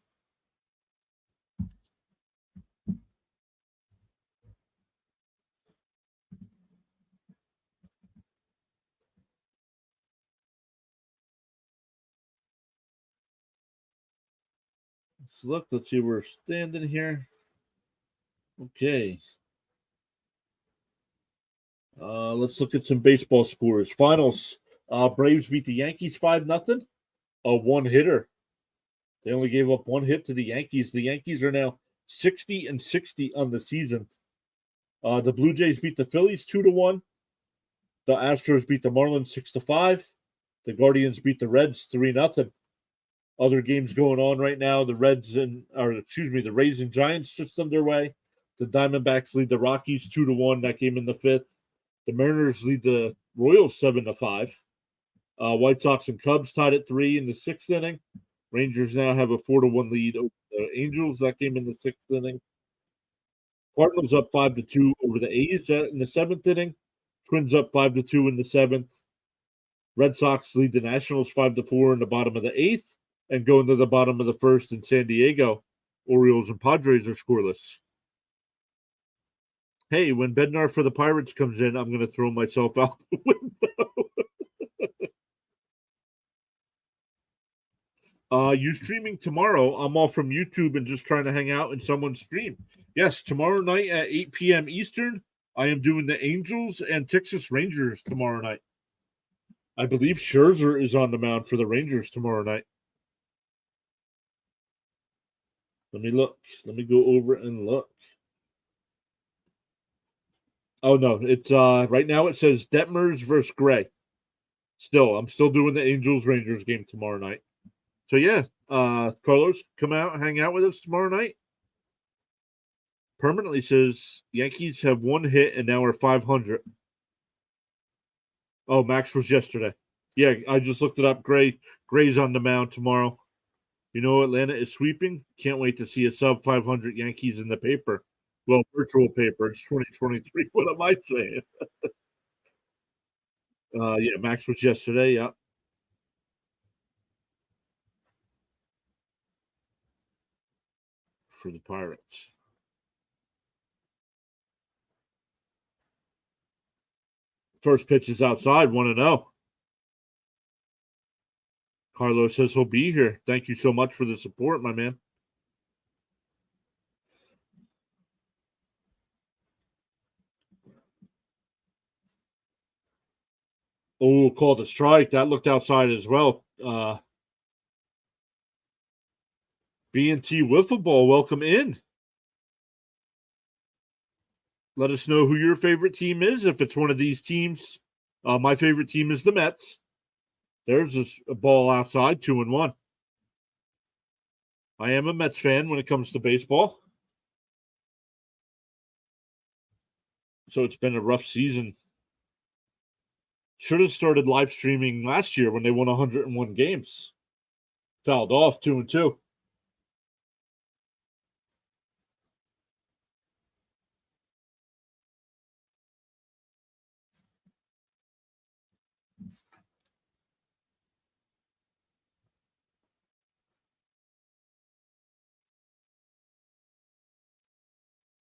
Let's see where we're standing here. Okay. Let's look at some baseball scores. Finals. Braves beat the Yankees 5-0. A one-hitter. They only gave up one hit to the Yankees. The Yankees are now 60-60 on the season. The Blue Jays beat the Phillies 2-1. The Astros beat the Marlins 6-5. The Guardians beat the Reds 3-0. Other games going on right now. The Rays and Giants just underway. The Diamondbacks lead the Rockies 2-1. That game in the 5th. The Mariners lead the Royals 7-5. White Sox and Cubs tied at 3 in the 6th inning. Rangers now have a 4-1 lead over the Angels. That game in the 6th inning. Cardinals up 5-2 over the A's in the 7th inning. Twins up 5-2 in the 7th. Red Sox lead the Nationals 5-4 in the bottom of the 8th. And going to the bottom of the 1st in San Diego, Orioles and Padres are scoreless. Hey, when Bednar for the Pirates comes in, I'm going to throw myself out the window. You streaming tomorrow? I'm off from YouTube and just trying to hang out in someone's stream. Yes, tomorrow night at 8 p.m. Eastern, I am doing the Angels and Texas Rangers tomorrow night. I believe Scherzer is on the mound for the Rangers tomorrow night. Let me look. Let me go over and look. Oh no, it's right now it says Detmers versus Gray. I'm still doing the Angels Rangers game tomorrow night. So yeah, Carlos, come out, hang out with us tomorrow night. Permanently says Yankees have one hit and now are 500. Oh, Max was yesterday. Yeah, I just looked it up. Gray's on the mound tomorrow. You know, Atlanta is sweeping. Can't wait to see a sub 500 Yankees in the paper. Well, virtual paper. It's 2023. What am I saying? Yeah, Max was yesterday. Yeah. For the Pirates. First pitch is outside, 1-0. Carlos says he'll be here. Thank you so much for the support, my man. Oh, called a strike. That looked outside as well. B&T Wiffle Ball, welcome in. Let us know who your favorite team is. If it's one of these teams, my favorite team is the Mets. There's a ball outside, 2-1. I am a Mets fan when it comes to baseball. So it's been a rough season. Should have started live streaming last year when they won 101 games. Fouled off 2-2.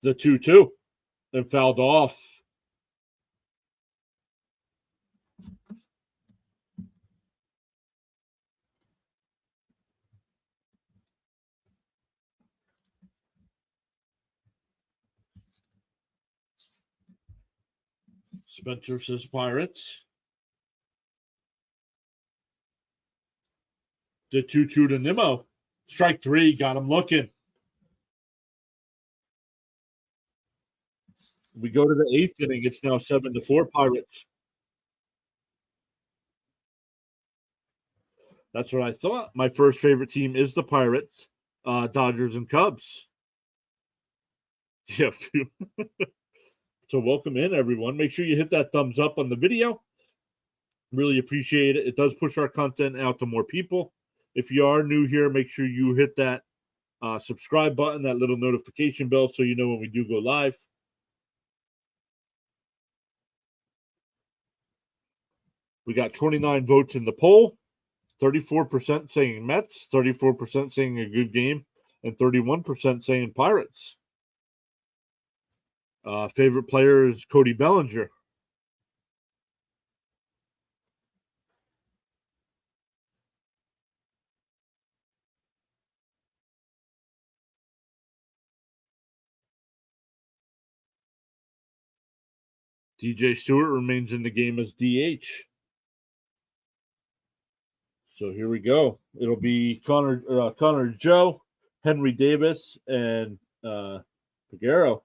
The 2-2 and fouled off. Spencer says Pirates. The 2-2 to Nimmo. Strike 3, got him looking. We go to the 8th inning. It's now 7-4 Pirates. That's what I thought. My first favorite team is the Pirates, Dodgers, and Cubs. Yeah. So welcome in, everyone. Make sure you hit that thumbs up on the video. Really appreciate it. It does push our content out to more people. If you are new here, make sure you hit that subscribe button, that little notification bell, so you know when we do go live. We got 29 votes in the poll, 34% saying Mets, 34% saying a good game, and 31% saying Pirates. Favorite player is Cody Bellinger. DJ Stewart remains in the game as DH. So here we go. It'll be Connor Joe, Henry Davis, and Figueroa.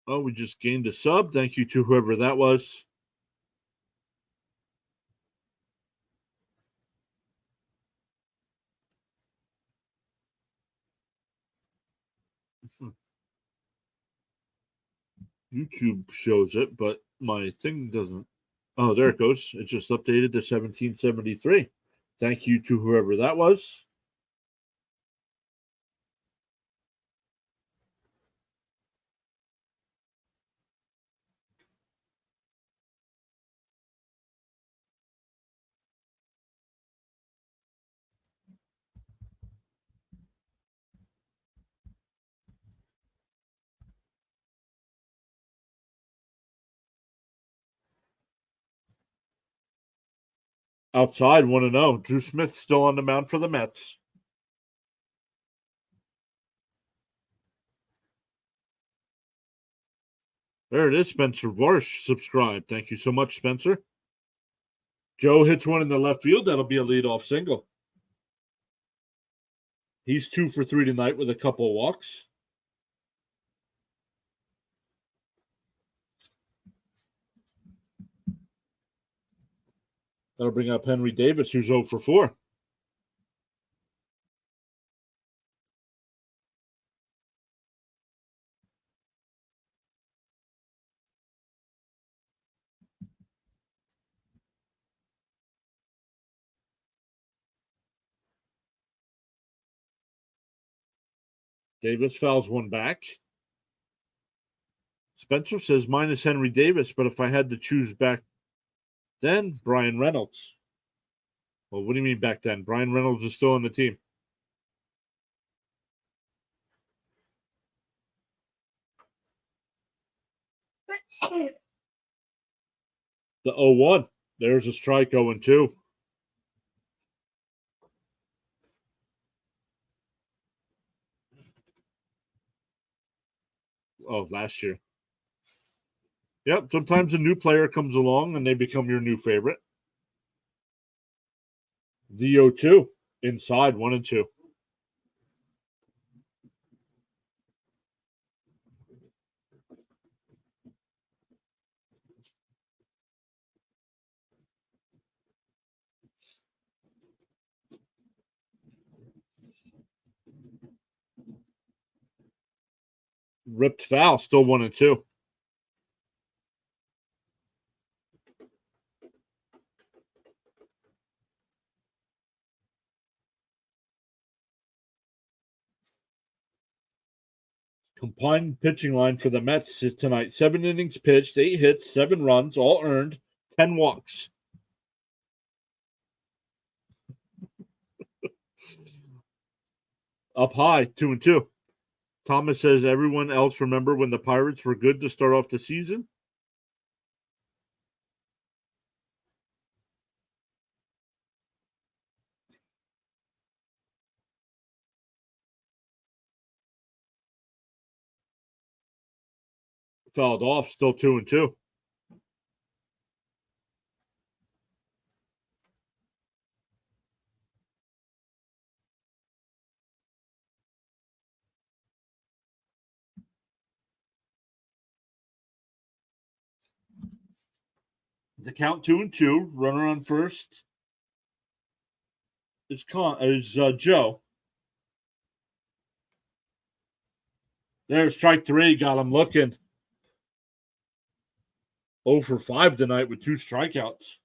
Oh, we just gained a sub. Thank you to whoever that was. YouTube shows it, but my thing doesn't. Oh, there it goes. It just updated to 1773. Thank you to whoever that was. Outside, 1-0. Drew Smith still on the mound for the Mets. There it is, Spencer Varsh. Subscribe. Thank you so much, Spencer. Joe hits one in the left field. That'll be a leadoff single. He's 2 for 3 tonight with a couple of walks. That'll bring up Henry Davis, who's 0 for 4. Davis fouls one back. Spencer says minus Henry Davis, but if I had to choose back then, Brian Reynolds. Well, what do you mean back then? Brian Reynolds is still on the team. The 0-1. There's a strike 0-2. Oh, last year. Yep. Sometimes a new player comes along and they become your new favorite. The 0-2 inside 1-2. Ripped foul, still 1-2. Combined pitching line for the Mets is tonight: 7 innings pitched, 8 hits, 7 runs, all earned, 10 walks. Up high, 2-2. Thomas says, everyone else remember when the Pirates were good to start off the season? Fouled off, still 2-2. The count 2-2. Runner on first is Joe. There's strike 3. Got him looking. 0 for 5 tonight with 2 strikeouts.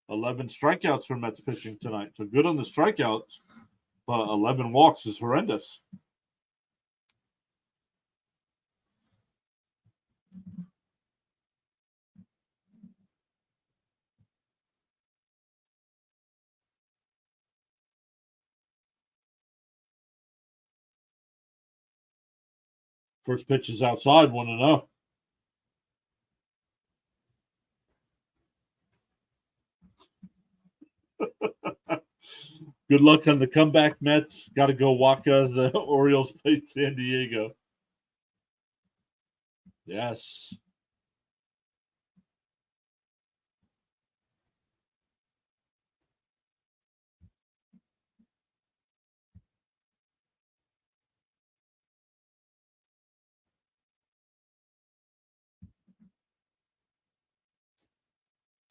11 strikeouts for Mets pitching tonight. So good on the strikeouts, but 11 walks is horrendous. First pitch is outside, 1-0. Good luck on the comeback, Mets. Got to go walk out of the Orioles play San Diego. Yes.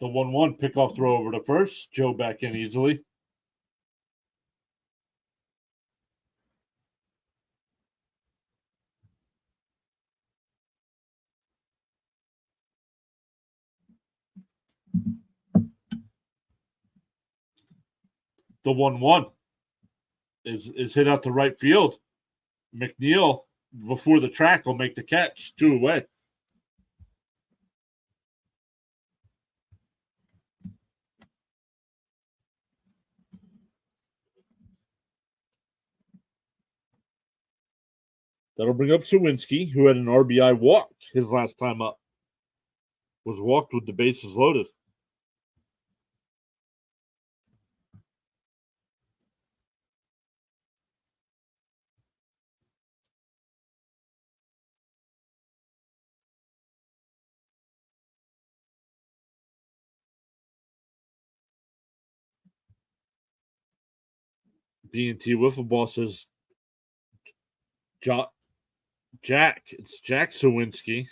The 1-1 pickoff throw over to first. Joe back in easily. The 1-1 is hit out to right field. McNeil, before the track, will make the catch. 2 away. That'll bring up Sawinski, who had an RBI walk his last time up. Was walked with the bases loaded. D&T Wiffle Ball says Jack. It's Jack Sawinski.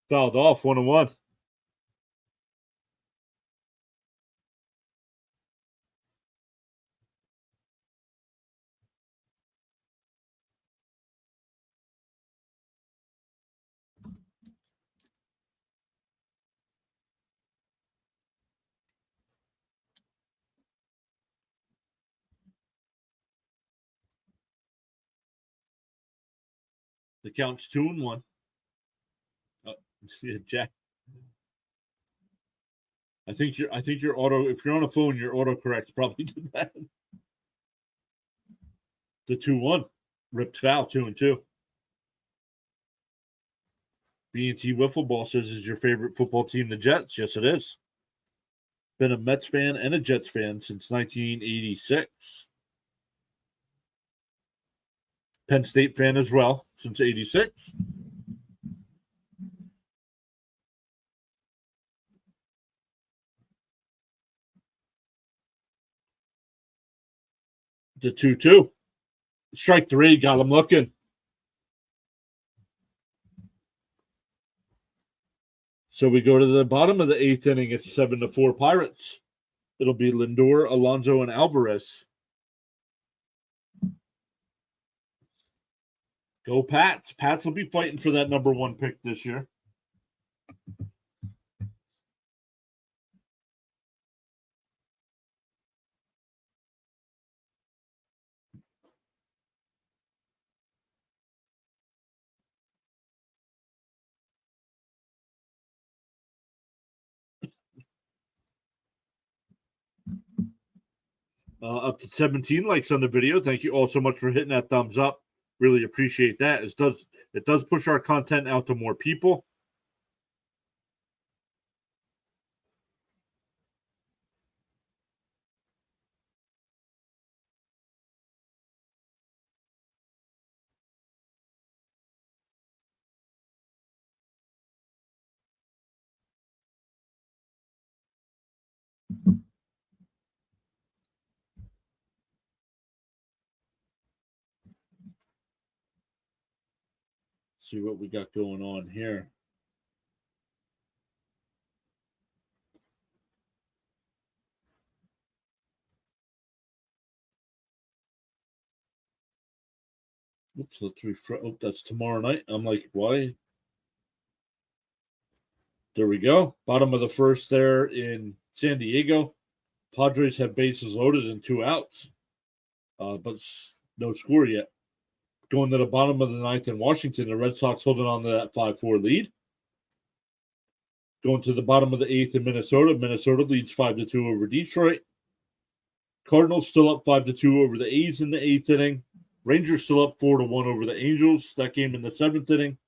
Fouled off, 1-1. The count's 2-1. Yeah, Jack. I think your auto. If you're on a phone, your autocorrect probably did that. The 2-1 ripped foul, 2-2. B&T Wiffle Ball says, is your favorite football team the Jets? Yes, it is. Been a Mets fan and a Jets fan since 1986. Penn State fan as well since '86. The 2-2. Strike 3, got him looking. So we go to the bottom of the 8th inning. It's 7-4 Pirates. It'll be Lindor, Alonso, and Alvarez. Go Pats. Pats will be fighting for that number 1 pick this year. Up to 17 likes on the video. Thank you all so much for hitting that thumbs up. Really appreciate that. It does push our content out to more people. See what we got going on here. Oops, let's refresh. Oh, that's tomorrow night. I'm like, why? There we go. Bottom of the first there in San Diego. Padres have bases loaded and 2 outs, but no score yet. Going to the bottom of the 9th in Washington, the Red Sox holding on to that 5-4 lead. Going to the bottom of the 8th in Minnesota. Minnesota leads 5-2 over Detroit. Cardinals still up 5-2 over the A's in the 8th inning. Rangers still up 4-1 over the Angels. That game in the 7th inning.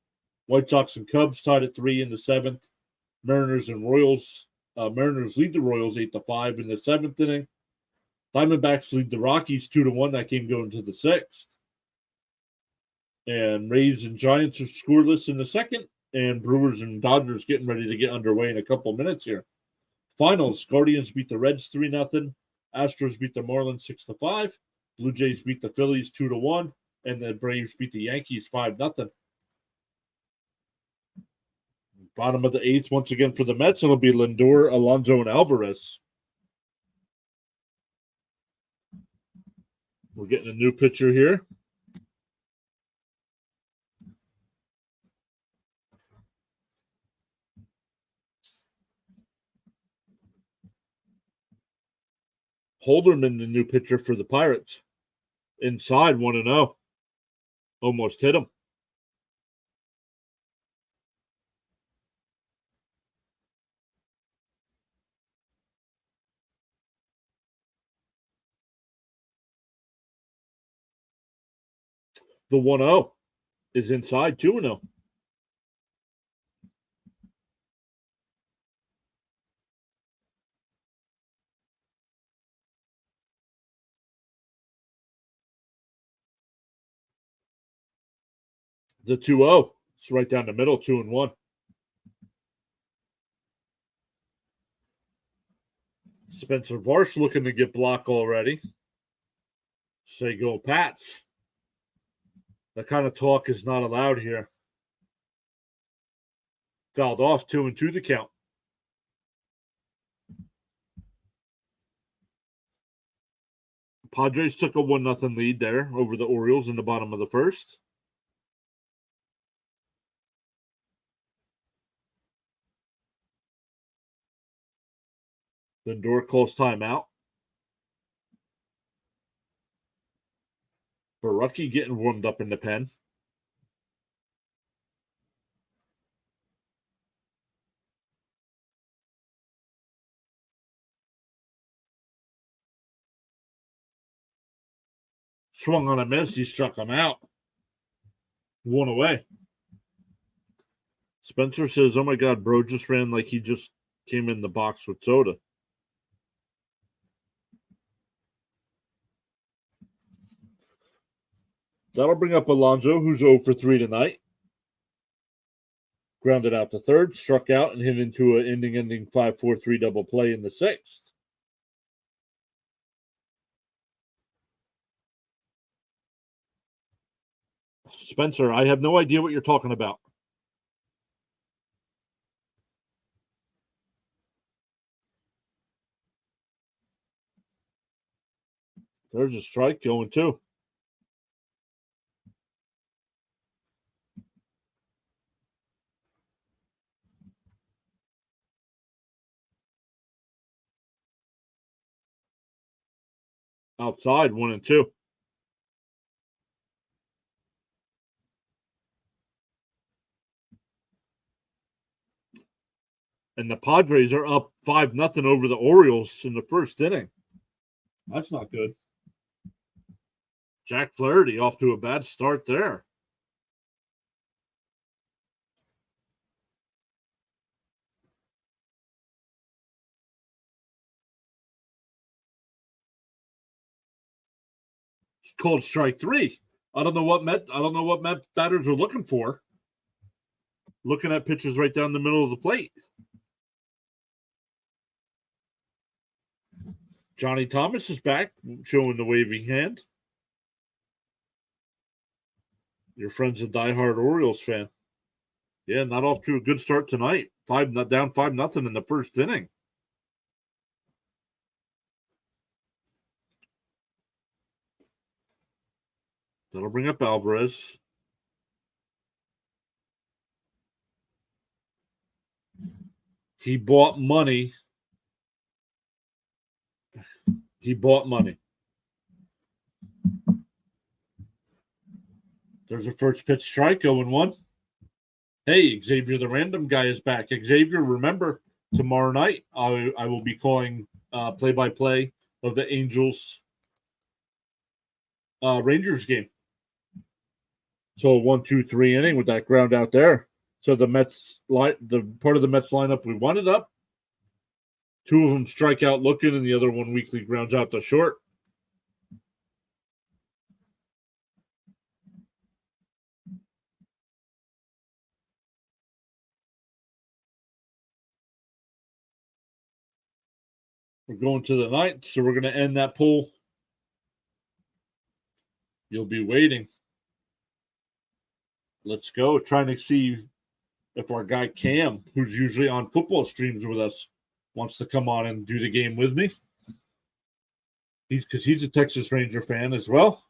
White Sox and Cubs tied at 3 in the 7th. Mariners and Royals. Mariners lead the Royals 8-5 in the 7th inning. Diamondbacks lead the Rockies 2-1. That game going to the 6th. And Rays and Giants are scoreless in the 2nd. And Brewers and Dodgers getting ready to get underway in a couple of minutes here. Finals: Guardians beat the Reds 3-0. Astros beat the Marlins 6-5. Blue Jays beat the Phillies 2-1. And the Braves beat the Yankees 5-0. Bottom of the 8th, once again for the Mets, it'll be Lindor, Alonso, and Alvarez. We're getting a new pitcher here. Holderman, the new pitcher for the Pirates. Inside, 1-0. Almost hit him. The 1-0 is inside, 2-0. The 2-0. It's right down the middle, 2-1. Spencer Varsh looking to get blocked already. Say go Pats. That kind of talk is not allowed here. Fouled off, 2-2 the count. Padres took a 1-0 lead there over the Orioles in the bottom of the first. Lindor calls timeout. Barucki getting warmed up in the pen. Swung on a miss. He struck him out. 1 away. Spencer says, oh my God, bro just ran like he just came in the box with soda. That'll bring up Alonso, who's 0 for 3 tonight. Grounded out to third, struck out, and hit into an ending 5-4-3 double play in the sixth. Spencer, I have no idea what you're talking about. There's a strike going too. Outside, 1-2. And the Padres are up 5-0 over the Orioles in the first inning. That's not good. Jack Flaherty off to a bad start there. It's called strike 3. I don't know what Met batters are looking for. Looking at pitches right down the middle of the plate. Johnny Thomas is back, showing the waving hand. Your friend's a diehard Orioles fan. Yeah, not off to a good start tonight. Down 5-0 in the first inning. That'll bring up Alvarez. He bought money. There's a first pitch strike, 0-1. Hey, Xavier the random guy is back. Xavier, remember, tomorrow night I will be calling play-by-play of the Angels Rangers game. So 1-2-3 inning with that ground out there. So the part of the Mets lineup we wanted up. 2 of them strike out looking, and the other one weakly grounds out to short. We're going to the ninth, so we're going to end that poll. You'll be waiting. Let's go. Trying to see if our guy Cam, who's usually on football streams with us, wants to come on and do the game with me. He's a Texas Ranger fan as well.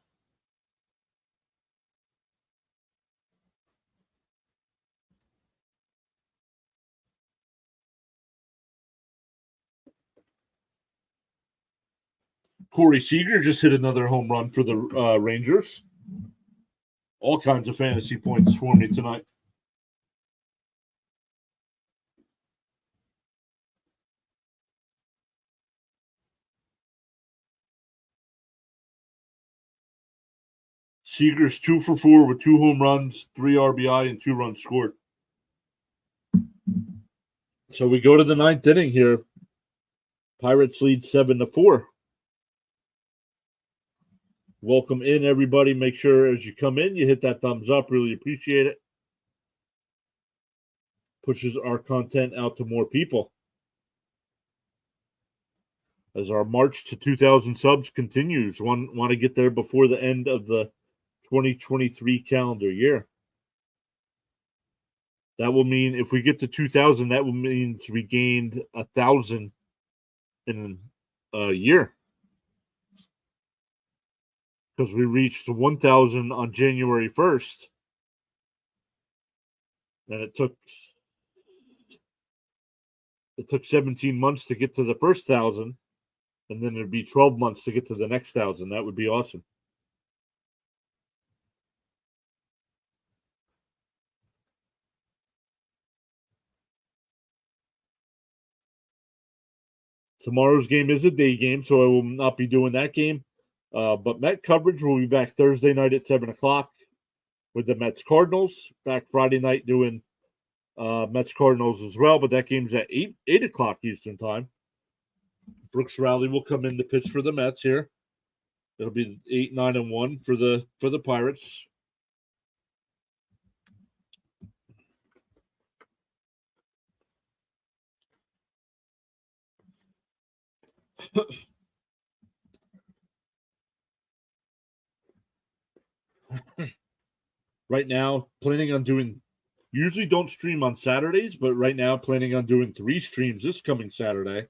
Corey Seager just hit another home run for the Rangers. All kinds of fantasy points for me tonight. Seager's 2 for 4 with 2 home runs, 3 RBI, and 2 runs scored. So we go to the ninth inning here. Pirates lead 7-4. Welcome in, everybody. Make sure as you come in, you hit that thumbs up. Really appreciate it. Pushes our content out to more people. As our march to 2,000 subs continues, want to get there before the end of the 2023 calendar year. That will mean if we get to 2,000, that will mean we gained 1,000 in a year. Because we reached 1,000 on January 1st. And it took 17 months to get to the first 1,000. And then it'd be 12 months to get to the next 1,000. That would be awesome. Tomorrow's game is a day game, so I will not be doing that game. But Met coverage will be back Thursday night at 7 o'clock with the Mets Cardinals. Back Friday night doing Mets Cardinals as well, but that game's at 8 o'clock Eastern time. Brooks Rowley will come in to pitch for the Mets here. It'll be 8-9-1 for the Pirates. Right now, planning on doing. Usually don't stream on Saturdays, but right now planning on doing 3 streams this coming Saturday.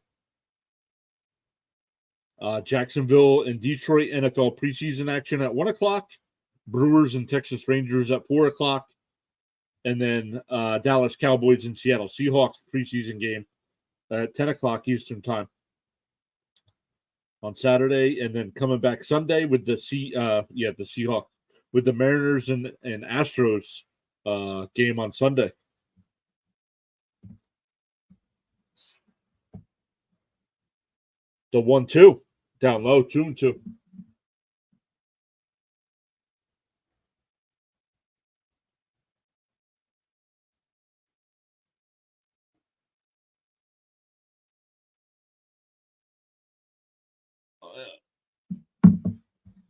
Jacksonville and Detroit NFL preseason action at 1 o'clock. Brewers and Texas Rangers at 4 o'clock. And then Dallas Cowboys and Seattle Seahawks preseason game at 10 o'clock Eastern time on Saturday. And then coming back Sunday with the Seahawks with the Mariners and Astros game on Sunday. The 1-2 down low, 2-2.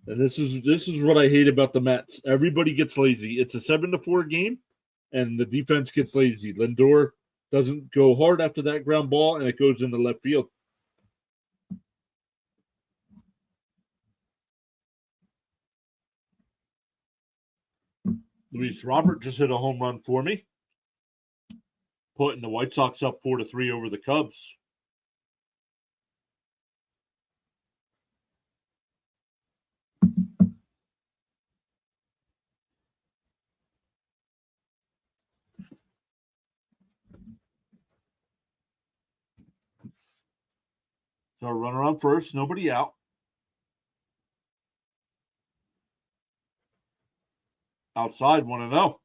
And this is what I hate about the Mets. Everybody gets lazy. It's a 7-4 game, and the defense gets lazy. Lindor doesn't go hard after that ground ball, and it goes into left field. Luis Robert just hit a home run for me, putting the White Sox up 4-3 over the Cubs. So runner on first, nobody out. Outside, 1-0.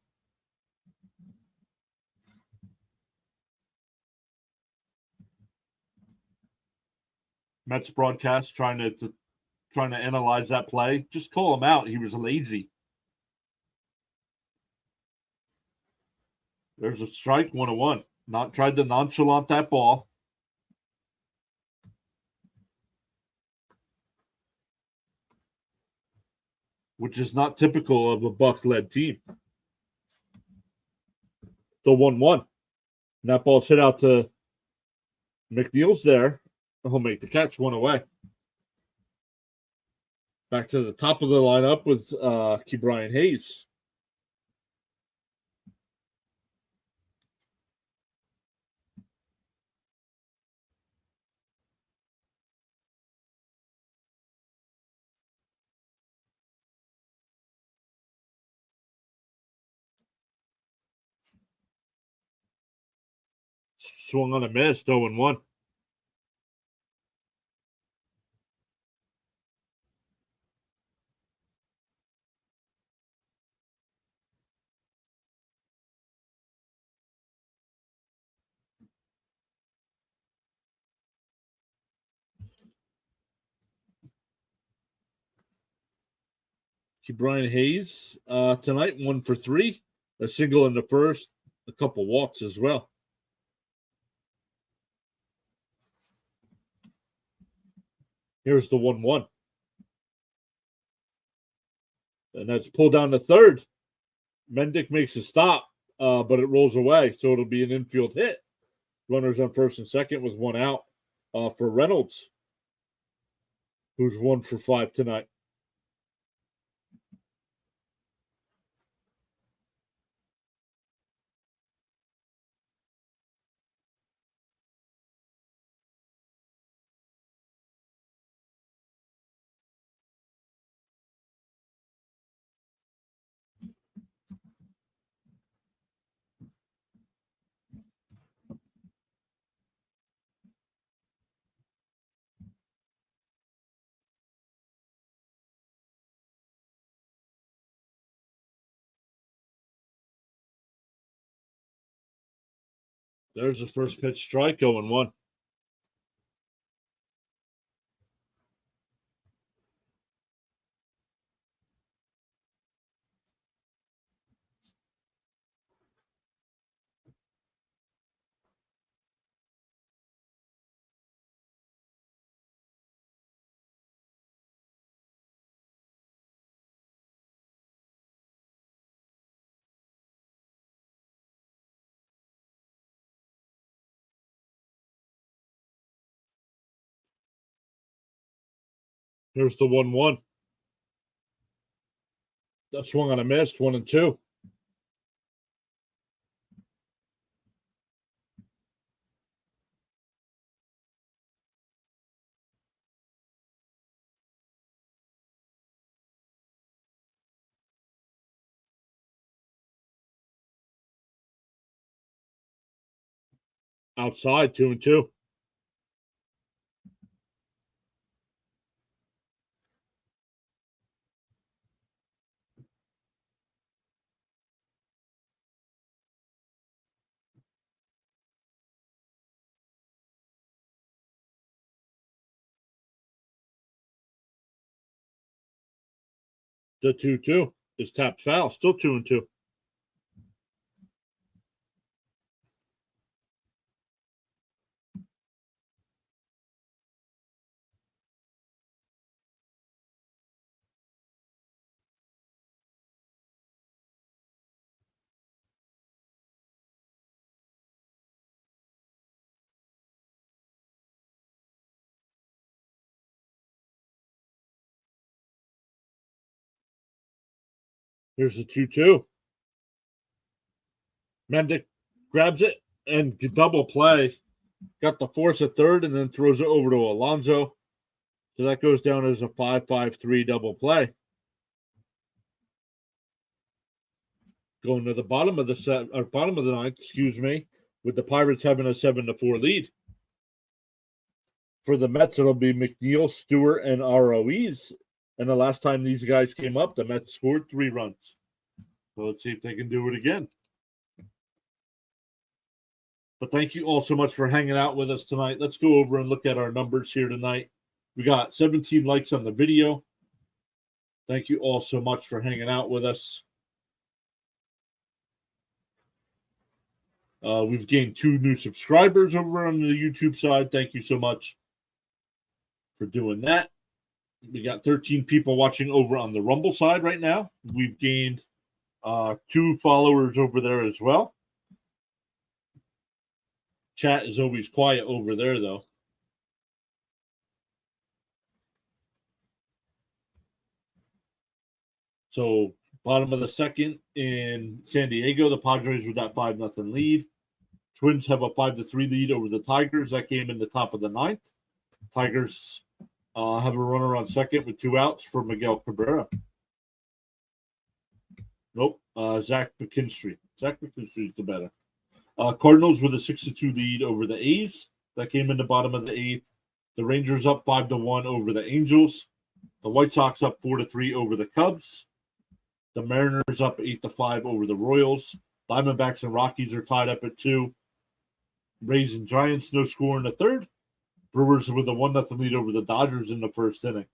Mets broadcast trying to analyze that play. Just call him out. He was lazy. There's a strike, 1-1. Not tried to nonchalant that ball. Which is not typical of a Buck-led team. The 1-1. And that ball's hit out to McNeil's there. He'll make the catch, 1 away. Back to the top of the lineup with Ke'Bryan Hayes. Swung on a miss, 0-1. Ke'Bryan Hayes tonight, 1 for 3. A single in the first, a couple walks as well. Here's the 1-1. And that's pulled down to third. Mendick makes a stop, but it rolls away, so it'll be an infield hit. Runners on first and second with 1 out for Reynolds, who's 1 for 5 tonight. There's the first pitch strike, 0-1. Here's the 1-1. That swung on a miss, 1-2. Outside, 2-2. The 2-2 is tapped foul. Still 2-2. Here's the 2-2. Mendick grabs it and double play. Got the force at third and then throws it over to Alonso. So that goes down as a 5-5-3 double play. Going to the bottom of the ninth, with the Pirates having a 7-4 lead. For the Mets, it'll be McNeil, Stewart, and ROEs. And the last time these guys came up, the Mets scored 3 runs. So let's see if they can do it again. But thank you all so much for hanging out with us tonight. Let's go over and look at our numbers here tonight. We got 17 likes on the video. Thank you all so much for hanging out with us. We've gained 2 new subscribers over on the YouTube side. Thank you so much for doing that. We got 13 people watching over on the Rumble side right now. We've gained 2 followers over there as well. Chat is always quiet over there, though. So, bottom of the second in San Diego, the Padres with that 5-0 lead. Twins have a 5-3 lead over the Tigers. That game in the top of the ninth. Tigers have a runner on second with 2 outs for Miguel Cabrera. Nope, Zach McKinstry. Zach McKinstry is the better. Cardinals with a 6-2 lead over the A's. That came in the bottom of the 8th. The Rangers up 5-1 over the Angels. The White Sox up 4-3 over the Cubs. The Mariners up 8-5 over the Royals. Diamondbacks and Rockies are tied up at 2. Rays and Giants no score in the third. Brewers with a 1-0 lead over the Dodgers in the first inning.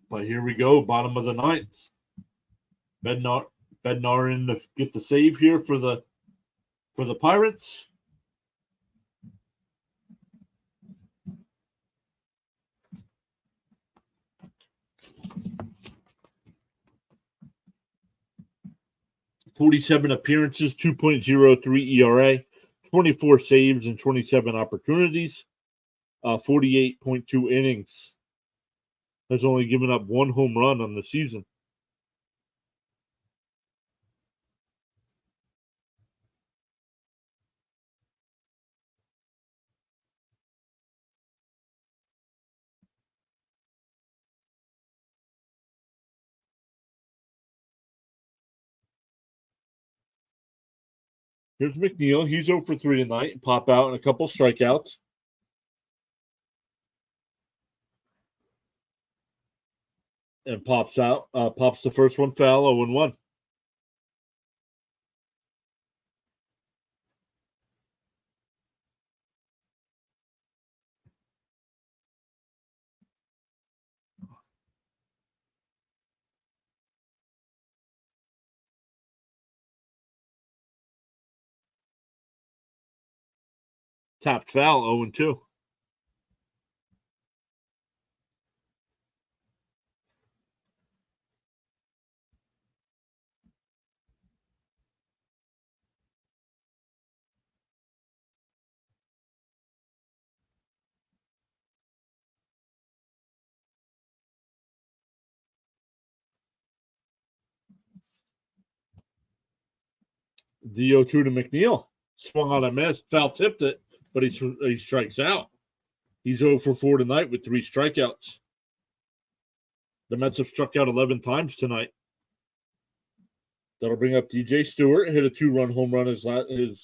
But here we go, bottom of the ninth. Bednar in to get the save here for the Pirates. "47 appearances, 2.03 ERA, 24 saves, and 27 opportunities, 48.2 innings. Has only given up 1 home run on the season. Here's McNeil. He's 0 for 3 tonight. Pop out and a couple strikeouts. And pops the first one foul, 0-1. Tapped foul, 0-2. The 0-2 to McNeil. Swung on a miss. Foul tipped it, but he strikes out. He's 0 for 4 tonight with 3 strikeouts. The Mets have struck out 11 times tonight. That'll bring up DJ Stewart. Hit a 2-run home run in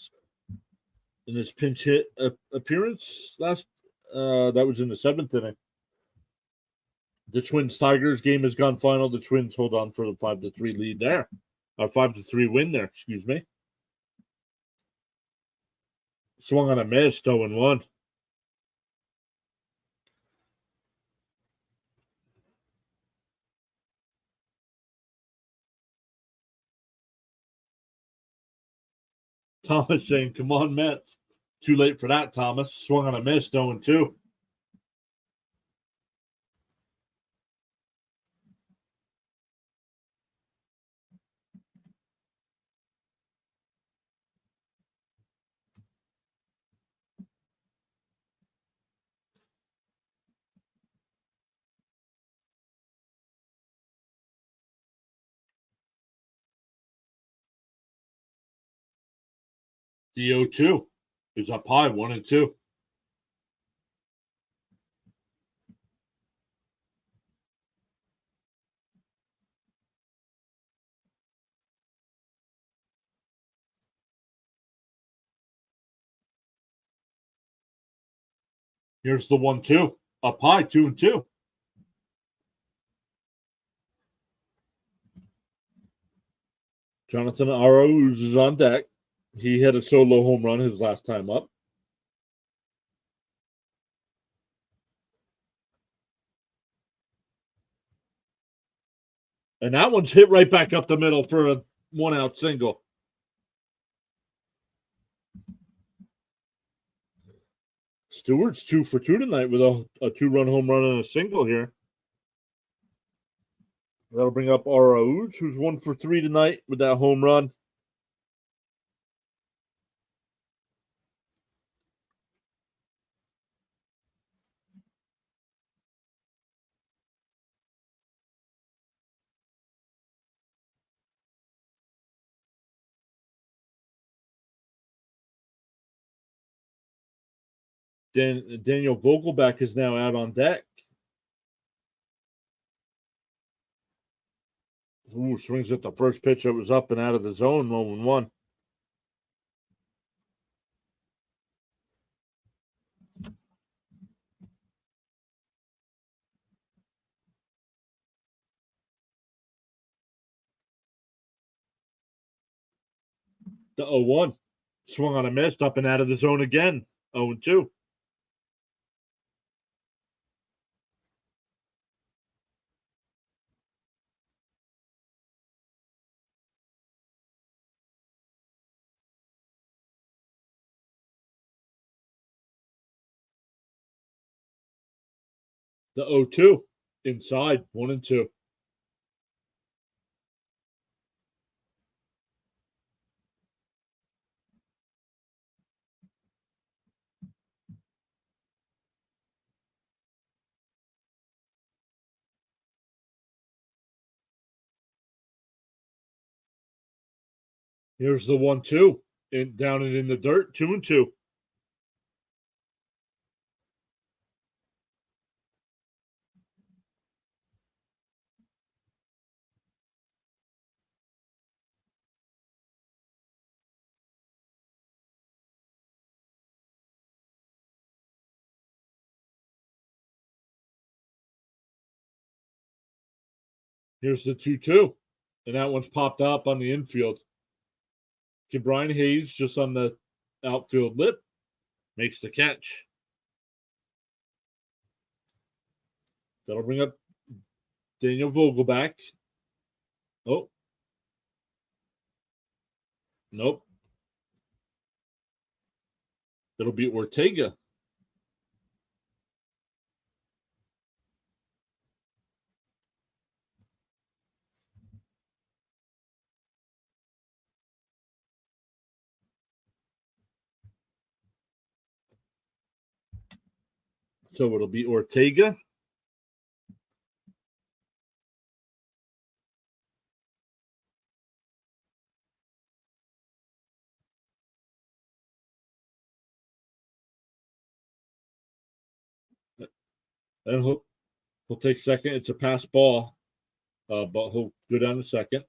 his pinch hit appearance last. That was in the 7th inning. The Twins-Tigers game has gone final. The Twins hold on for the 5-3 lead there. 5-3 win there, excuse me. Swung on a miss, 0-1. Thomas saying, come on, Mets. Too late for that, Thomas. Swung on a miss, 0-2. The 0-2 is up high, 1-2. Here's the 1-2. Up high, 2-2. Jonathan Arauz is on deck. He hit a solo home run his last time up. And that one's hit right back up the middle for a 1-out single. Stewart's 2 for 2 tonight with a 2-run home run and a single here. That'll bring up Arauz, who's 1 for 3 tonight with that home run. Daniel Vogelback is now out on deck. Ooh, swings at the first pitch that was up and out of the zone, 0-1. The 0-1. Swung on a miss, up and out of the zone again, 0-2. The 0-2. Inside, 1-2. Here's the 1-2. Down and in the dirt, 2-2. Here's the 2-2. And that one's popped up on the infield. Brian Hayes just on the outfield lip makes the catch. That'll bring up Daniel Vogelback. Oh. Nope. That'll be Ortega. So it'll be Ortega. And he'll take second. It's a pass ball, but he'll go down to second.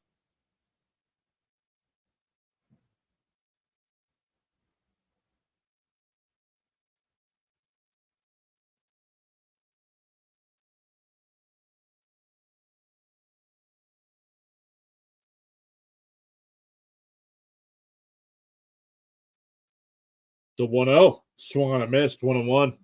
The 1-0. Swung on a missed. 1-1.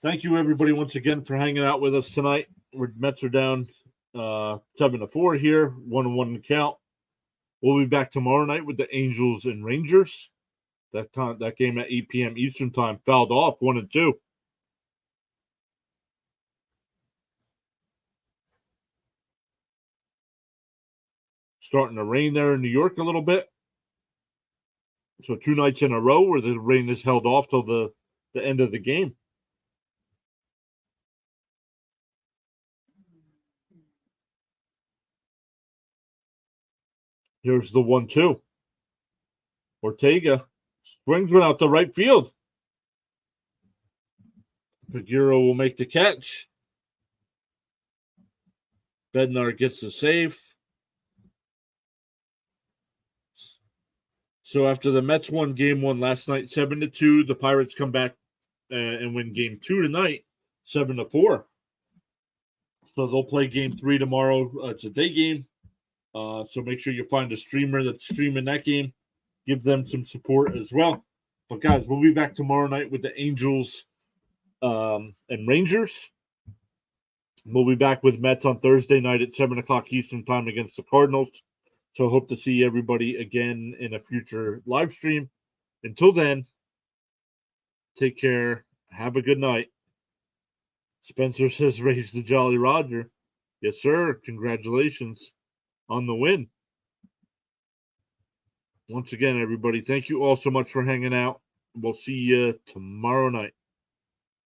Thank you, everybody, once again for hanging out with us tonight. Mets are down 7-4 here, 1-1 count. We'll be back tomorrow night with the Angels and Rangers. That game at 8 p.m. Eastern time fouled off 1-2. Starting to rain there in New York a little bit. So 2 nights in a row where the rain is held off till the end of the game. Here's the 1-2. Ortega swings one out to right field. Figueroa will make the catch. Bednar gets the save. So after the Mets won game 1 last night, 7-2, the Pirates come back and win game 2 tonight, 7-4. So they'll play game 3 tomorrow. It's a day game. So make sure you find a streamer that's streaming that game. Give them some support as well. But guys, we'll be back tomorrow night with the Angels and Rangers. We'll be back with Mets on Thursday night at 7 o'clock Eastern time against the Cardinals. So hope to see everybody again in a future live stream. Until then, take care. Have a good night. Spencer says, raise the Jolly Roger. Yes, sir. Congratulations on the win. Once again, everybody, thank you all so much for hanging out. We'll see you tomorrow night.